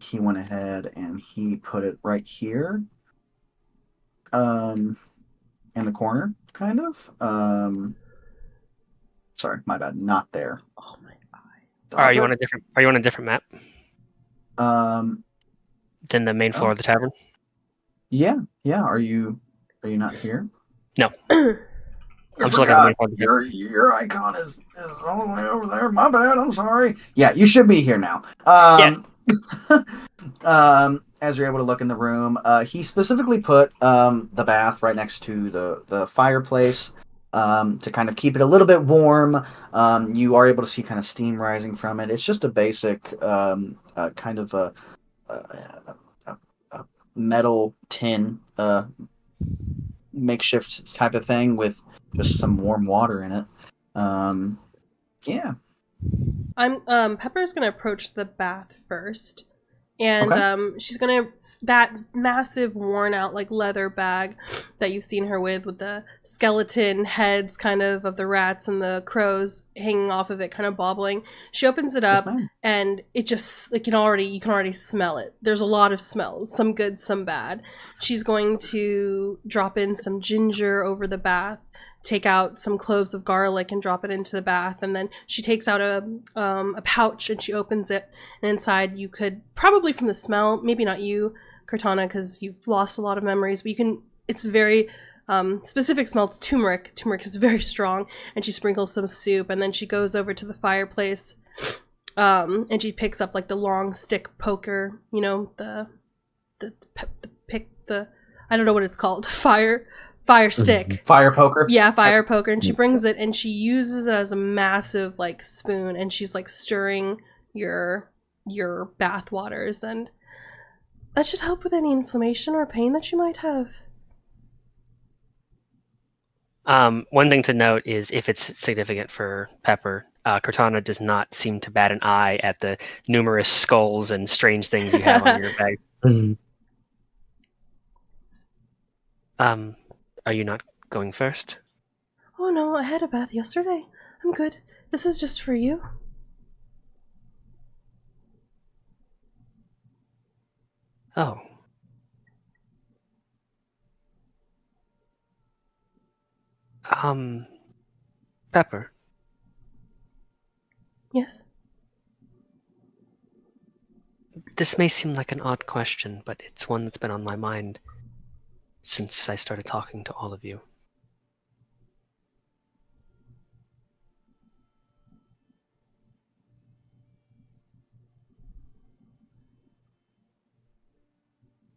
he went ahead and he put it right here, in the corner, kind of. Sorry, my bad. Not there. Oh my eyes. Are you on a different? Are you on a different map Um, than the main floor of the tavern? yeah. Are you not here? No. I I'm just looking at the main forgot. floor of the tavern. Your icon is all the way over there. My bad. I'm sorry. Yeah, you should be here now. Yes. As you're able to look in the room, he specifically put the bath right next to the fireplace to kind of keep it a little bit warm. You are able to see kind of steam rising from it. It's just a basic kind of a, a metal tin makeshift type of thing with just some warm water in it. Yeah. I'm Pepper's gonna approach the bath first, and Okay. she's gonna that massive worn out like leather bag that you've seen her with the skeleton heads kind of the rats and the crows hanging off of it, kind of bobbling. She opens it Yes, up, ma'am. and it just like you can already smell it. There's a lot of smells, some good, some bad. She's going to drop in some ginger over the bath, take out some cloves of garlic and drop it into the bath, and then she takes out a pouch and she opens it, and inside you could probably, from the smell, maybe not you, Cortana, because you've lost a lot of memories, but you can. It's very specific smell. It's turmeric. Turmeric is very strong, and she sprinkles some soup, and then she goes over to the fireplace, and she picks up like the long stick poker, the pick the I don't know what it's called, fire stick. Fire poker. Yeah, fire poker, and she brings it and she uses it as a massive like spoon, and she's like stirring your bath waters, and that should help with any inflammation or pain that you might have. One thing to note is if it's significant for Pepper, Cortana does not seem to bat an eye at the numerous skulls and strange things you have on your bag. Are you not going first? Oh no, I had a bath yesterday. I'm good. This is just for you. Oh. Pepper, Yes. this may seem like an odd question, but it's one that's been on my mind since I started talking to all of you.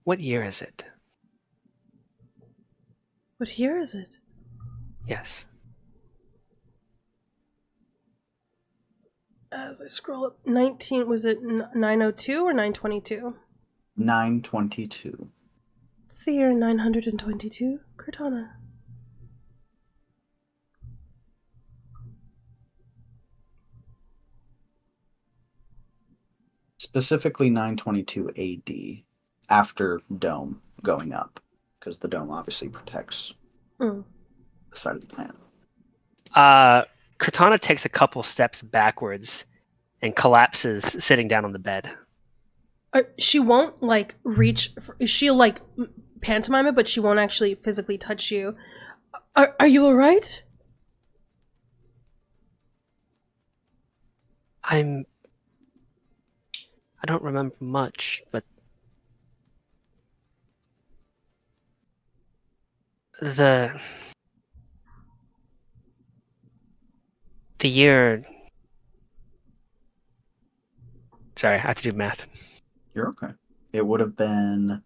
What year is it? What year is it? Yes. As I scroll up, 19, was it 902 or 922? 922. It's the year 922, Cortana. Specifically 922 AD, after Dome going up, because the Dome obviously protects the side of the planet. Cortana takes a couple steps backwards and collapses, sitting down on the bed. She won't, like, reach... She'll, like, pantomime it, but she won't actually physically touch you. Are you alright? I don't remember much, but the year... Sorry, I have to do math. You're okay. It would have been...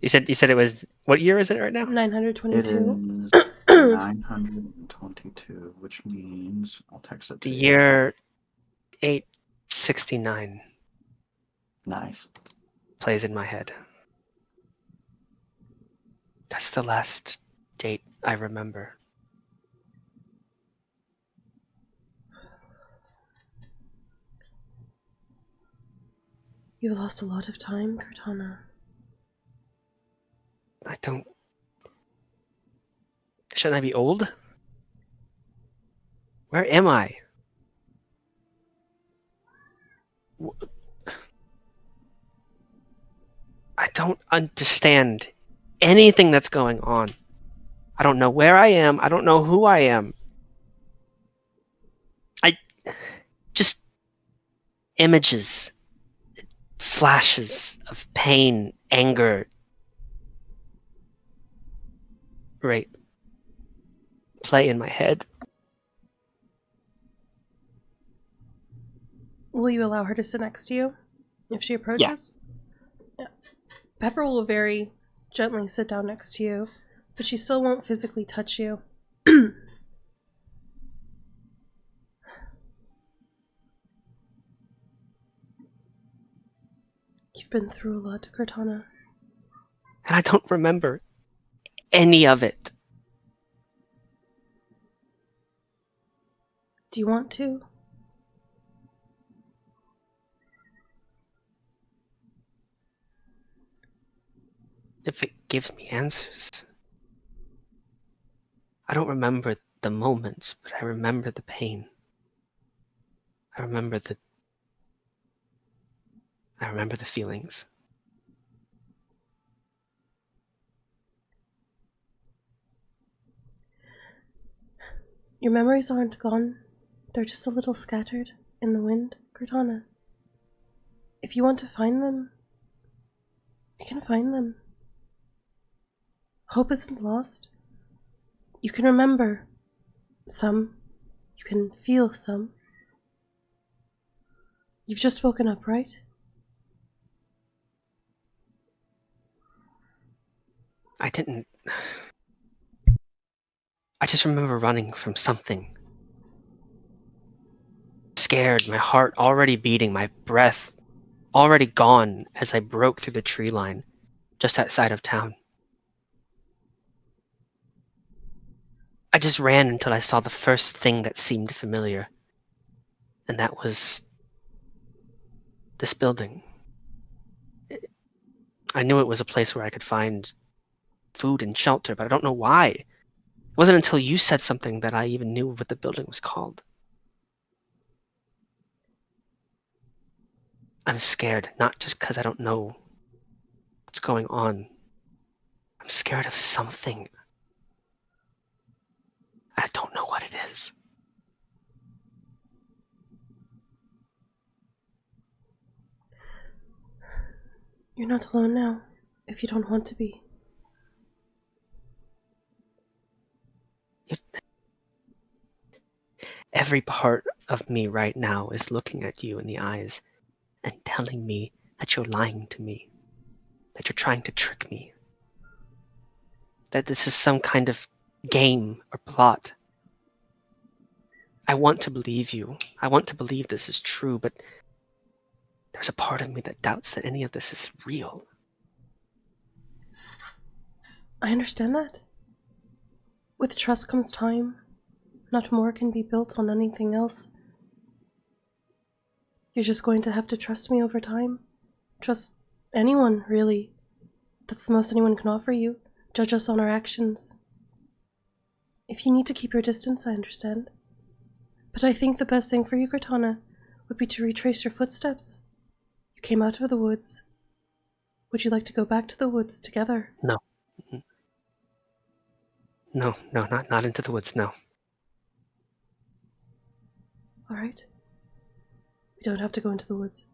You said it was... What year is it right now? It 922. is 922, which means... I'll text it to The you. year 869 Nice. plays in my head. That's the last date I remember. You've lost a lot of time, Cortana. I don't... Shouldn't I be old? Where am I? I don't understand anything that's going on. I don't know where I am. I don't know who I am. Just images, flashes of pain, anger, rape play in my head. Will you allow her to sit next to you if she approaches? Yeah. Pepper will very gently sit down next to you, but she still won't physically touch you. You've been through a lot, Cortana. And I don't remember any of it. Do you want to? If it gives me answers. I don't remember the moments, but I remember the pain. I remember the feelings. Your memories aren't gone. They're just a little scattered in the wind, Cortana. If you want to find them, you can find them. Hope isn't lost. You can remember some. You can feel some. You've just woken up, right? I didn't... I just remember running from something. Scared, my heart already beating, my breath already gone as I broke through the tree line just outside of town. I just ran until I saw the first thing that seemed familiar, and that was this building. I knew it was a place where I could find food and shelter, but I don't know why. It wasn't until you said something that I even knew what the building was called. I'm scared, not just because I don't know what's going on. I'm scared of something. I don't know what it is. You're not alone now, if you don't want to be. Every part of me right now is looking at you in the eyes and telling me that you're lying to me, that you're trying to trick me, that this is some kind of game or plot. I want to believe you. I want to believe this is true, but there's a part of me that doubts that any of this is real. I understand that. With trust comes time. Not more can be built on anything else. You're just going to have to trust me over time. Trust anyone, really. That's the most anyone can offer you. Judge us on our actions. If you need to keep your distance, I understand. But I think the best thing for you, Cortana, would be to retrace your footsteps. You came out of the woods. Would you like to go back to the woods together? No. No, not into the woods, no. All right. We don't have to go into the woods.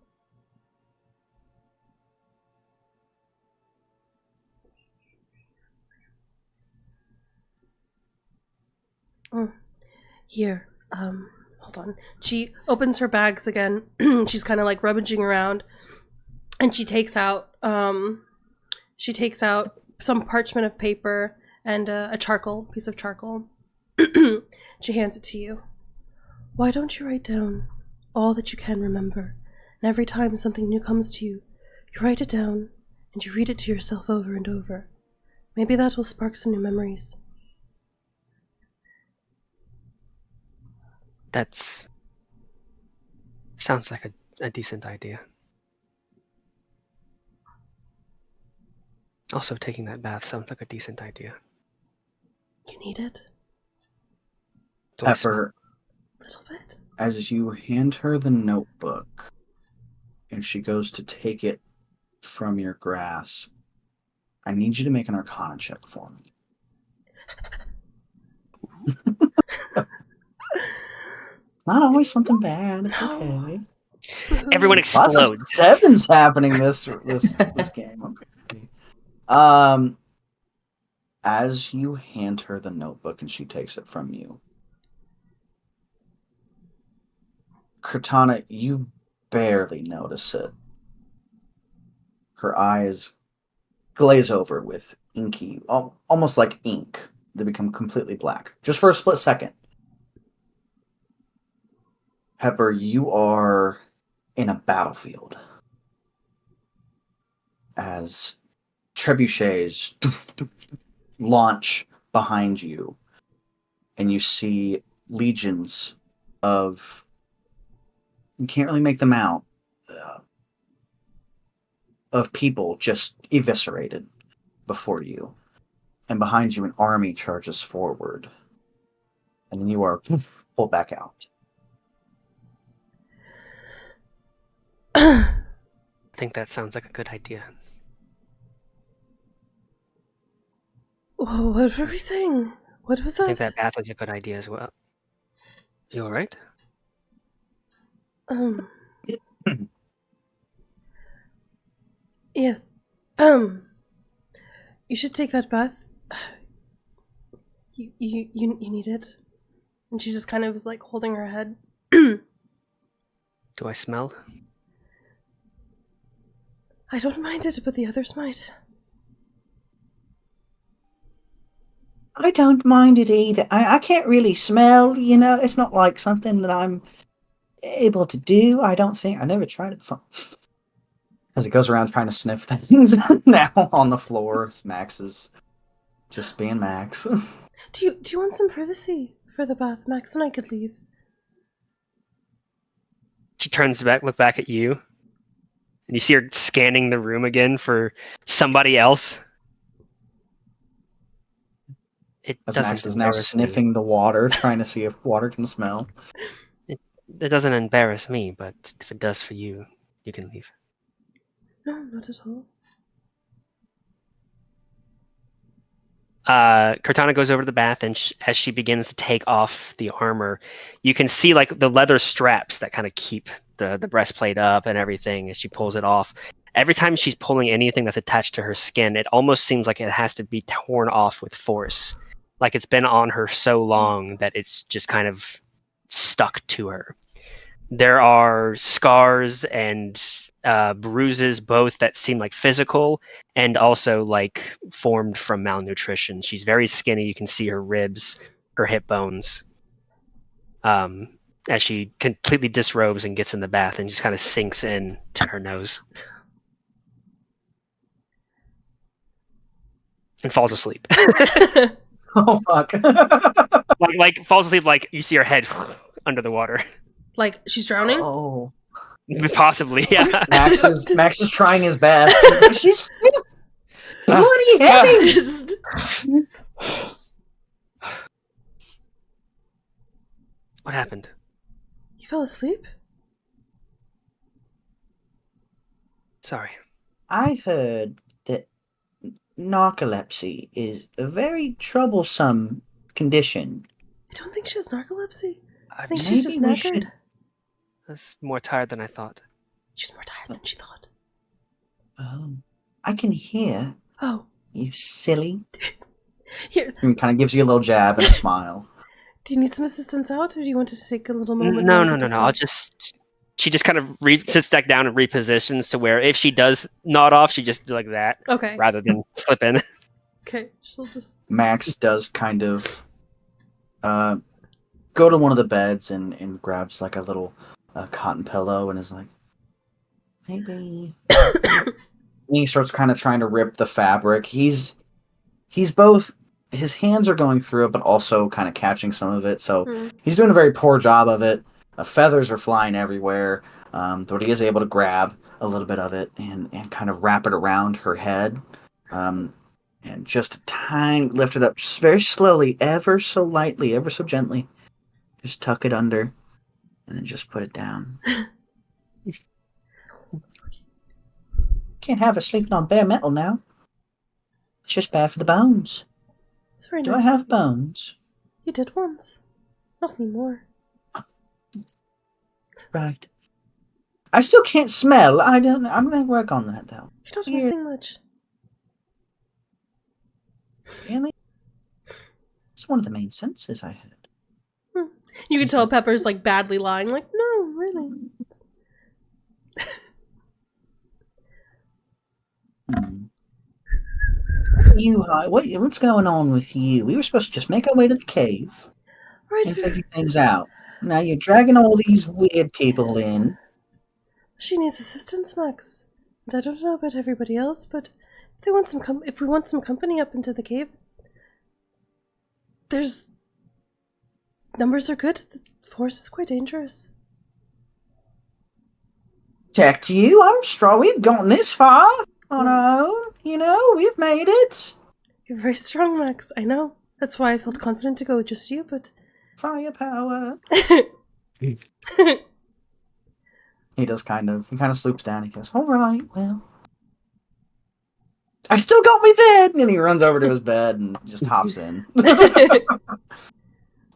Here, hold on. She opens her bags again. She's kind of like rummaging around, and she takes out some parchment of paper and a piece of charcoal. She hands it to you. Why don't you write down all that you can remember, and every time something new comes to you, you write it down and you read it to yourself over and over. Maybe that will spark some new memories. That's... sounds like a decent idea. Also, taking that bath sounds like a decent idea. You need it? Do I smell? Pepper, A little bit? as you hand her the notebook and she goes to take it from your grasp, I need you to make an Arcana check for me. Not always something bad. It's okay. Everyone Lots explodes. of sevens happening this game. Okay. As you hand her the notebook and she takes it from you, Cortana, you barely notice it. Her eyes glaze over with inky, almost like ink. They become completely black, just for a split second. Pepper, you are in a battlefield as trebuchets launch behind you, and you see legions of... you can't really make them out, of people just eviscerated before you. And behind you, an army charges forward. And then you are pulled back out. I think that sounds like a good idea. Whoa, what were we saying? What was I think that? that bath was a good idea as well. You alright? Yes. You should take that bath. You need it. And she just kind of is like holding her head. Do I smell? I don't mind it, but the others might. I don't mind it either. I can't really smell, it's not like something that I'm able to do. I don't think. I never tried it before. As it goes around trying to sniff things now on the floor, Max is just being Max. Do you want some privacy for the bath? Max and I could leave. She turns back, look back at you, and you see her scanning the room again for somebody else. It As doesn't Max is now embarrass me. sniffing the water, trying to see if water can smell. It doesn't embarrass me, but if it does for you, you can leave. No, not at all. Cortana goes over to the bath, and as she begins to take off the armor, you can see like the leather straps that kind of keep the breastplate up and everything as she pulls it off. Every time she's pulling anything that's attached to her skin, it almost seems like it has to be torn off with force. Like it's been on her so long that it's just kind of stuck to her. There are scars and bruises, both that seem like physical and also like formed from malnutrition. She's very skinny. You can see her ribs, her hip bones. As she completely disrobes and gets in the bath and just kind of sinks in to her nose and falls asleep. Oh fuck! like falls asleep like you see her head under the water. Like she's drowning. Oh, Possibly, yeah. Max is trying his best. He's like, she's bloody heavy. What happened? You fell asleep? Sorry. I heard that narcolepsy is a very troublesome condition. I don't think she has narcolepsy. I I'm think just she's just Maybe we knackered. should- was more tired than I thought. She's more tired than she thought. I can hear Oh, you, silly. here. And kind of gives you a little jab and a smile. Do you need some assistance out, or do you want to take a little moment? No. and get to I'll sleep? just. She just kind of sits back down and repositions to where if she does nod off, she just do like that Okay. rather than slip in. Okay. She'll just. Max does kind of go to one of the beds and grabs like a little cotton pillow and is like, maybe. And he starts kind of trying to rip the fabric. He's both, his hands are going through it, but also kind of catching some of it. So he's doing a very poor job of it. Feathers are flying everywhere, but he is able to grab a little bit of it and kind of wrap it around her head. And just a tiny, lift it up just very slowly, ever so lightly, ever so gently. Just tuck it under and then just put it down. Can't have her sleeping on bare metal now. It's just bad for the bones. It's very Do nice. I have bones? You did once. Not anymore. Right. I still can't smell. I'm gonna work on that though. You're not Yeah. missing much. Really? It's one of the main senses I heard. You can tell Pepper's like badly lying. Like, no, really. What's going on with you? We were supposed to just make our way to the cave Right. and figure things out. Now you're dragging all these weird people in. She needs assistance, Max. And I don't know about everybody else, but if they want some if we want some company up into the cave, there's numbers are good. The force is quite dangerous. Protect you. I'm strong. We've gotten this far on our own. You know, we've made it. You're very strong, Max. I know. That's why I felt confident to go with just you, but Firepower. He kind of sloops down. He goes, all right, well. I still got my bed. And he runs over to his bed and just hops in.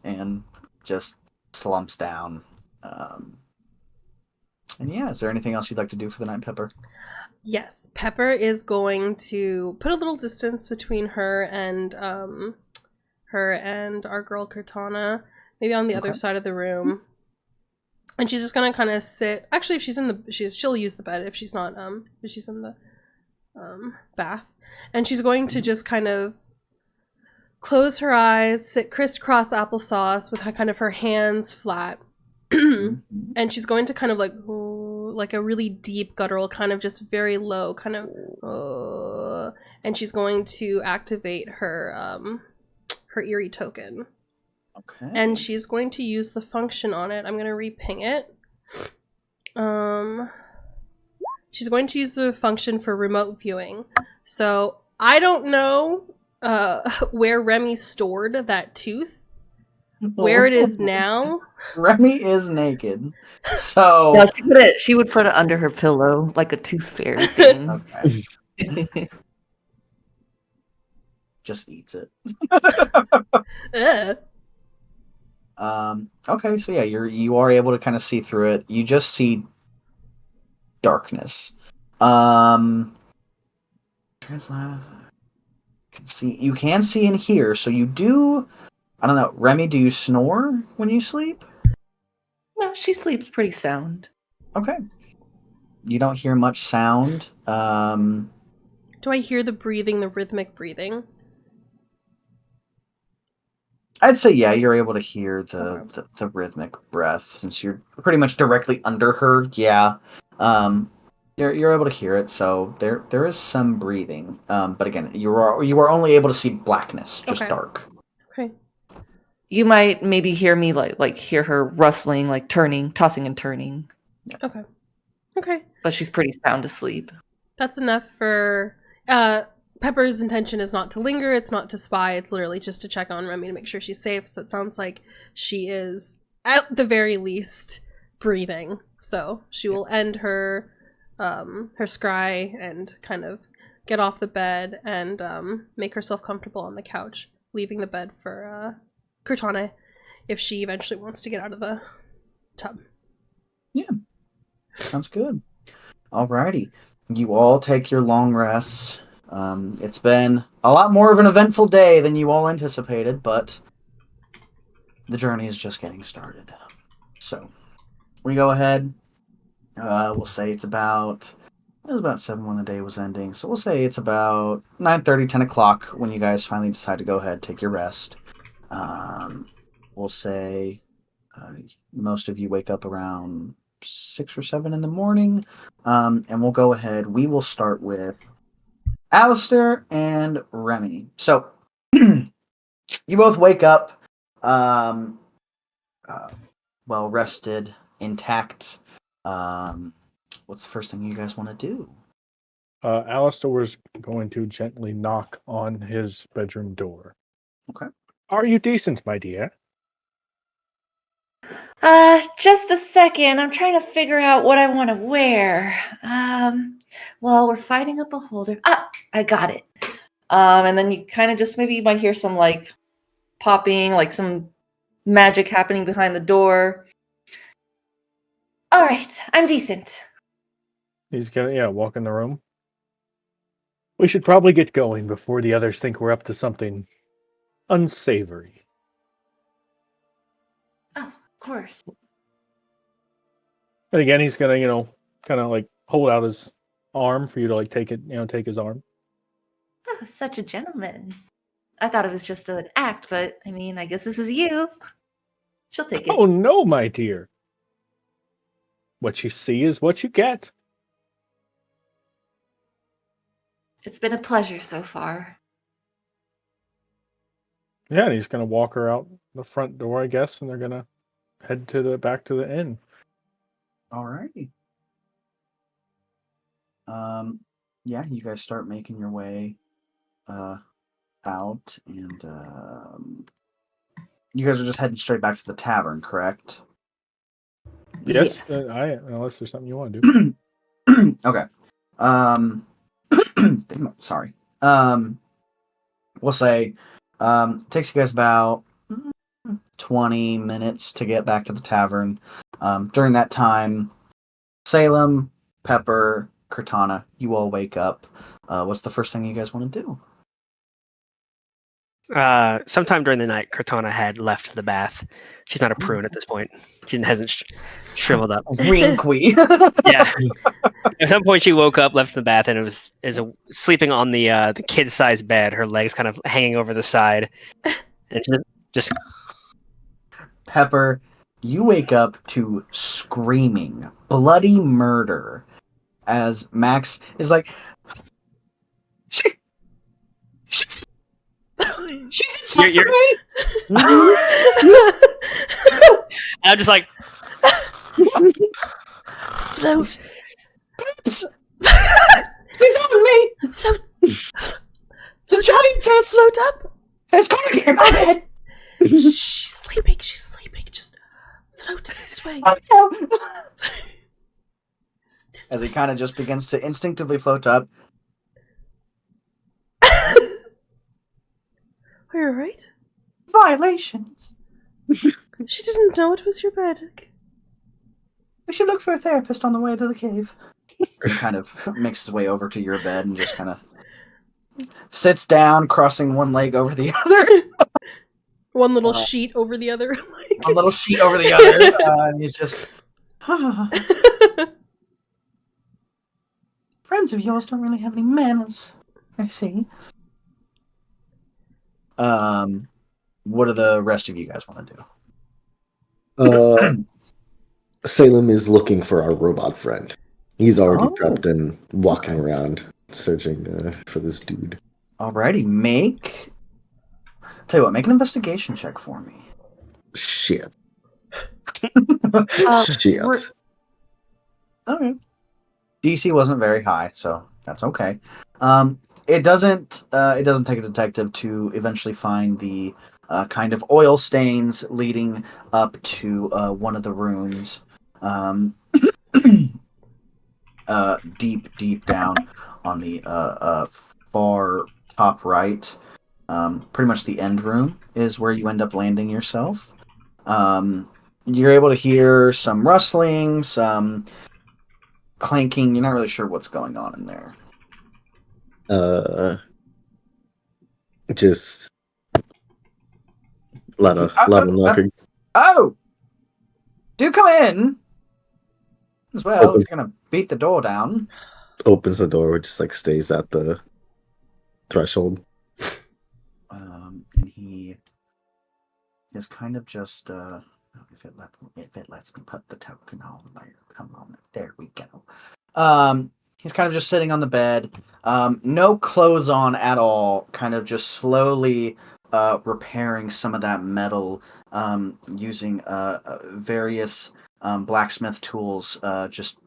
And just slumps down. And yeah, is there anything else you'd like to do for the night, Pepper? Yes, Pepper is going to put a little distance between her and our girl Cortana, maybe on the other side of the room. And she's just gonna kind of sit. Actually, if she's in she'll use the bed if she's not if she's in the bath. And she's going to just kind of close her eyes, sit crisscross applesauce with her hands flat. And she's going to kind of like a really deep guttural, kind of just very low, kind of and she's going to activate her eerie token. Okay. And she's going to use the function on it. I'm going to reping it. She's going to use the function for remote viewing. So I don't know where Remy stored that tooth. Where it is now. Remy is naked. So No, she would put it under her pillow like a tooth fairy thing. okay. Just eats it. Ugh. Okay, so yeah, you are able to kind of see through it. You just see darkness. You can see and hear, so you do. I don't know, Remy, do you snore when you sleep? No, she sleeps pretty sound. Okay. You don't hear much sound. Do I hear the breathing, the rhythmic breathing? I'd say yeah, you're able to hear Okay. the rhythmic breath since you're pretty much directly under her. Yeah, you're able to hear it. So there is some breathing. But again, you are only able to see blackness, just Okay. dark. Okay. You might maybe hear me like hear her rustling, like turning, tossing and turning. Okay. Okay. But she's pretty sound asleep. That's enough for Pepper's intention is not to linger, it's not to spy, it's literally just to check on Remy to make sure she's safe. So it sounds like she is at the very least breathing. So she will end her scry and kind of get off the bed and make herself comfortable on the couch, leaving the bed for Cortana if she eventually wants to get out of the tub. Yeah, sounds good. Alrighty, you all take your long rests. It's been a lot more of an eventful day than you all anticipated, but the journey is just getting started. So we go ahead. We'll say it was about 7 when the day was ending, so we'll say it's about 9:30, 10 o'clock when you guys finally decide to go ahead, take your rest. We'll say most of you wake up around 6 or 7 in the morning, and we'll go ahead. We will start with Alistair and Remy. So you both wake up well rested, intact. What's the first thing you guys want to do? Alistair was going to gently knock on his bedroom door. Okay. Are you decent, my dear? Just a second. I'm trying to figure out what I want to wear. Well, we're fighting a beholder. Ah, I got it. And then you kind of just maybe you might hear some like popping, like some magic happening behind the door. All right, I'm decent. He's gonna, walk in the room. We should probably get going before the others think we're up to something unsavory. Oh, of course. And again, he's gonna, kind of like hold out his arm for you to like take it, take his arm. Oh, such a gentleman. I thought it was just an act, but I mean, I guess this is you. She'll take it. Oh no, my dear. What you see is what you get. It's been a pleasure so far. Yeah, and he's gonna walk her out the front door, I guess, and they're gonna head back to the inn. Alrighty. Yeah, you guys start making your way out, and you guys are just heading straight back to the tavern, correct? Yes, Yes. Unless there's something you want to do. Okay. Sorry. We'll say it takes you guys about 20 minutes to get back to the tavern. During that time, Salem, Pepper, Cortana, you all wake up. What's the first thing you guys want to do? Sometime during the night, Cortana had left the bath. She's not a prune at this point. She hasn't shriveled up. Wrinkly. Yeah. At some point, she woke up, left the bath, and sleeping on the kid-sized bed. Her legs kind of hanging over the side, and just Pepper, you wake up to screaming, bloody murder, as Max is like, she's inside You're- me. I'm just like, Float. She's on me. Float. The giantess Float up. has gone into my bed. She's sleeping. She's sleeping. Just float this way. As he kind of just begins to instinctively float up. Are you alright? Violations. She didn't know it was your bed. We should look for a therapist on the way to the cave. He kind of makes his way over to your bed and just kind of sits down, crossing one leg over the other. One little sheet over the other. One little sheet over the other. And he's just... friends of yours don't really have any manners. I see. What do the rest of you guys want to do? Salem is looking for our robot friend. He's already Oh. prepped and walking around searching for this dude. Alrighty, tell you what, make an investigation check for me. Shit. Um, Shit. Okay. DC wasn't very high, so that's okay. It doesn't take a detective to eventually find the kind of oil stains leading up to one of the rooms, deep down on the far top right. Pretty much the end room is where you end up landing yourself. You're able to hear some rustling, some clanking. You're not really sure what's going on in there. Just let him knock. Oh, do come in as well. Opens. If you're gonna beat the door down. Opens the door, just like stays at the threshold. And he is kind of just if it lets me put the token on there. Come on, there we go. He's kind of just sitting on the bed, no clothes on at all, kind of just slowly repairing some of that metal using various blacksmith tools, just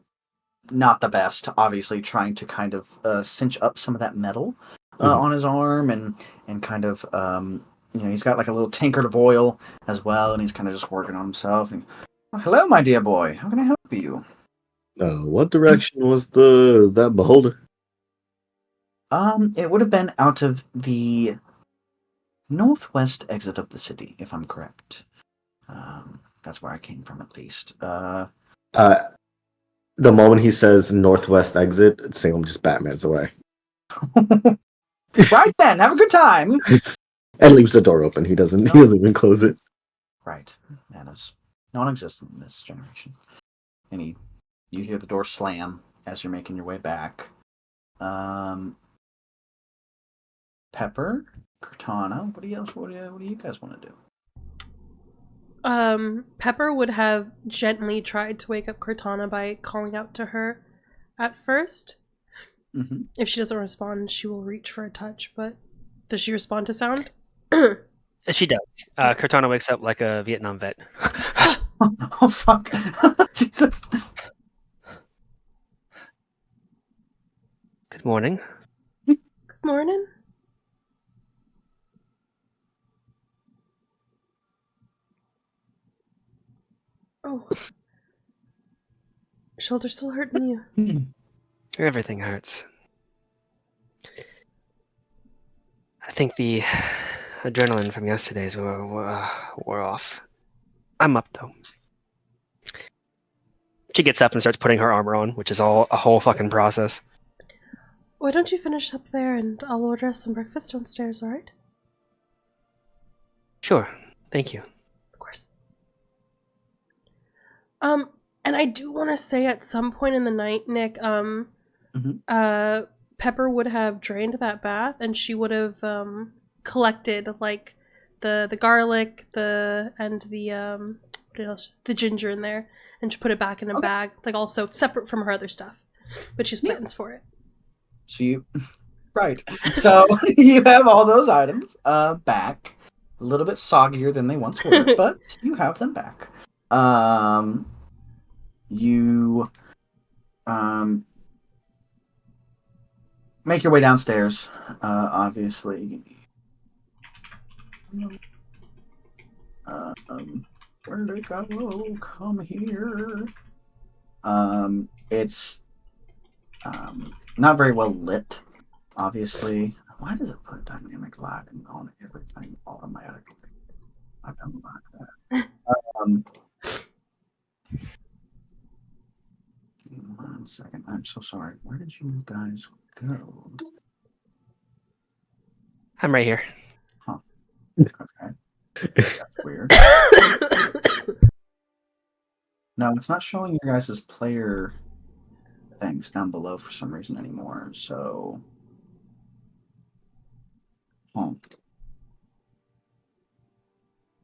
not the best, obviously, trying to kind of cinch up some of that metal on his arm and kind of, he's got like a little tankard of oil as well, and he's kind of just working on himself. And, hello, my dear boy. How can I help you? What direction was that beholder? It would have been out of the northwest exit of the city, if I'm correct. That's where I came from, at least. The moment he says northwest exit, Salem just Batman's away. Right then, have a good time. And leaves the door open. He doesn't even close it. Right. That is non-existent in this generation. And you hear the door slam as you're making your way back. Pepper, Cortana, what do you guys want to do? Pepper would have gently tried to wake up Cortana by calling out to her at first. Mm-hmm. If she doesn't respond, she will reach for a touch, but does she respond to sound? She does. Cortana wakes up like a Vietnam vet. Oh, fuck. Jesus. Good morning. Good morning. Oh. Shoulder still hurting you. Everything hurts. I think the adrenaline from yesterday's wore off. I'm up, though. She gets up and starts putting her armor on, which is a whole fucking process. Why don't you finish up there and I'll order us some breakfast downstairs, alright? Sure. Thank you. Of course. And I do want to say at some point in the night, Nick, Pepper would have drained that bath and she would have collected like the garlic, the ginger in there, and she put it back in a bag, like also separate from her other stuff. But she has plans for it. So you have all those items back. A little bit soggier than they once were, but you have them back. You make your way downstairs, obviously. Where did it go? Come here. It's not very well lit, obviously. Why does it put dynamic lighting on everything automatically? I don't like that. 1 second. I'm so sorry. Where did you guys go? I'm right here. Huh. Okay. That's weird. No, it's not showing your guys' player things down below for some reason anymore. So,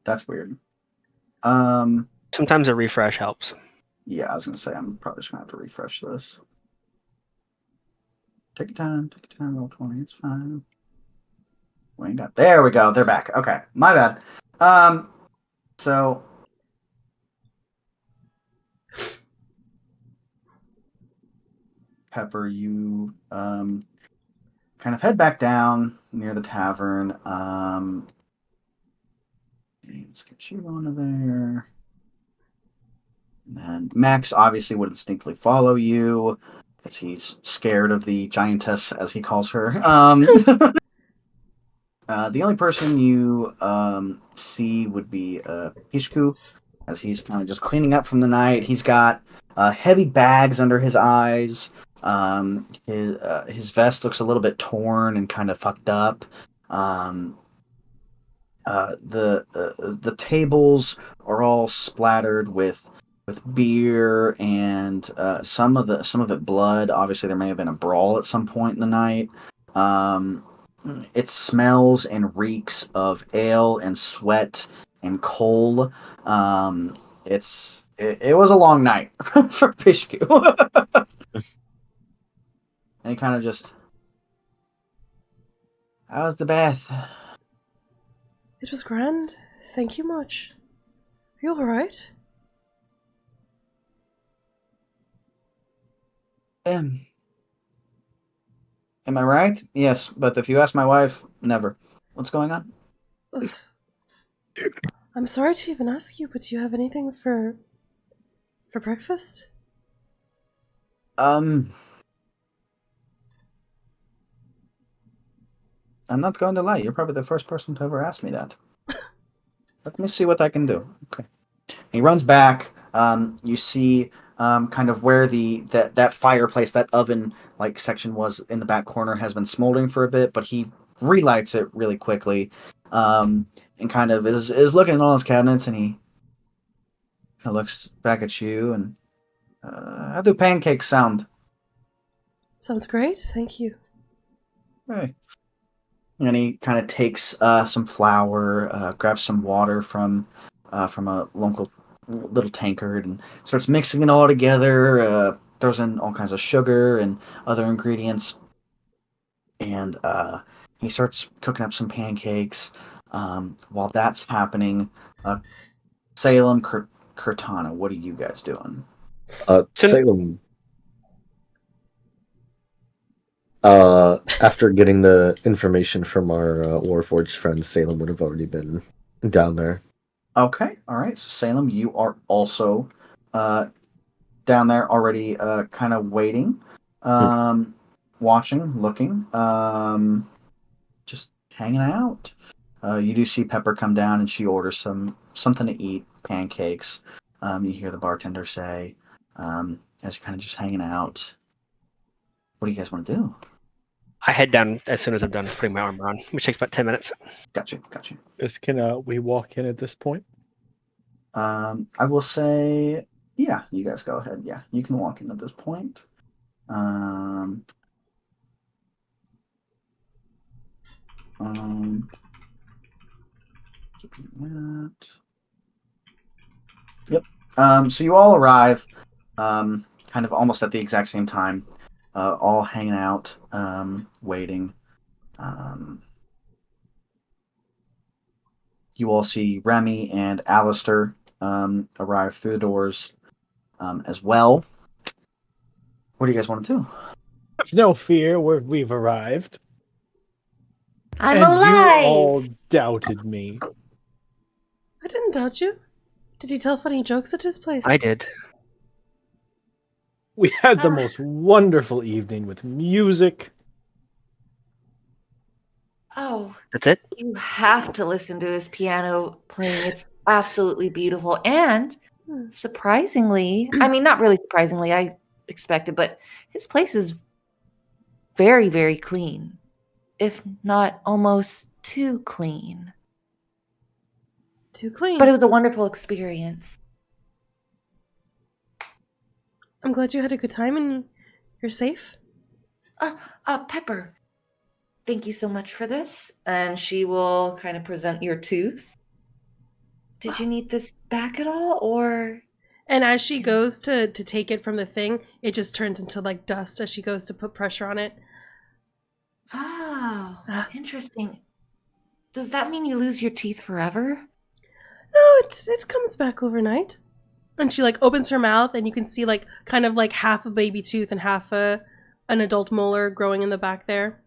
that's weird. Sometimes a refresh helps. Yeah, I was gonna say I'm probably just gonna have to refresh this. Take your time, roll 20, it's fine. We ain't got there we go, they're back. Okay, my bad. So Pepper, you kind of head back down near the tavern. Let's get you onto there. And then Max obviously would instinctively follow you because he's scared of the giantess, as he calls her. The only person you see would be Pishku, as he's kind of just cleaning up from the night. He's got heavy bags under his eyes. His vest looks a little bit torn and kind of fucked up. The tables are all splattered with beer and some of it blood. Obviously, there may have been a brawl at some point in the night. Um, it smells and reeks of ale and sweat and coal. It was a long night for Pishku. And he kind of just, how's the bath? It was grand. Thank you much. Are you alright? Am I right? Yes, but if you ask my wife, never. What's going on? I'm sorry to even ask you, but do you have anything for breakfast? I'm not going to lie. You're probably the first person to ever ask me that. Let me see what I can do. Okay. He runs back. You see kind of where that fireplace, that oven like section was in the back corner has been smoldering for a bit, but he relights it really quickly. And kind of is looking at all his cabinets, and he kind of looks back at you and how do pancakes sound? Sounds great. Thank you. Hey. And he kind of takes some flour, grabs some water from a local little tankard, and starts mixing it all together. Throws in all kinds of sugar and other ingredients, and he starts cooking up some pancakes. While that's happening, Salem, Cortana, what are you guys doing? Salem. After getting the information from our Warforged friends, Salem would have already been down there. Okay, all right. So Salem, you are also down there already, kind of waiting, watching, looking, just hanging out. You do see Pepper come down, and she orders something to eat, pancakes. You hear the bartender say, as you're kind of just hanging out, "What do you guys want to do?" I head down as soon as I'm done putting my armor on, which takes about 10 minutes. Gotcha. Can we walk in at this point? I will say, yeah, you guys go ahead. Yeah, you can walk in at this point. Um, that. Yep. So you all arrive, kind of almost at the exact same time, all hanging out, waiting. You all see Remy and Alistair arrive through the doors as well. What do you guys want to do? No fear, we've arrived. I'm and alive. you all doubted me. I didn't doubt you. Did he tell funny jokes at his place? I did. We had the most wonderful evening with music. Oh, That's it? you have to listen to his piano playing. It's absolutely beautiful. And surprisingly, I mean, not really surprisingly, I expected, but his place is very, very clean, if not almost too clean. Too clean. But it was a wonderful experience. I'm glad you had a good time and You're safe? Pepper, thank you so much for this. And she will kind of present your tooth. Did you need this back at all, or? And as she goes to take it from the thing, it just turns into like dust as she goes to put pressure on it. Oh, interesting. Does that mean you lose your teeth forever? No, it comes back overnight. And she like opens her mouth, and you can see like kind of like half a baby tooth and half an adult molar growing in the back there.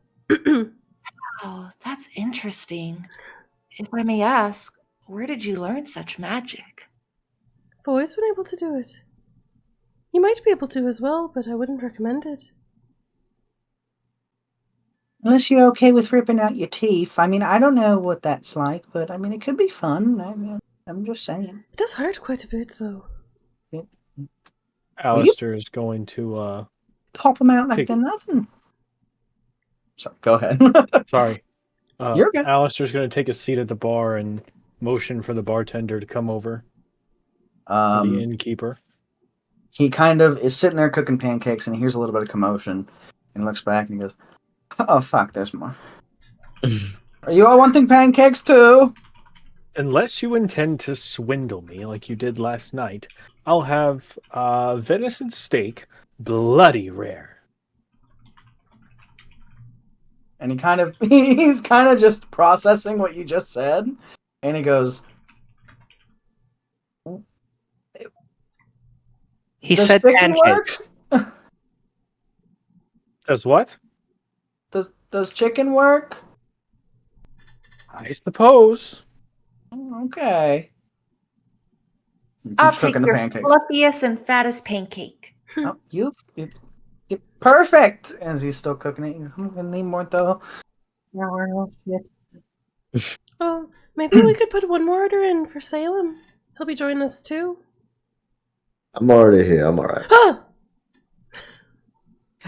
Oh, that's interesting. If I may ask, where did you learn such magic? I've always been able to do it. You might be able to as well, but I wouldn't recommend it. Unless you're okay with ripping out your teeth. I mean, I don't know what that's like, but I mean, it could be fun. I'm just saying. It does hurt quite a bit, though. Alistair is going to Pop them out like Take they're it. nothing. Sorry, go ahead. sorry. You're good. Alistair's going to take a seat at the bar and motion for the bartender to come over. The innkeeper. He kind of is sitting there cooking pancakes, and he hears a little bit of commotion, and looks back and he goes, "Oh fuck, there's more. Are you all wanting pancakes too?" Unless you intend to swindle me like you did last night, I'll have venison steak, bloody rare. And he's kind of just processing what you just said, and he goes, He "Does said chicken pancakes. work? Does what? Does chicken work?" I suppose. Okay. He I'll keeps take cooking the your pancakes. fluffiest and fattest pancake. Oh, you perfect. As he's still cooking it, I'm gonna need more though. Oh, maybe we could put one more order in for Salem. He'll be joining us too. I'm already here. I'm alright. Ah!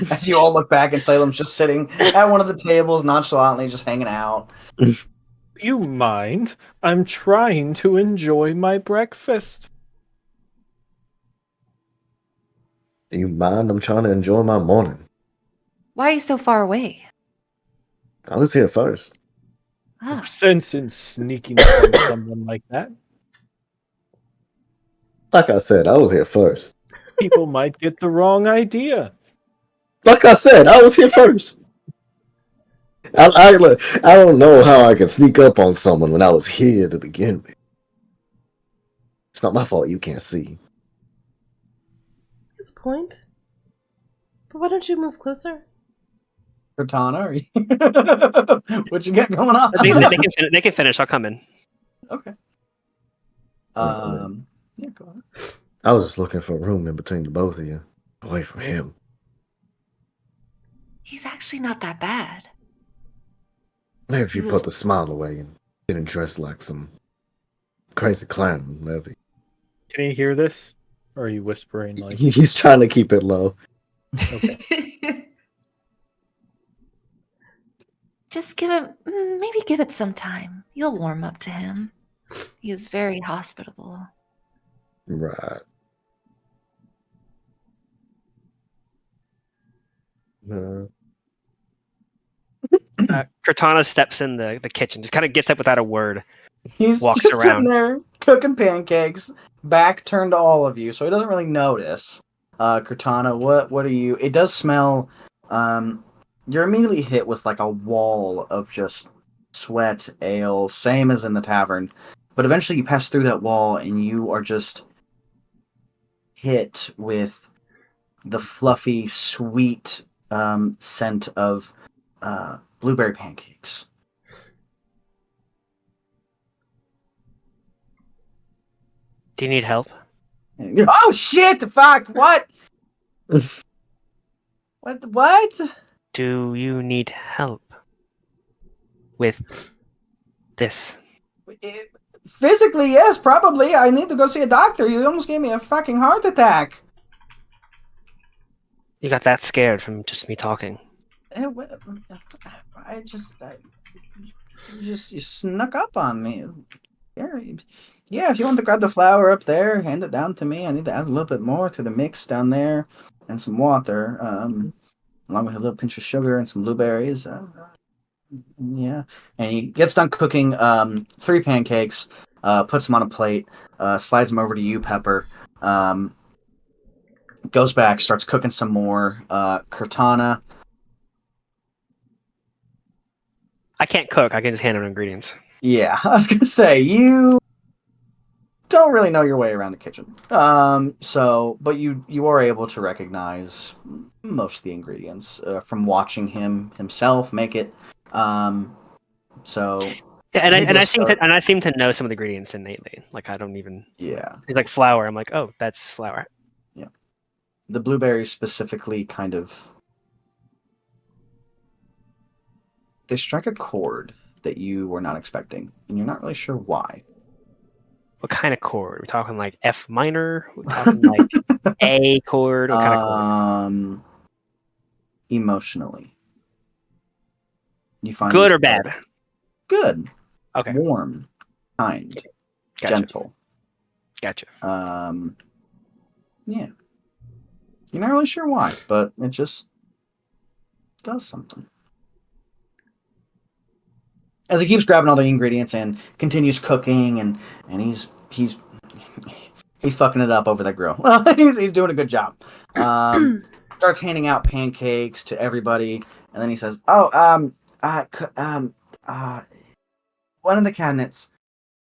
As you all look back, and Salem's just sitting at one of the tables, nonchalantly just hanging out. You mind? I'm trying to enjoy my breakfast. Do you mind? I'm trying to enjoy my morning. Why are you so far away? I was here first. No sense in sneaking up on someone like that. Like I said, I was here first. People might get the wrong idea. Like I said, I was here first. I don't know how I can sneak up on someone when I was here to begin with. It's not my fault you can't see. That's a point. But why don't you move closer? Cortana, are you... what you got going on? They can finish. I'll come in. Okay. Yeah, go ahead. I was just looking for room in between the both of you. Away from him. He's actually not that bad. Maybe if you He put was- the smile away and didn't dress like some crazy clown, maybe. Can he hear this? Or are you whispering like... He's trying to keep it low. Okay. Just maybe give it some time. You'll warm up to him. He is very hospitable. Right. Cortana steps in the kitchen, just kind of gets up without a word. He's Walks just around. sitting there cooking pancakes, back turned to all of you, so he doesn't really notice. Cortana, what are you? It does smell. You're immediately hit with like a wall of just sweat, ale, same as in the tavern. But eventually, you pass through that wall, and you are just hit with the fluffy, sweet scent of blueberry pancakes. Do you need help? Oh shit! Fuck! What? What? Do you need help with this? Physically, yes, probably. I need to go see a doctor. You almost gave me a fucking heart attack. You got that scared from just me talking. You snuck up on me. Yeah, if you want to grab the flour up there, hand it down to me. I need to add a little bit more to the mix down there, and some water. along with a little pinch of sugar and some blueberries. Yeah. And he gets done cooking 3 pancakes, puts them on a plate, slides them over to you, Pepper. Goes back, starts cooking some more. Cortana. I can't cook. I can just hand him ingredients. Yeah, I was gonna say you don't really know your way around the kitchen. But you are able to recognize most of the ingredients from watching him himself make it. So Yeah, and maybe I we'll seem start- to seem to know some of the ingredients innately. Like I don't even. yeah. It's like flour. I'm like, oh, that's flour. The blueberries specifically kind of they strike a chord that you were not expecting, and you're not really sure why. What kind of chord? We're talking like F minor. We're talking like A chord. What kind of chord? Emotionally, you find Good these or bad? chords- Good, Okay, warm, kind, gotcha. gentle. Gotcha. Yeah. You're not really sure why, but it just does something. As he keeps grabbing all the ingredients and continues cooking, and he's fucking it up over the grill. he's doing a good job. Starts handing out pancakes to everybody, and then he says, one of the cabinets,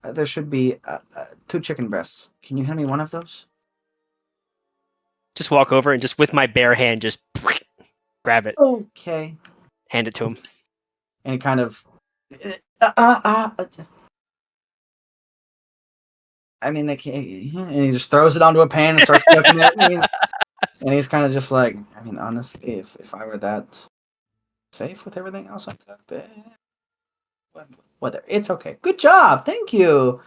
there should be 2 chicken breasts. Can you hand me one of those? Just walk over and just with my bare hand, just grab it, Okay. hand it to him. And he kind of I mean, they can't, and he just throws it onto a pan and starts cooking it. And he's kind of just like, I mean, honestly, if I were that safe with everything else I cooked, whatever, it's okay. Good job, thank you.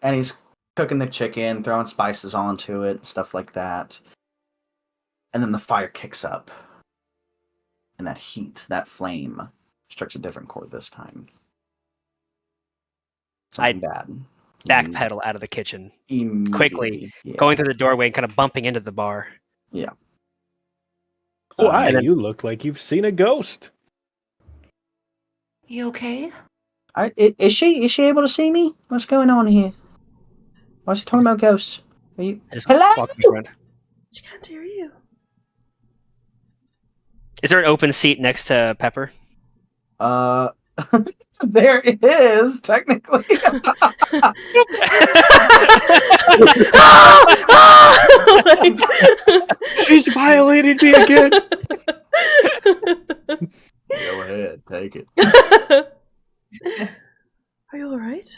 And he's cooking the chicken, throwing spices onto it, stuff like that. And then the fire kicks up, and that heat, that flame, strikes a different chord this time. Something bad. Backpedal out of the kitchen quickly, Yeah. going through the doorway and kind of bumping into the bar. Yeah. Why? and then- You look like you've seen a ghost. You okay? Is she able to see me? What's going on here? Why is she talking about ghosts? Are you? I just Hello? walk back around. She can't hear you. Is there an open seat next to Pepper? There it is, technically. She's violated me again. Go ahead, take it. Are you alright?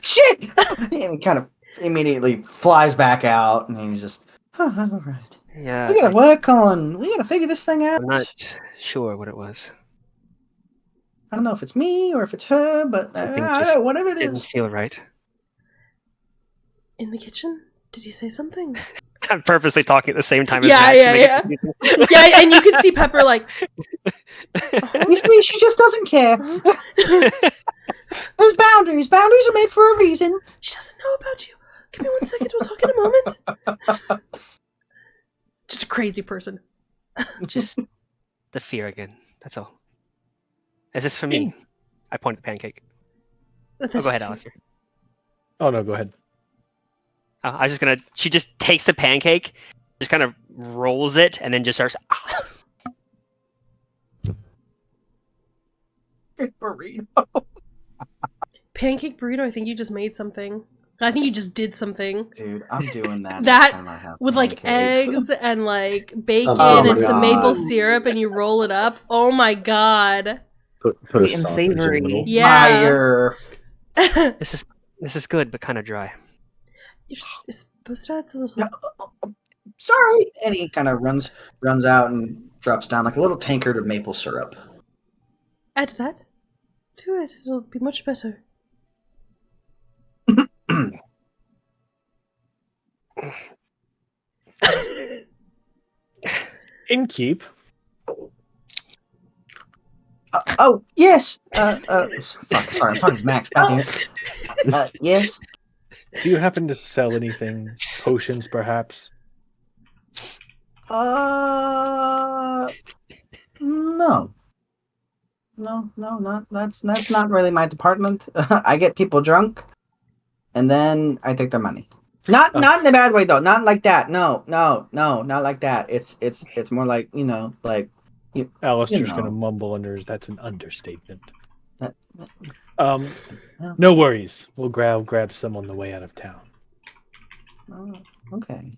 Shit! And he kind of immediately flies back out, and he's just, all right. Yeah, We gotta figure this thing out. I'm not sure what it was. I don't know if it's me or if it's her, but Something I just don't know, whatever it Didn't is. feel right. In the kitchen? Did he say something? I'm purposely talking at the same time. Yeah, as Max to yeah, make yeah. it confusing. Yeah, and you can see Pepper like, You see, she just doesn't care. There's boundaries. Boundaries are made for a reason. she doesn't know about you. Give me 1 second, we'll talk in a moment. Just a crazy person. Just the fear again. That's all. Is this for me? I point at the pancake. Oh, go ahead, Alistair. Oh no, go ahead. I was just gonna. She just takes the pancake, just kind of rolls it, and then just starts. Burrito. Pancake burrito, I think you just made something. I think you just did something. Dude, I'm doing that. That next time I have with like pancakes. eggs and like bacon Oh my and some maple God. syrup, and you roll it up. Oh my god! Put a Sweet and sausage in the savory. middle. Yeah. Fire. This is good, but kind of dry. You're supposed to add some little. Sorry. And he kind of runs out and drops down like a little tankard of maple syrup. Add that to it. It'll be much better. Innkeep. Oh, yes. Fuck, sorry, I'm talking to Max. God damn it. Yes. Do you happen to sell anything? Potions, perhaps? not that's not really my department. I get people drunk, and then I take their money. Not in a bad way though. Not like that. No, not like that. It's more like like Alistair's know. gonna mumble under his. That's an understatement. That- yeah. No worries. We'll grab some on the way out of town. Oh, okay.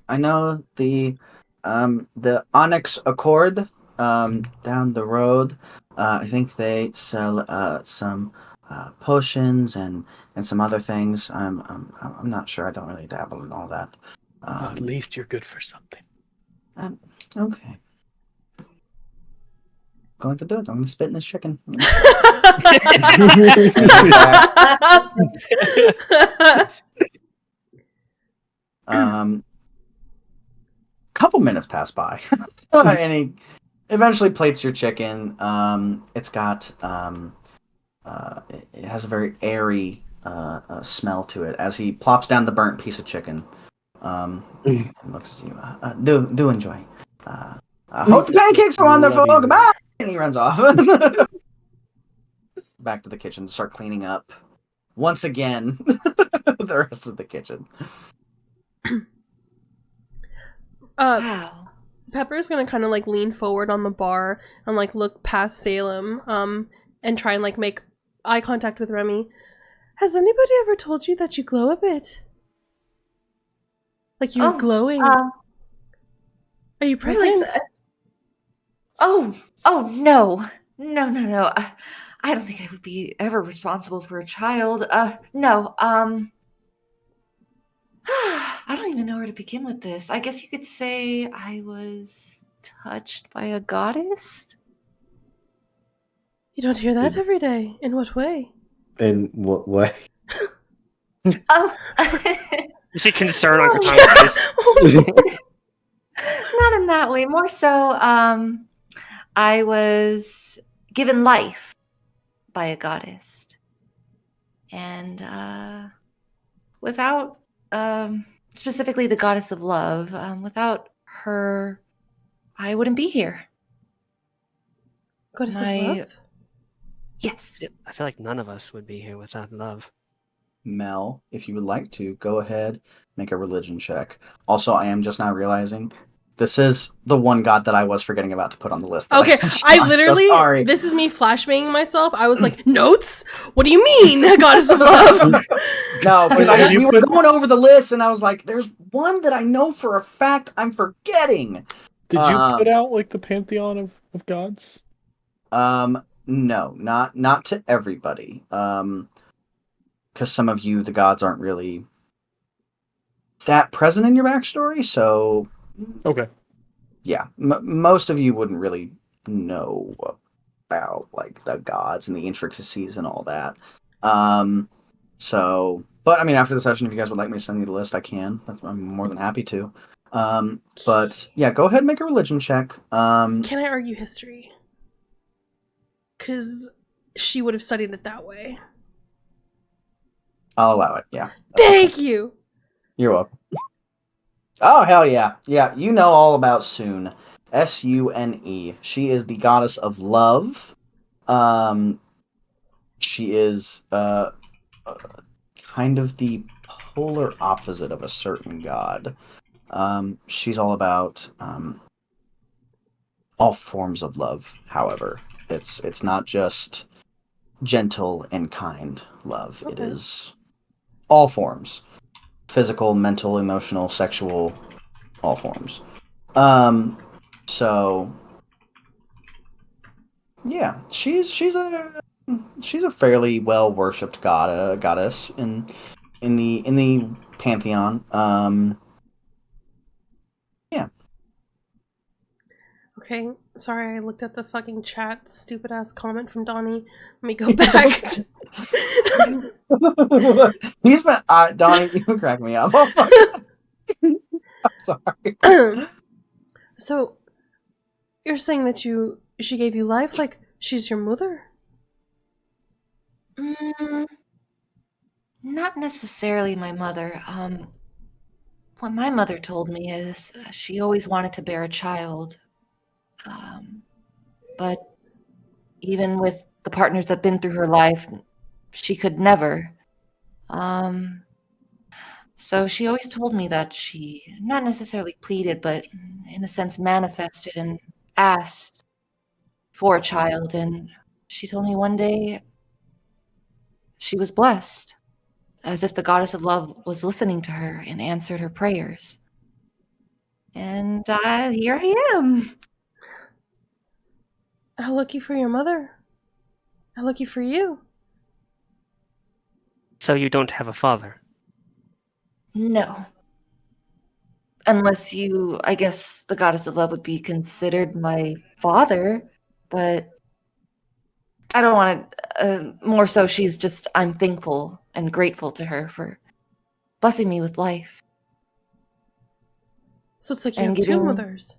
I know the Onyx Accord down the road. I think they sell some potions and some other things. I'm not sure. I don't really dabble in all that. At least you're good for something. Okay. Going to do it. I'm going to spit in this chicken. Couple minutes pass by, and he eventually plates your chicken. It's got it has a very airy smell to it as he plops down the burnt piece of chicken. And looks at you. Do enjoy. Hope the pancakes are wonderful. Goodbye. And he runs off. Back to the kitchen to start cleaning up once again the rest of the kitchen. Wow. Pepper's gonna kind of like lean forward on the bar and like look past Salem, and try and like make eye contact with Remy. Has anybody ever told you that you glow a bit? Like you're glowing. Are you pregnant? Oh no. I don't think I would be ever responsible for a child. No. I don't even know where to begin with this. I guess you could say I was touched by a goddess. You don't hear that every day. In what way? In what way? Oh. You see concern on Katana's face. Not in that way. More so, I was given life by a goddess. And without, specifically the goddess of love, without her, I wouldn't be here. Goddess of love? Yes. I feel like none of us would be here without love. Mel, if you would like to, go ahead, make a religion check. Also, I am just now realizing this is the one god that I was forgetting about to put on the list. Okay, I literally, so sorry. this is me flashbanging myself. I was like, notes? What do you mean, goddess of love? No, because we were going over the list, and I was like, there's one that I know for a fact I'm forgetting. Did you put out like the pantheon of gods? No, not to everybody. Because some of you, the gods aren't really that present in your backstory, so okay, yeah, most of you wouldn't really know about like the gods and the intricacies and all that. So, but I mean, after the session, if you guys would like me to send you the list, I can. I'm more than happy to. But yeah, go ahead and make a religion check. Can I argue history? Because she would have studied it that way. I'll allow it. Yeah. Thank you. You're welcome. Oh hell yeah, yeah! You know all about Sune, Sune. She is the goddess of love. She is kind of the polar opposite of a certain god. She's all about all forms of love. However, it's not just gentle and kind love. Okay. It is all forms. Physical, mental, emotional, sexual, all forms. So yeah, she's a fairly well worshipped goddess in the pantheon. Yeah. Okay, sorry, I looked at the fucking chat. Stupid ass comment from Donnie. Let me go back. He's been Donnie. You crack me up. I'm sorry. So, you're saying that she gave you life, like she's your mother? Not necessarily my mother. What my mother told me is she always wanted to bear a child. But even with the partners that've been through her life, she could never. So she always told me that she not necessarily pleaded, but in a sense manifested and asked for a child. And she told me one day she was blessed, as if the goddess of love was listening to her and answered her prayers. And here I am. How lucky for your mother. How lucky for you. So you don't have a father? No. Unless I guess the goddess of love would be considered my father, but I don't want to, more so I'm thankful and grateful to her for blessing me with life. So it's like you And have two giving- mothers.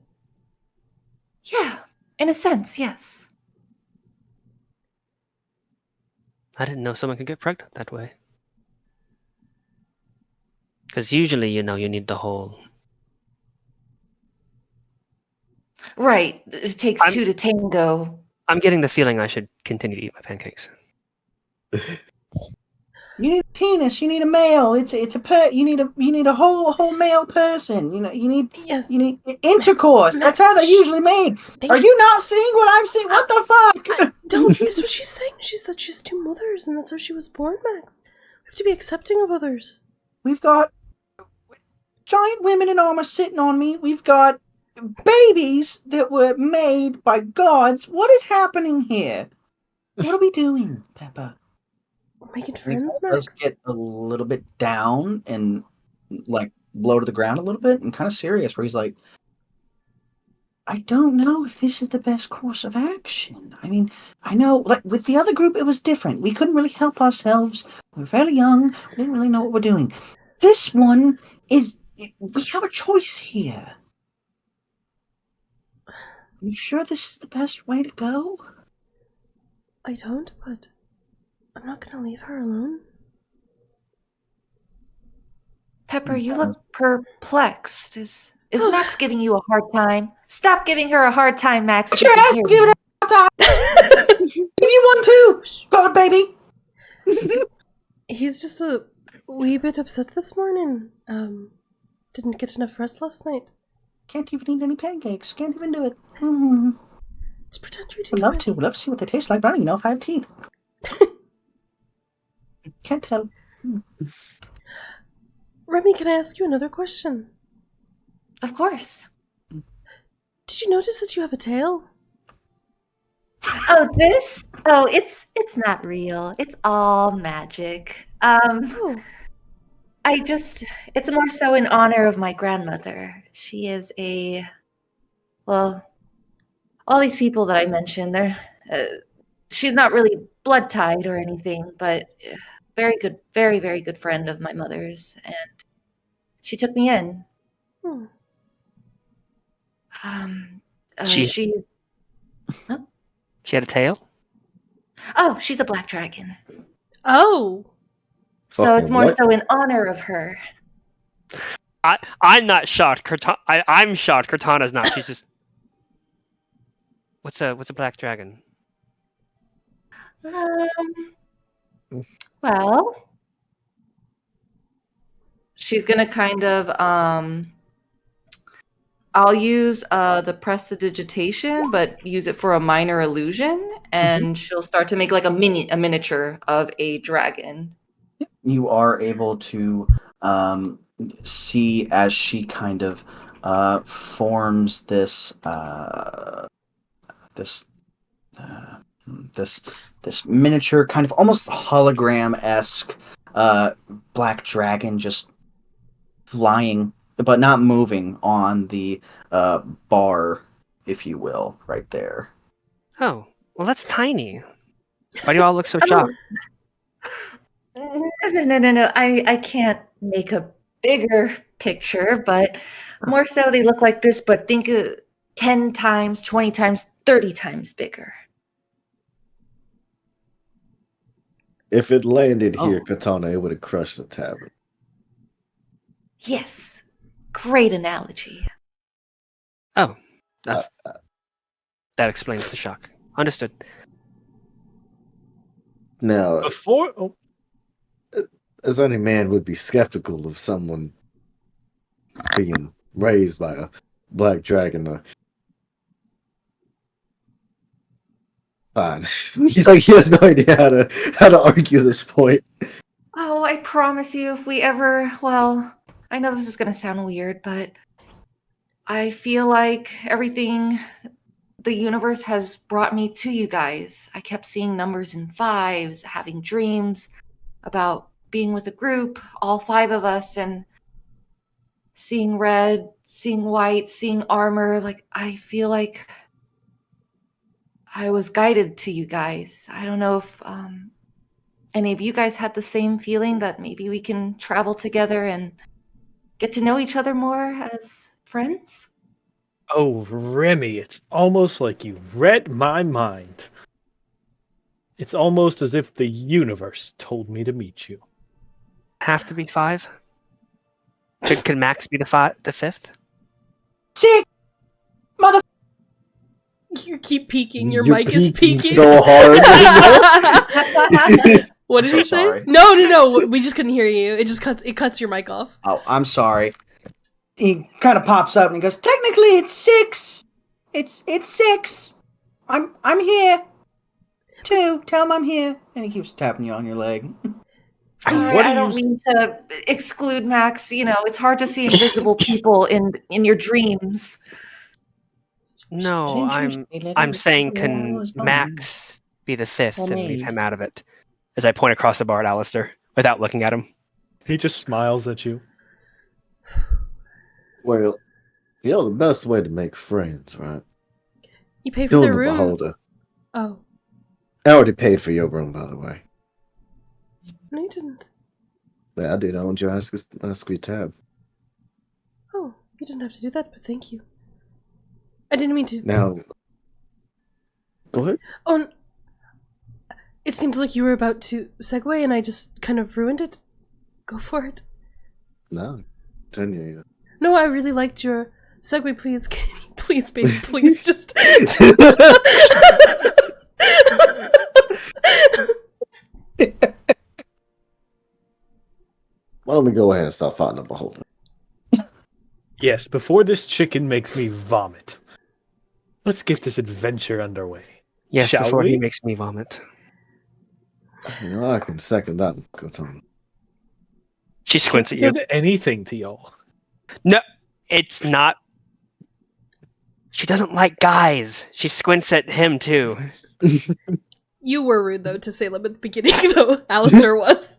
Yeah, in a sense, yes. I didn't know someone could get pregnant that way. Because usually, you need the whole... Right, it takes two to tango. I'm getting the feeling I should continue to eat my pancakes. You need a penis. You need a male. You need a whole male person. Yes. You need intercourse. Max, That's how they're usually made. Are you not seeing what I'm seeing? What the fuck? Don't. That's what she's saying. She said she has two mothers, and that's how she was born, Max. We have to be accepting of others. We've got giant women in armor sitting on me. We've got babies that were made by gods. What is happening here? What are we doing, Peppa? We're making And he friends, does Max. get a little bit down and like low to the ground a little bit and kind of serious, where he's like, I don't know if this is the best course of action. I mean, I know, like, with the other group, it was different. We couldn't really help ourselves. We were fairly young. We didn't really know what we're doing. This one we have a choice here. Are you sure this is the best way to go? I don't, but I'm not gonna leave her alone. Pepper, you look perplexed. Is Max giving you a hard time? Stop giving her a hard time, Max. Sure, ask give it a time. Give you one too. God, baby. He's just a wee bit upset this morning. Didn't get enough rest last night. Can't even eat any pancakes. Can't even do it. Mm. Just pretend you Would did. love to. Would love to see what they taste like. But I don't even know if I have teeth. Can't tell. Remy, can I ask you another question? Of course. Did you notice that you have a tail? Oh, this? Oh, it's not real. It's all magic. Oh, It's more so in honor of my grandmother. She is well, all these people that I mentioned, she's not really blood tied or anything, but very good, very, very good friend of my mother's, and she took me in. hmm. She had a tail? She's a black dragon. Oh, So Fucking it's more what? so in honor of her. I'm not shocked. I'm shocked. Cortana's not. She's just... What's a black dragon? Well, she's gonna kind of I'll use the prestidigitation, but use it for a minor illusion, and she'll start to make like a miniature of a dragon. You are able to see as she kind of forms this miniature, kind of almost hologram-esque black dragon just flying, but not moving on the bar, if you will, right there. Oh, well, that's tiny. Why do you all look so shocked? No. I can't make a bigger picture, but more so they look like this, but think 10 times, 20 times, 30 times bigger. If it landed here, Oh. Katana, it would have crushed the tavern. Yes. Great analogy. Oh, that explains the shock. Understood. Now, Before, as any man would be skeptical of someone being raised by a black dragon, fine. He has no idea how to argue this point. Oh, I promise you, if we ever, well, I know this is going to sound weird, but I feel like everything the universe has brought me to you guys. I kept seeing numbers in fives, having dreams about being with a group, all five of us, and seeing red, seeing white, seeing armor. Like, I feel like I was guided to you guys. I don't know if any of you guys had the same feeling that maybe we can travel together and get to know each other more as friends. oh, Remy, it's almost like you read my mind. It's almost as if the universe told me to meet you. Have to be 5? Could Max be the 5th? Sick, mother. You keep peeking. Your You're mic is peeking peeking. so hard. What did I'm you so say? sorry. No. We just couldn't hear you. It just cuts your mic off. Oh, I'm sorry. He kind of pops up and he goes, "Technically, it's 6. It's 6. I'm here. 2. Tell him I'm here." And he keeps tapping you on your leg. Sorry, What do I don't you- mean to exclude Max. You know, it's hard to see invisible people in your dreams. No, I'm saying can Max be the 5th and leave him out of it? As I point across the bar at Alistair without looking at him. He just smiles at you. Well, the best way to make friends, right? You pay for Kill their the rooms. beholder. Oh, I already paid for your room, by the way. no, you didn't. Yeah, I did. I want you to ask your tab. Oh, you didn't have to do that, but thank you. I didn't mean to. Now, go ahead. Oh, it seemed like you were about to segue, and I just kind of ruined it. Go for it. No, continue. No, I really liked your segue. Please, please, baby, please, just. Why don't we go ahead and start fighting the beholder? Yes, before this chicken makes me vomit. Let's get this adventure underway. Yes, Shall before we? he makes me vomit. You know, I can second that. Go Tom. She squints at you. Did anything to y'all? No, it's not. She doesn't like guys. She squints at him too. You were rude though to Salem at the beginning, though. Alistair was.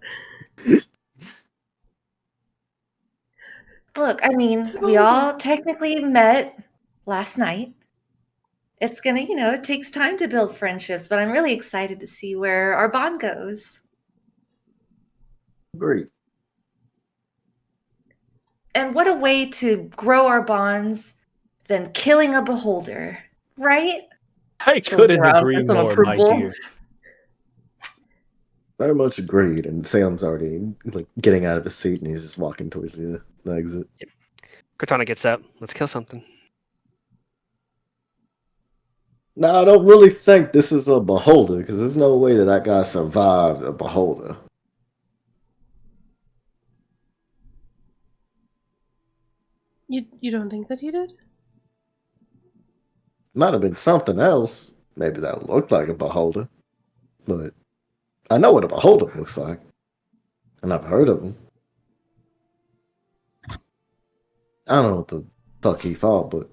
Look, I mean, we all technically met last night. It's gonna, it takes time to build friendships, but I'm really excited to see where our bond goes. Great. And what a way to grow our bonds than killing a beholder, right? I So couldn't around agree for some more, my approval. dear. Very much agreed. And Salem's already like getting out of his seat, and he's just walking towards the exit. Cortana gets up. Let's kill something. No, I don't really think this is a beholder because there's no way that guy survived a beholder. You don't think that he did? Might have been something else. Maybe that looked like a beholder. But I know what a beholder looks like. And I've heard of them. I don't know what the fuck he fought, but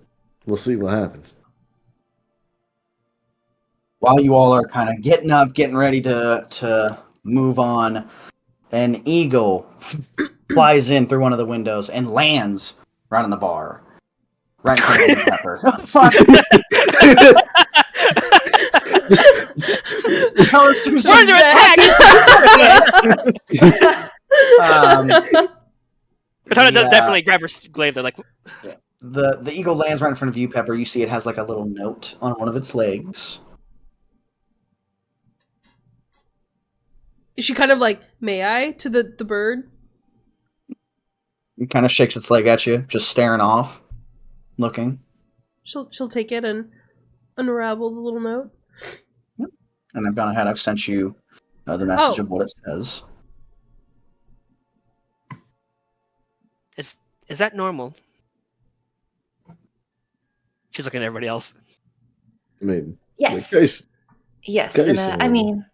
we'll see what happens. While you all are kind of getting up, getting ready to move on, an eagle flies in through one of the windows and lands right on the bar. Right in front of the pepper. Fuck. Alistair's We're under attack! Cortana does definitely grab her glaive. They're like, the eagle lands right in front of you, Pepper. You see it has like a little note on one of its legs. Is she kind of like, may I, to the bird? It kind of shakes its leg at you, just staring off, looking. She'll take it and unravel the little note. And I've gone ahead. I've sent you the message Oh. of what it says. Is that normal? She's looking at everybody else. I mean, Yes. like, Yes, Okay, in so- I mean,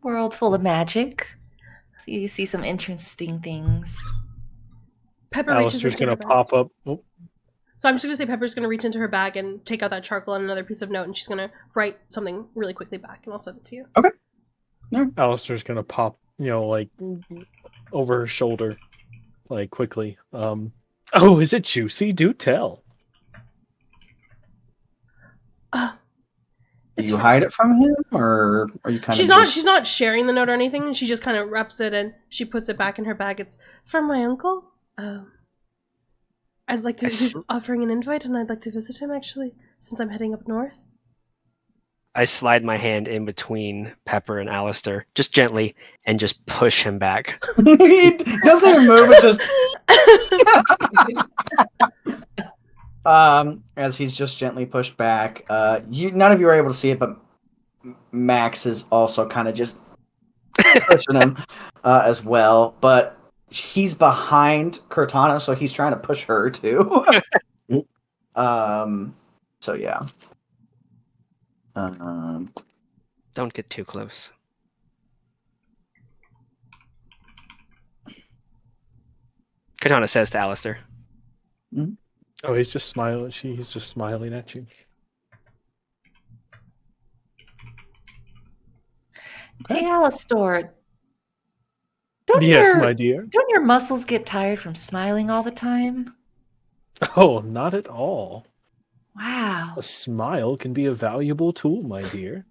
world full of magic. You see some interesting things. Pepper reaches Alistair's into gonna her bag. pop up. Oh, So I'm just gonna say Pepper's gonna reach into her bag and take out that charcoal and another piece of note, and she's gonna write something really quickly back, and I'll send it to you. Alistair's gonna pop, like over her shoulder, like quickly. Oh, is it juicy? Do tell. Do It's you for- hide it from him, or are you kind She's of not. just... She's not sharing the note or anything. She just kind of wraps it and she puts it back in her bag. It's from my uncle. I'd like to. He's offering an invite, and I'd like to visit him actually, since I'm heading up north. I slide my hand in between Pepper and Alistair, just gently, and just push him back. He doesn't even move, it's just... as he's just gently pushed back. None of you are able to see it, but Max is also kind of just pushing him as well. But he's behind Cortana, so he's trying to push her too. So yeah. Don't get too close. Katana says to Alistair. Oh, he's just smiling. He's just smiling at you. Hey, Alistair. Don't Yes, my dear. Don't your muscles get tired from smiling all the time? Oh, not at all. Wow. A smile can be a valuable tool, my dear.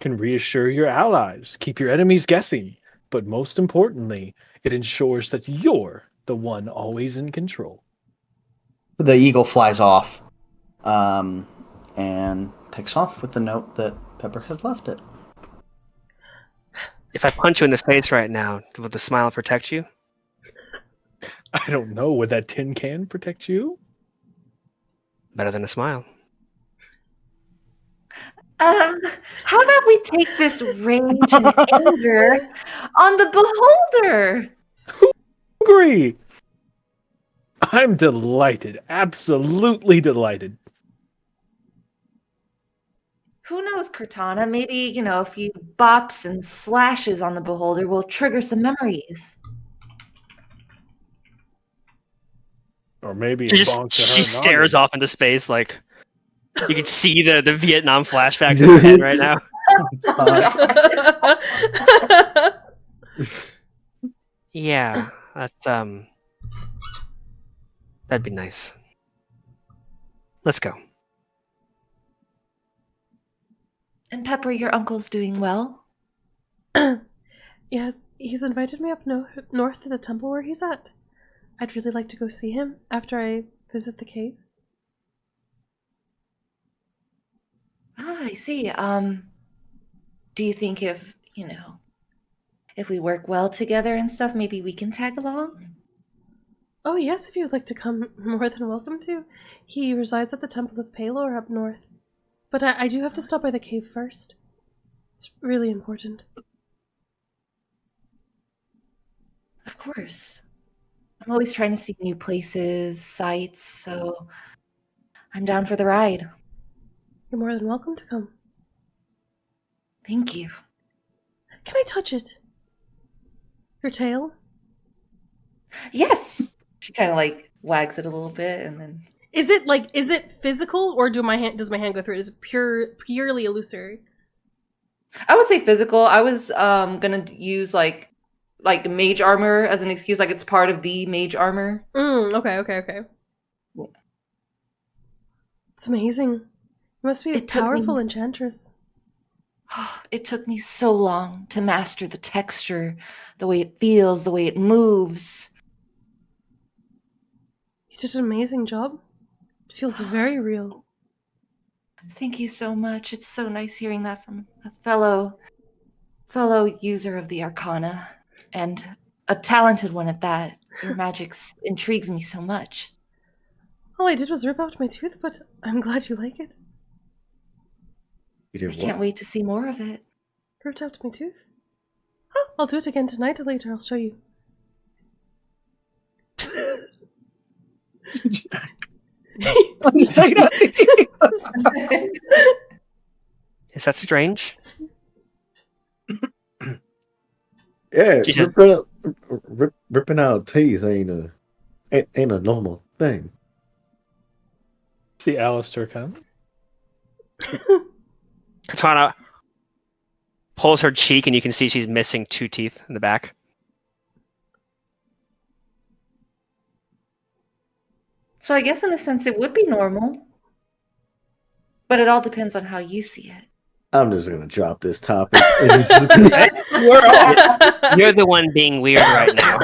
Can reassure your allies, keep your enemies guessing, but most importantly, it ensures that you're the one always in control. The eagle flies off, and takes off with the note that Pepper has left it. If I punch you in the face right now, will the smile protect you? I don't know. Would that tin can protect you? Better than a smile. How about we take this rage and anger on the beholder? Agree. I'm delighted. Absolutely delighted. Who knows, Cortana? Maybe, a few bops and slashes on the beholder will trigger some memories. Or maybe a She bonk to she her stares noggin. off into space like you can see the Vietnam flashbacks in her head right now. Yeah, that's that'd be nice. Let's go. And Pepper, your uncle's doing well? Yes, he's invited me up north to the temple where he's at. I'd really like to go see him after I visit the cave. Ah, I see. Do you think if we work well together and stuff, maybe we can tag along? Oh yes, if you would like to come, more than welcome to. He resides at the Temple of Palor up north. But I do have to stop by the cave first. It's really important. Of course. I'm always trying to see new places, sights, so I'm down for the ride. You're more than welcome to come. Thank you. Can I touch it? Your tail? Yes. She kind of wags it a little bit and then. Is it physical, or does my hand go through it? Is it purely illusory? I would say physical. I was gonna use like mage armor as an excuse, like it's part of the mage armor. Okay. Yeah. It's amazing. You must be a powerful enchantress. It took me so long to master the texture, the way it feels, the way it moves. You did an amazing job. It feels very real. Thank you so much. It's so nice hearing that from a fellow user of the Arcana, and a talented one at that. Your magic intrigues me so much. All I did was rip out my tooth, but I'm glad you like it. You did I what? can't wait to see more of it. Ripped out my tooth? Oh, I'll do it again tonight or later. I'll show you. I'm just taking out Is that strange? Yeah, She says- ripping out teeth ain't a normal thing. See Alistair come. Katana pulls her cheek, and you can see she's missing 2 teeth in the back. So I guess in a sense it would be normal. But it all depends on how you see it. I'm just gonna drop this topic. And it's just gonna- You're the one being weird right now.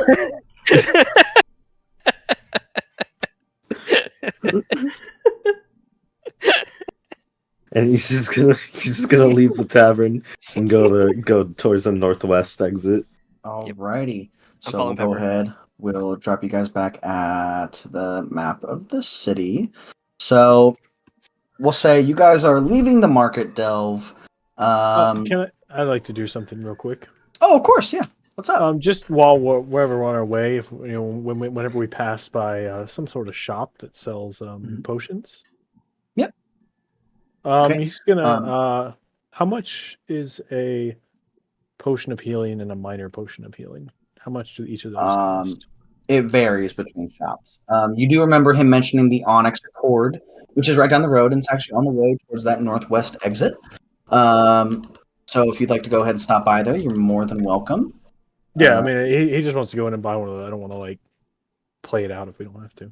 and he's just gonna leave the tavern and go towards the northwest exit. Alrighty. I'm So we'll following go Pepper. ahead. We'll drop you guys back at the map of the city. So we'll say you guys are leaving the market delve. I'd like to do something real quick. Oh, of course, yeah. What's up? Just while wherever we're on our way, if whenever we pass by some sort of shop that sells potions. Yep. Okay. He's gonna. How much is a potion of healing and a minor potion of healing? How much do each of those cost? It varies between shops. You do remember him mentioning the Onyx Accord, which is right down the road, and it's actually on the way towards that northwest exit. So if you'd like to go ahead and stop by there, you're more than welcome. Yeah, I mean, he just wants to go in and buy one of those. I don't want to play it out if we don't have to.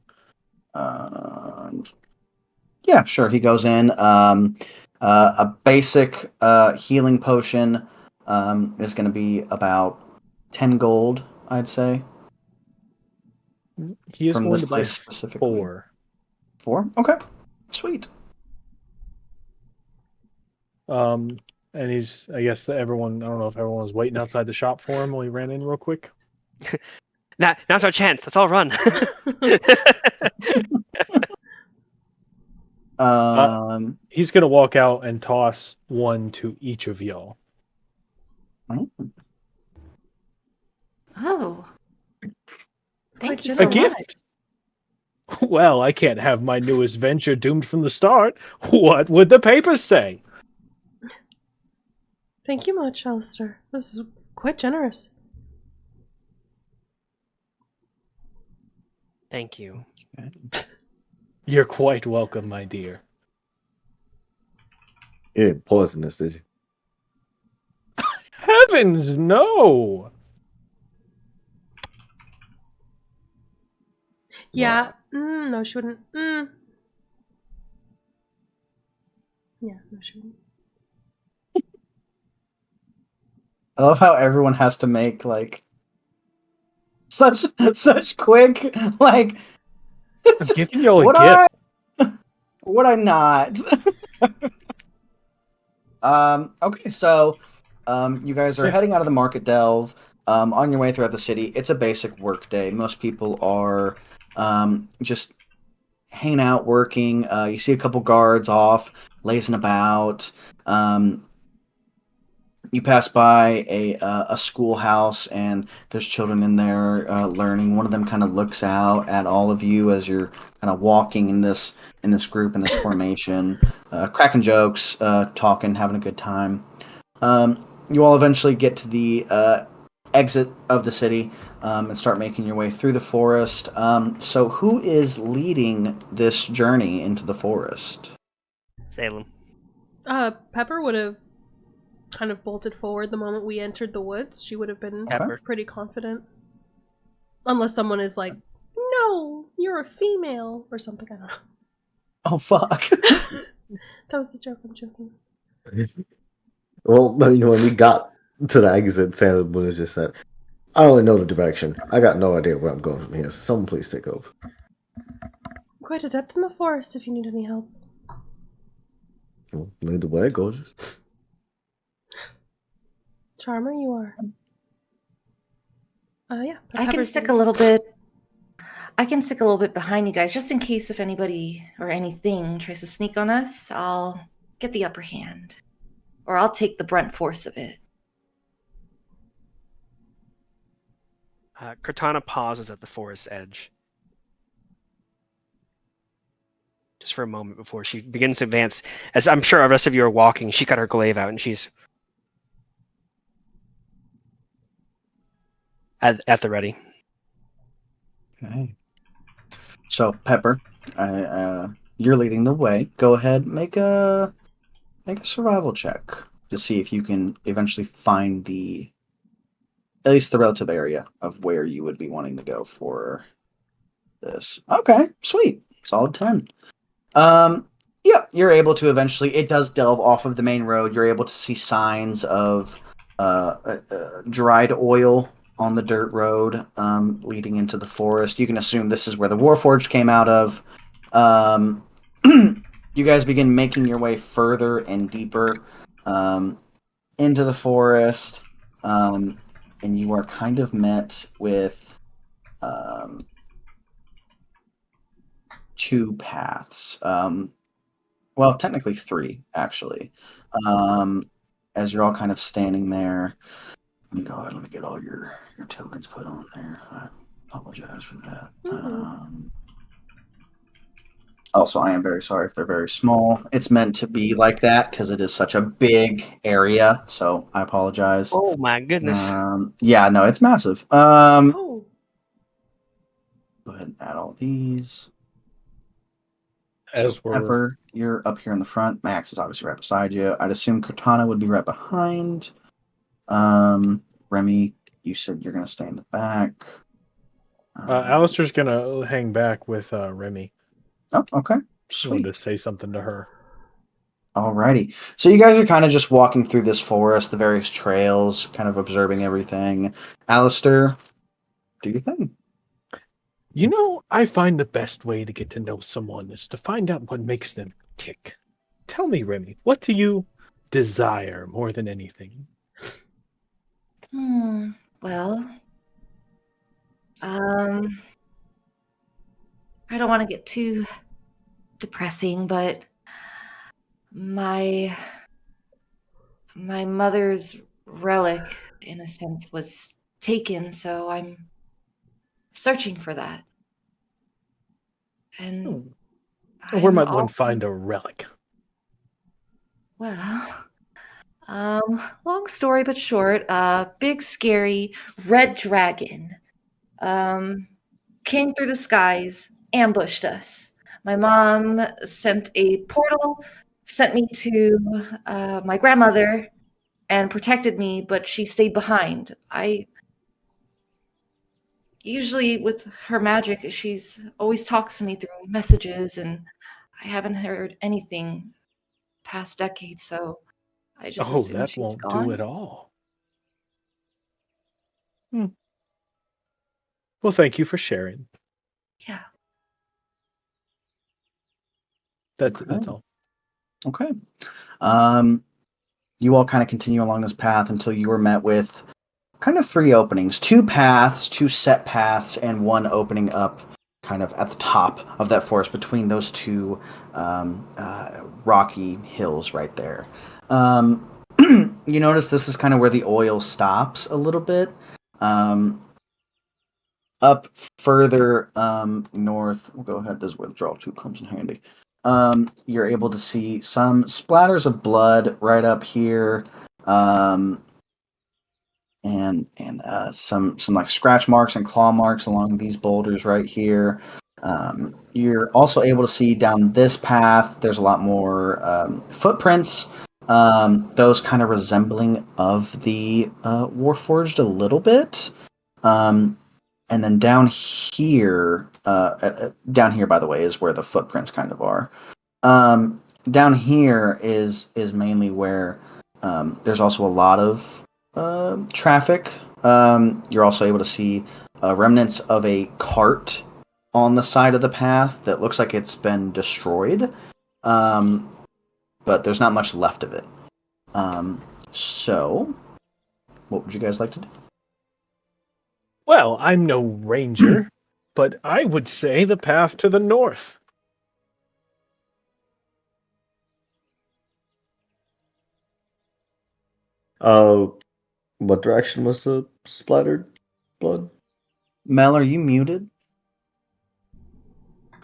Yeah, sure. He goes in. A basic healing potion is going to be about 10 gold, I'd say. He is from going this to buy place specifically. 4. 4? Okay. Sweet. And he's, I guess that everyone, I don't know if everyone was waiting outside the shop for him while he ran in real quick. Now's our chance. Let's all run. He's going to walk out and toss one to each of y'all. Oh. Thank you A so gift. much. Well, I can't have my newest venture doomed from the start. What would the papers say? Thank you much, Alistair. This is quite generous. Thank you. You're quite welcome, my dear. You didn't poison this, did you? Heavens, no! Yeah. No, she wouldn't. Yeah, no, she wouldn't. I love how everyone has to make such quick I'm giving y'all a would gift. would I not? Okay, so you guys are heading out of the market delve. On your way throughout the city. It's a basic work day. Most people are just hanging out, working. You see a couple guards off, lazing about. You pass by a schoolhouse, and there's children in there learning. One of them kind of looks out at all of you as you're kind of walking in this group, in this formation, cracking jokes, talking, having a good time. You all eventually get to the exit of the city and start making your way through the forest. So who is leading this journey into the forest? Salem. Pepper would have kind of bolted forward the moment we entered the woods. She would have been Pepper. pretty confident. Unless someone is like, no, you're a female, or something. I don't know. Oh, fuck. That was a joke. I'm joking. Well, when we got to the exit, Santa would have just said, I only know the direction. I got no idea where I'm going from here. Someone please take over. Quite adept in the forest if you need any help. Well, lead the way, gorgeous. Charmer, you are. Yeah. I can stick a little bit. I can stick a little bit behind you guys, just in case if anybody or anything tries to sneak on us. I'll get the upper hand, or I'll take the brunt force of it. Cortana pauses at the forest edge. Just for a moment before she begins to advance. As I'm sure the rest of you are walking, she got her glaive out and she's at the ready. Okay. So Pepper, you're leading the way. Go ahead, make a survival check to see if you can eventually find at least the relative area of where you would be wanting to go for this. Okay, sweet, solid 10. Yeah, you're able to eventually. It does delve off of the main road. You're able to see signs of dried oil on the dirt road leading into the forest. You can assume this is where the Warforged came out of. Um, you guys begin making your way further and deeper into the forest, and you are kind of met with two paths. Well, technically three, actually. Um, as you're all kind of standing there, let me go ahead. Let me get all your tokens put on there. I apologize for that. Also, I am very sorry if they're very small. It's meant to be like that because it is such a big area. So I apologize. Oh my goodness. Yeah, no, it's massive. Oh. Go ahead and add all these. As So we're Pepper, you're up here in the front. Max is obviously right beside you. I'd assume Cortana would be right behind. Remy, you said you're gonna stay in the back. Alistair's gonna hang back with Remy. Oh, okay. I Sweet. wanted to say something to her. Alrighty. So you guys are kind of just walking through this forest, the various trails, kind of observing everything. Alistair, do your thing. You know, I find the best way to get to know someone is to find out what makes them tick. Tell me, Remy, what do you desire more than anything? Well, I don't want to get too depressing, but my mother's relic, in a sense, was taken, so I'm searching for that. And Where I'm might one all find a relic? well. Long story but short, big scary red dragon came through the skies, ambushed us. My mom sent a portal, sent me to my grandmother, and protected me, but she stayed behind. I usually, with her magic, she's always talks to me through messages, and I haven't heard anything past decades, so I just Oh, assume that she's won't do gone. it all. Well, thank you for sharing. Yeah. That's all. Okay. You all kind of continue along this path until you are met with kind of three openings, two paths, two set paths, and one opening up kind of at the top of that forest between those two rocky hills right there. You notice this is kind of where the oil stops a little bit. Up further north, we'll go ahead. This is where the draw tool comes in handy. You're able to see some splatters of blood right up here. And some like scratch marks and claw marks along these boulders right here. You're also able to see down this path. There's a lot more footprints. Those kind of resembling of the Warforged a little bit. And then down here, by the way, is where the footprints kind of are. Down here is mainly where there's also a lot of traffic. You're also able to see remnants of a cart on the side of the path that looks like it's been destroyed, but there's not much left of it. So, what would you guys like to do? Well, I'm no ranger, but I would say the path to the north. Uh, what direction was the splattered blood? Mel, are you muted?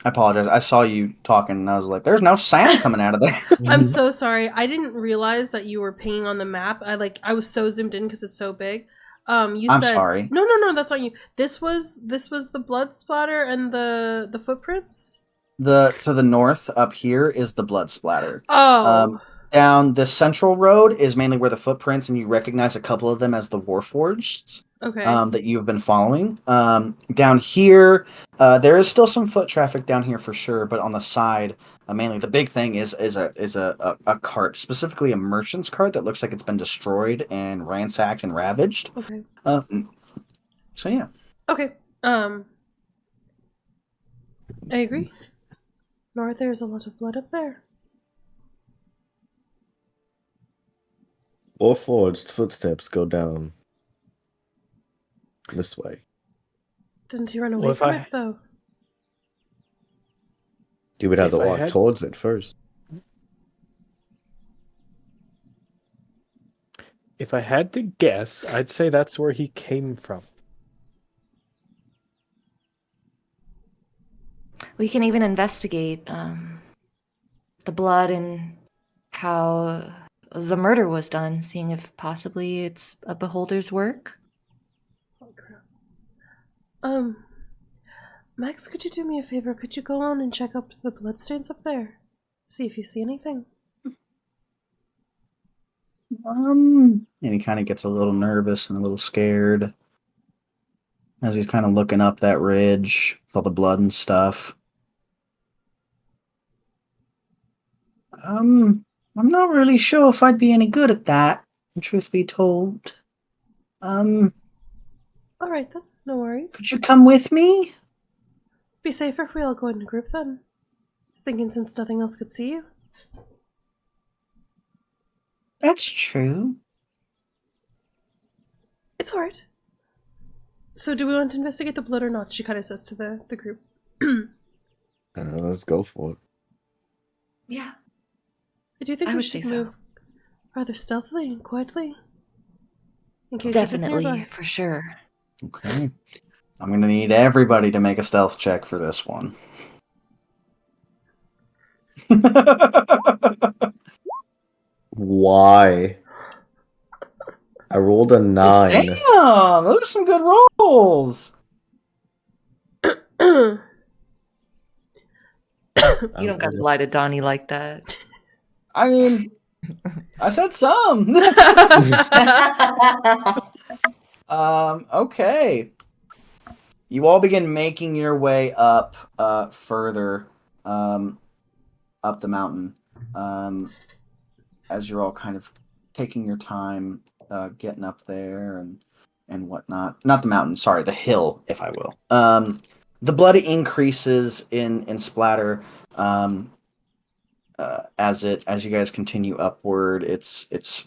I apologize. I saw you talking, and I was like, "There's no sound coming out of there." I'm so sorry. I didn't realize that you were pinging on the map. I was so zoomed in because it's so big. You I'm said sorry. no, that's not you. This was the blood splatter and the footprints. To the north up here is the blood splatter. Oh, Down the central road is mainly where the footprints, and you recognize a couple of them as the Warforged okay. that you've been following. Down here, there is still some foot traffic down here for sure, but on the side, mainly the big thing is a cart, specifically a merchant's cart that looks like it's been destroyed and ransacked and ravaged. Okay. So yeah. Okay. I agree. North, there's a lot of blood up there. Warforged footsteps go down this way. Didn't he run away Well, if from I- it though? You would have If to I walk had- towards it first. If I had to guess, I'd say that's where he came from. We can even investigate the blood and how the murder was done, seeing if possibly it's a beholder's work. Oh crap. Max, could you do me a favor? Could you go on and check up the bloodstains up there? See if you see anything. And he kind of gets a little nervous and a little scared as he's kind of looking up that ridge with all the blood and stuff. I'm not really sure if I'd be any good at that, truth be told. Alright then, no worries. Could you come with me? Be safer if we all go in a group then. Was thinking since nothing else could see you. That's true. It's alright. So do we want to investigate the blood or not? She kind of says to the group. Let's go for it. Yeah. I do think I we would should say so. move rather stealthily and quietly. In case it is Definitely, nearby. for sure. Okay. I'm going to need everybody to make a stealth check for this one. Why? I rolled a 9. Damn! Those are some good rolls! You don't gotta lie to Donnie like that. I mean, I said some. Okay. You all begin making your way up further up the mountain as you're all kind of taking your time getting up there and whatnot. Not the mountain, sorry, the hill, if I will. The blood increases in splatter as you guys continue upward. It's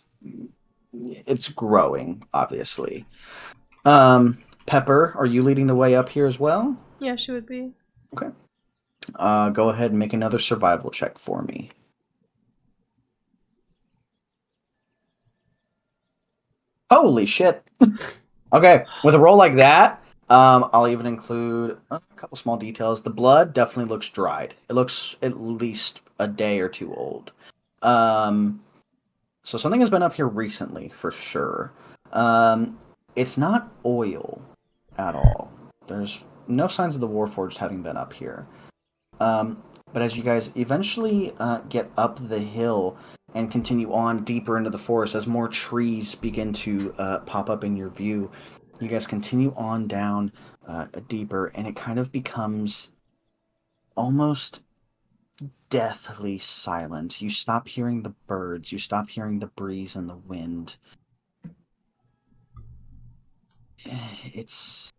growing, obviously. Pepper, are you leading the way up here as well? Yeah, she would be. Okay. Go ahead and make another survival check for me. Holy shit. Okay, with a roll like that, I'll even include a couple small details. The blood definitely looks dried. It looks at least a day or two old. So something has been up here recently, for sure. It's not oil at all. There's no signs of the Warforged having been up here. But as you guys eventually get up the hill and continue on deeper into the forest, as more trees begin to pop up in your view, you guys continue on down deeper, and it kind of becomes almost deathly silent. You stop hearing the birds, you stop hearing the breeze and the wind. It's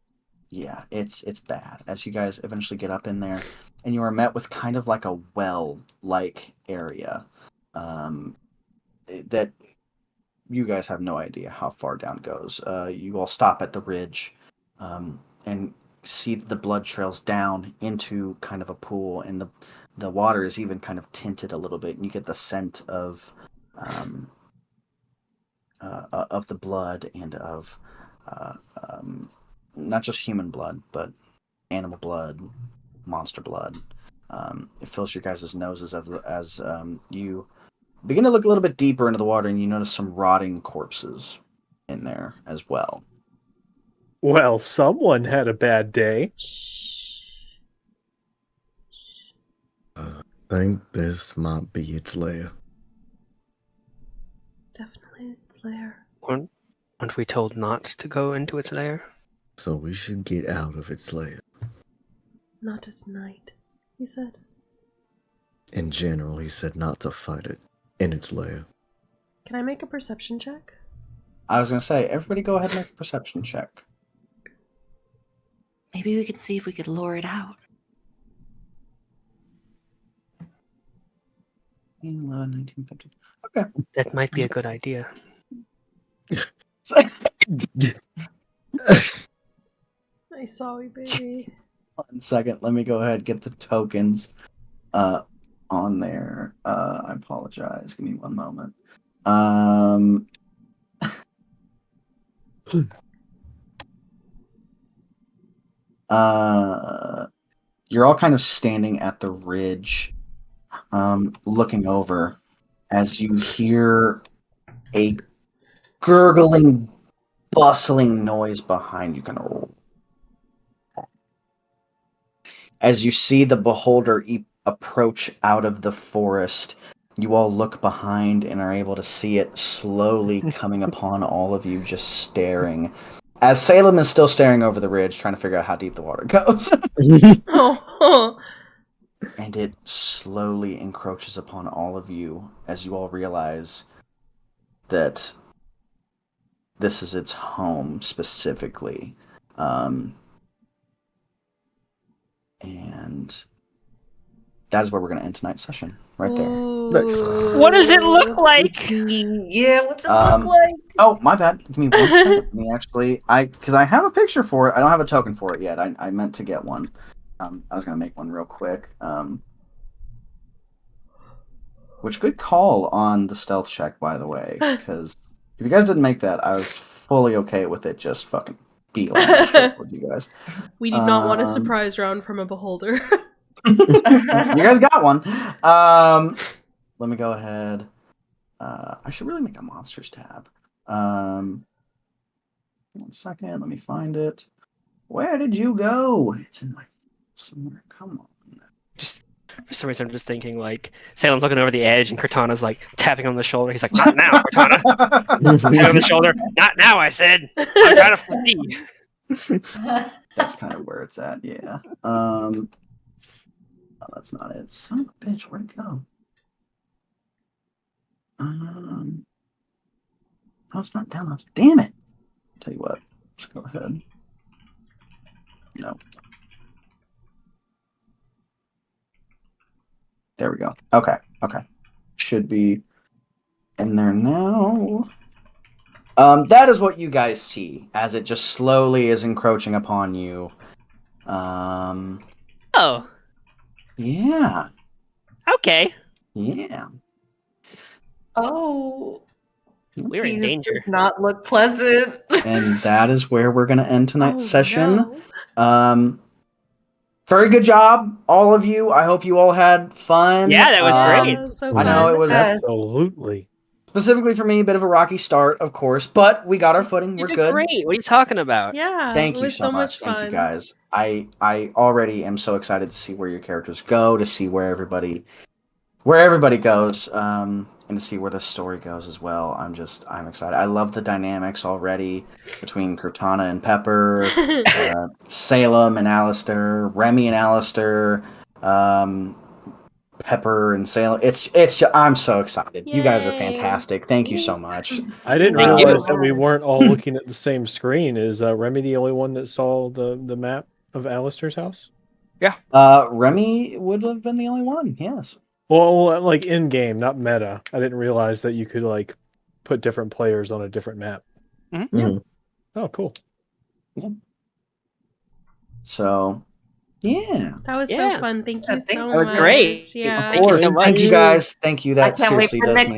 bad. As you guys eventually get up in there, and you are met with kind of like a well-like area that you guys have no idea how far down goes. You all stop at the ridge and see the blood trails down into kind of a pool, and the water is even kind of tinted a little bit, and you get the scent of the blood and of not just human blood, but animal blood, monster blood. It fills your guys' noses as you begin to look a little bit deeper into the water, and you notice some rotting corpses in there as well. Well, someone had a bad day. I think this might be its lair. Definitely its lair. Aren't we told not to go into its lair? So we should get out of its lair. Not at night, he said. In general, he said not to fight it in its lair. Can I make a perception check? I was going to say, everybody go ahead and make a perception check. Maybe we could see if we could lure it out. 1950. Okay. That might be a good idea. I saw you, baby. 1 second. Let me go ahead and get the tokens on there. I apologize. Give me 1 moment. You're all kind of standing at the ridge, looking over as you hear a gurgling, bustling noise behind you. Kind of as you see the beholder approach out of the forest, you all look behind and are able to see it slowly coming upon all of you, just staring. As Salem is still staring over the ridge, trying to figure out how deep the water goes. Oh. And it slowly encroaches upon all of you as you all realize that this is its home specifically. And that is where we're going to end tonight's session, right there. What does it look like? Yeah, what's it look like? Oh, my bad. Give me 1 second. Let me actually, because I have a picture for it. I don't have a token for it yet. I meant to get one. I was going to make one real quick. Which good call on the stealth check, by the way, because if you guys didn't make that, I was fully okay with it just fucking beeline with you guys. We did not want a surprise round from a beholder. You guys got one. Let me go ahead. I should really make a monsters tab. 1 second. Let me find it. Where did you go? It's in my somewhere. Come on. Just for some reason, I'm just thinking like Salem's looking over the edge, and Cortana's like tapping on the shoulder. He's like, "Not now, Cortana." Tapping on the shoulder. Not now, I said. I'm trying to foresee. That's kind of where it's at. Yeah. Oh, that's not it. Son of a bitch, where'd it go? No, it's not down. Damn it. Tell you what. Just go ahead. No. There we go. Okay. Should be in there now. That is what you guys see as it just slowly is encroaching upon you. Oh, Yeah. okay. Yeah. Oh, We're in these danger. does not look pleasant. And that is where we're going to end tonight's Oh, session. no. Very good job, all of you. I hope you all had fun. Yeah, that was great. Oh, so I know fun. it was Yes. Absolutely. specifically for me a bit of a rocky start, of course, but we got our footing. You We're did good. great. What are you talking about? Yeah. Thank it you was so much. fun. Thank you guys. I already am so excited to see where your characters go, to see where everybody goes, and to see where the story goes as well. I'm excited. I love the dynamics already between Cortana and Pepper, Salem and Alistair, Remy and Alistair, Pepper and Salem. It's just, I'm so excited. You guys are Yay. fantastic. Thank you so much. I didn't Thank realize you. that we weren't all looking at the same screen. Is Remy the only one that saw the map of Alistair's house? Remy would have been the only one. Yes. Well, like in game, not meta. I didn't realize that you could like put different players on a different map. Mhm. Oh, cool. So, yeah. That was Yeah. so fun. Thank Yeah, you thank so That was much. great. Yeah. Thank you so much. Thank you guys. Thank you. I That can't wait seriously for does next mean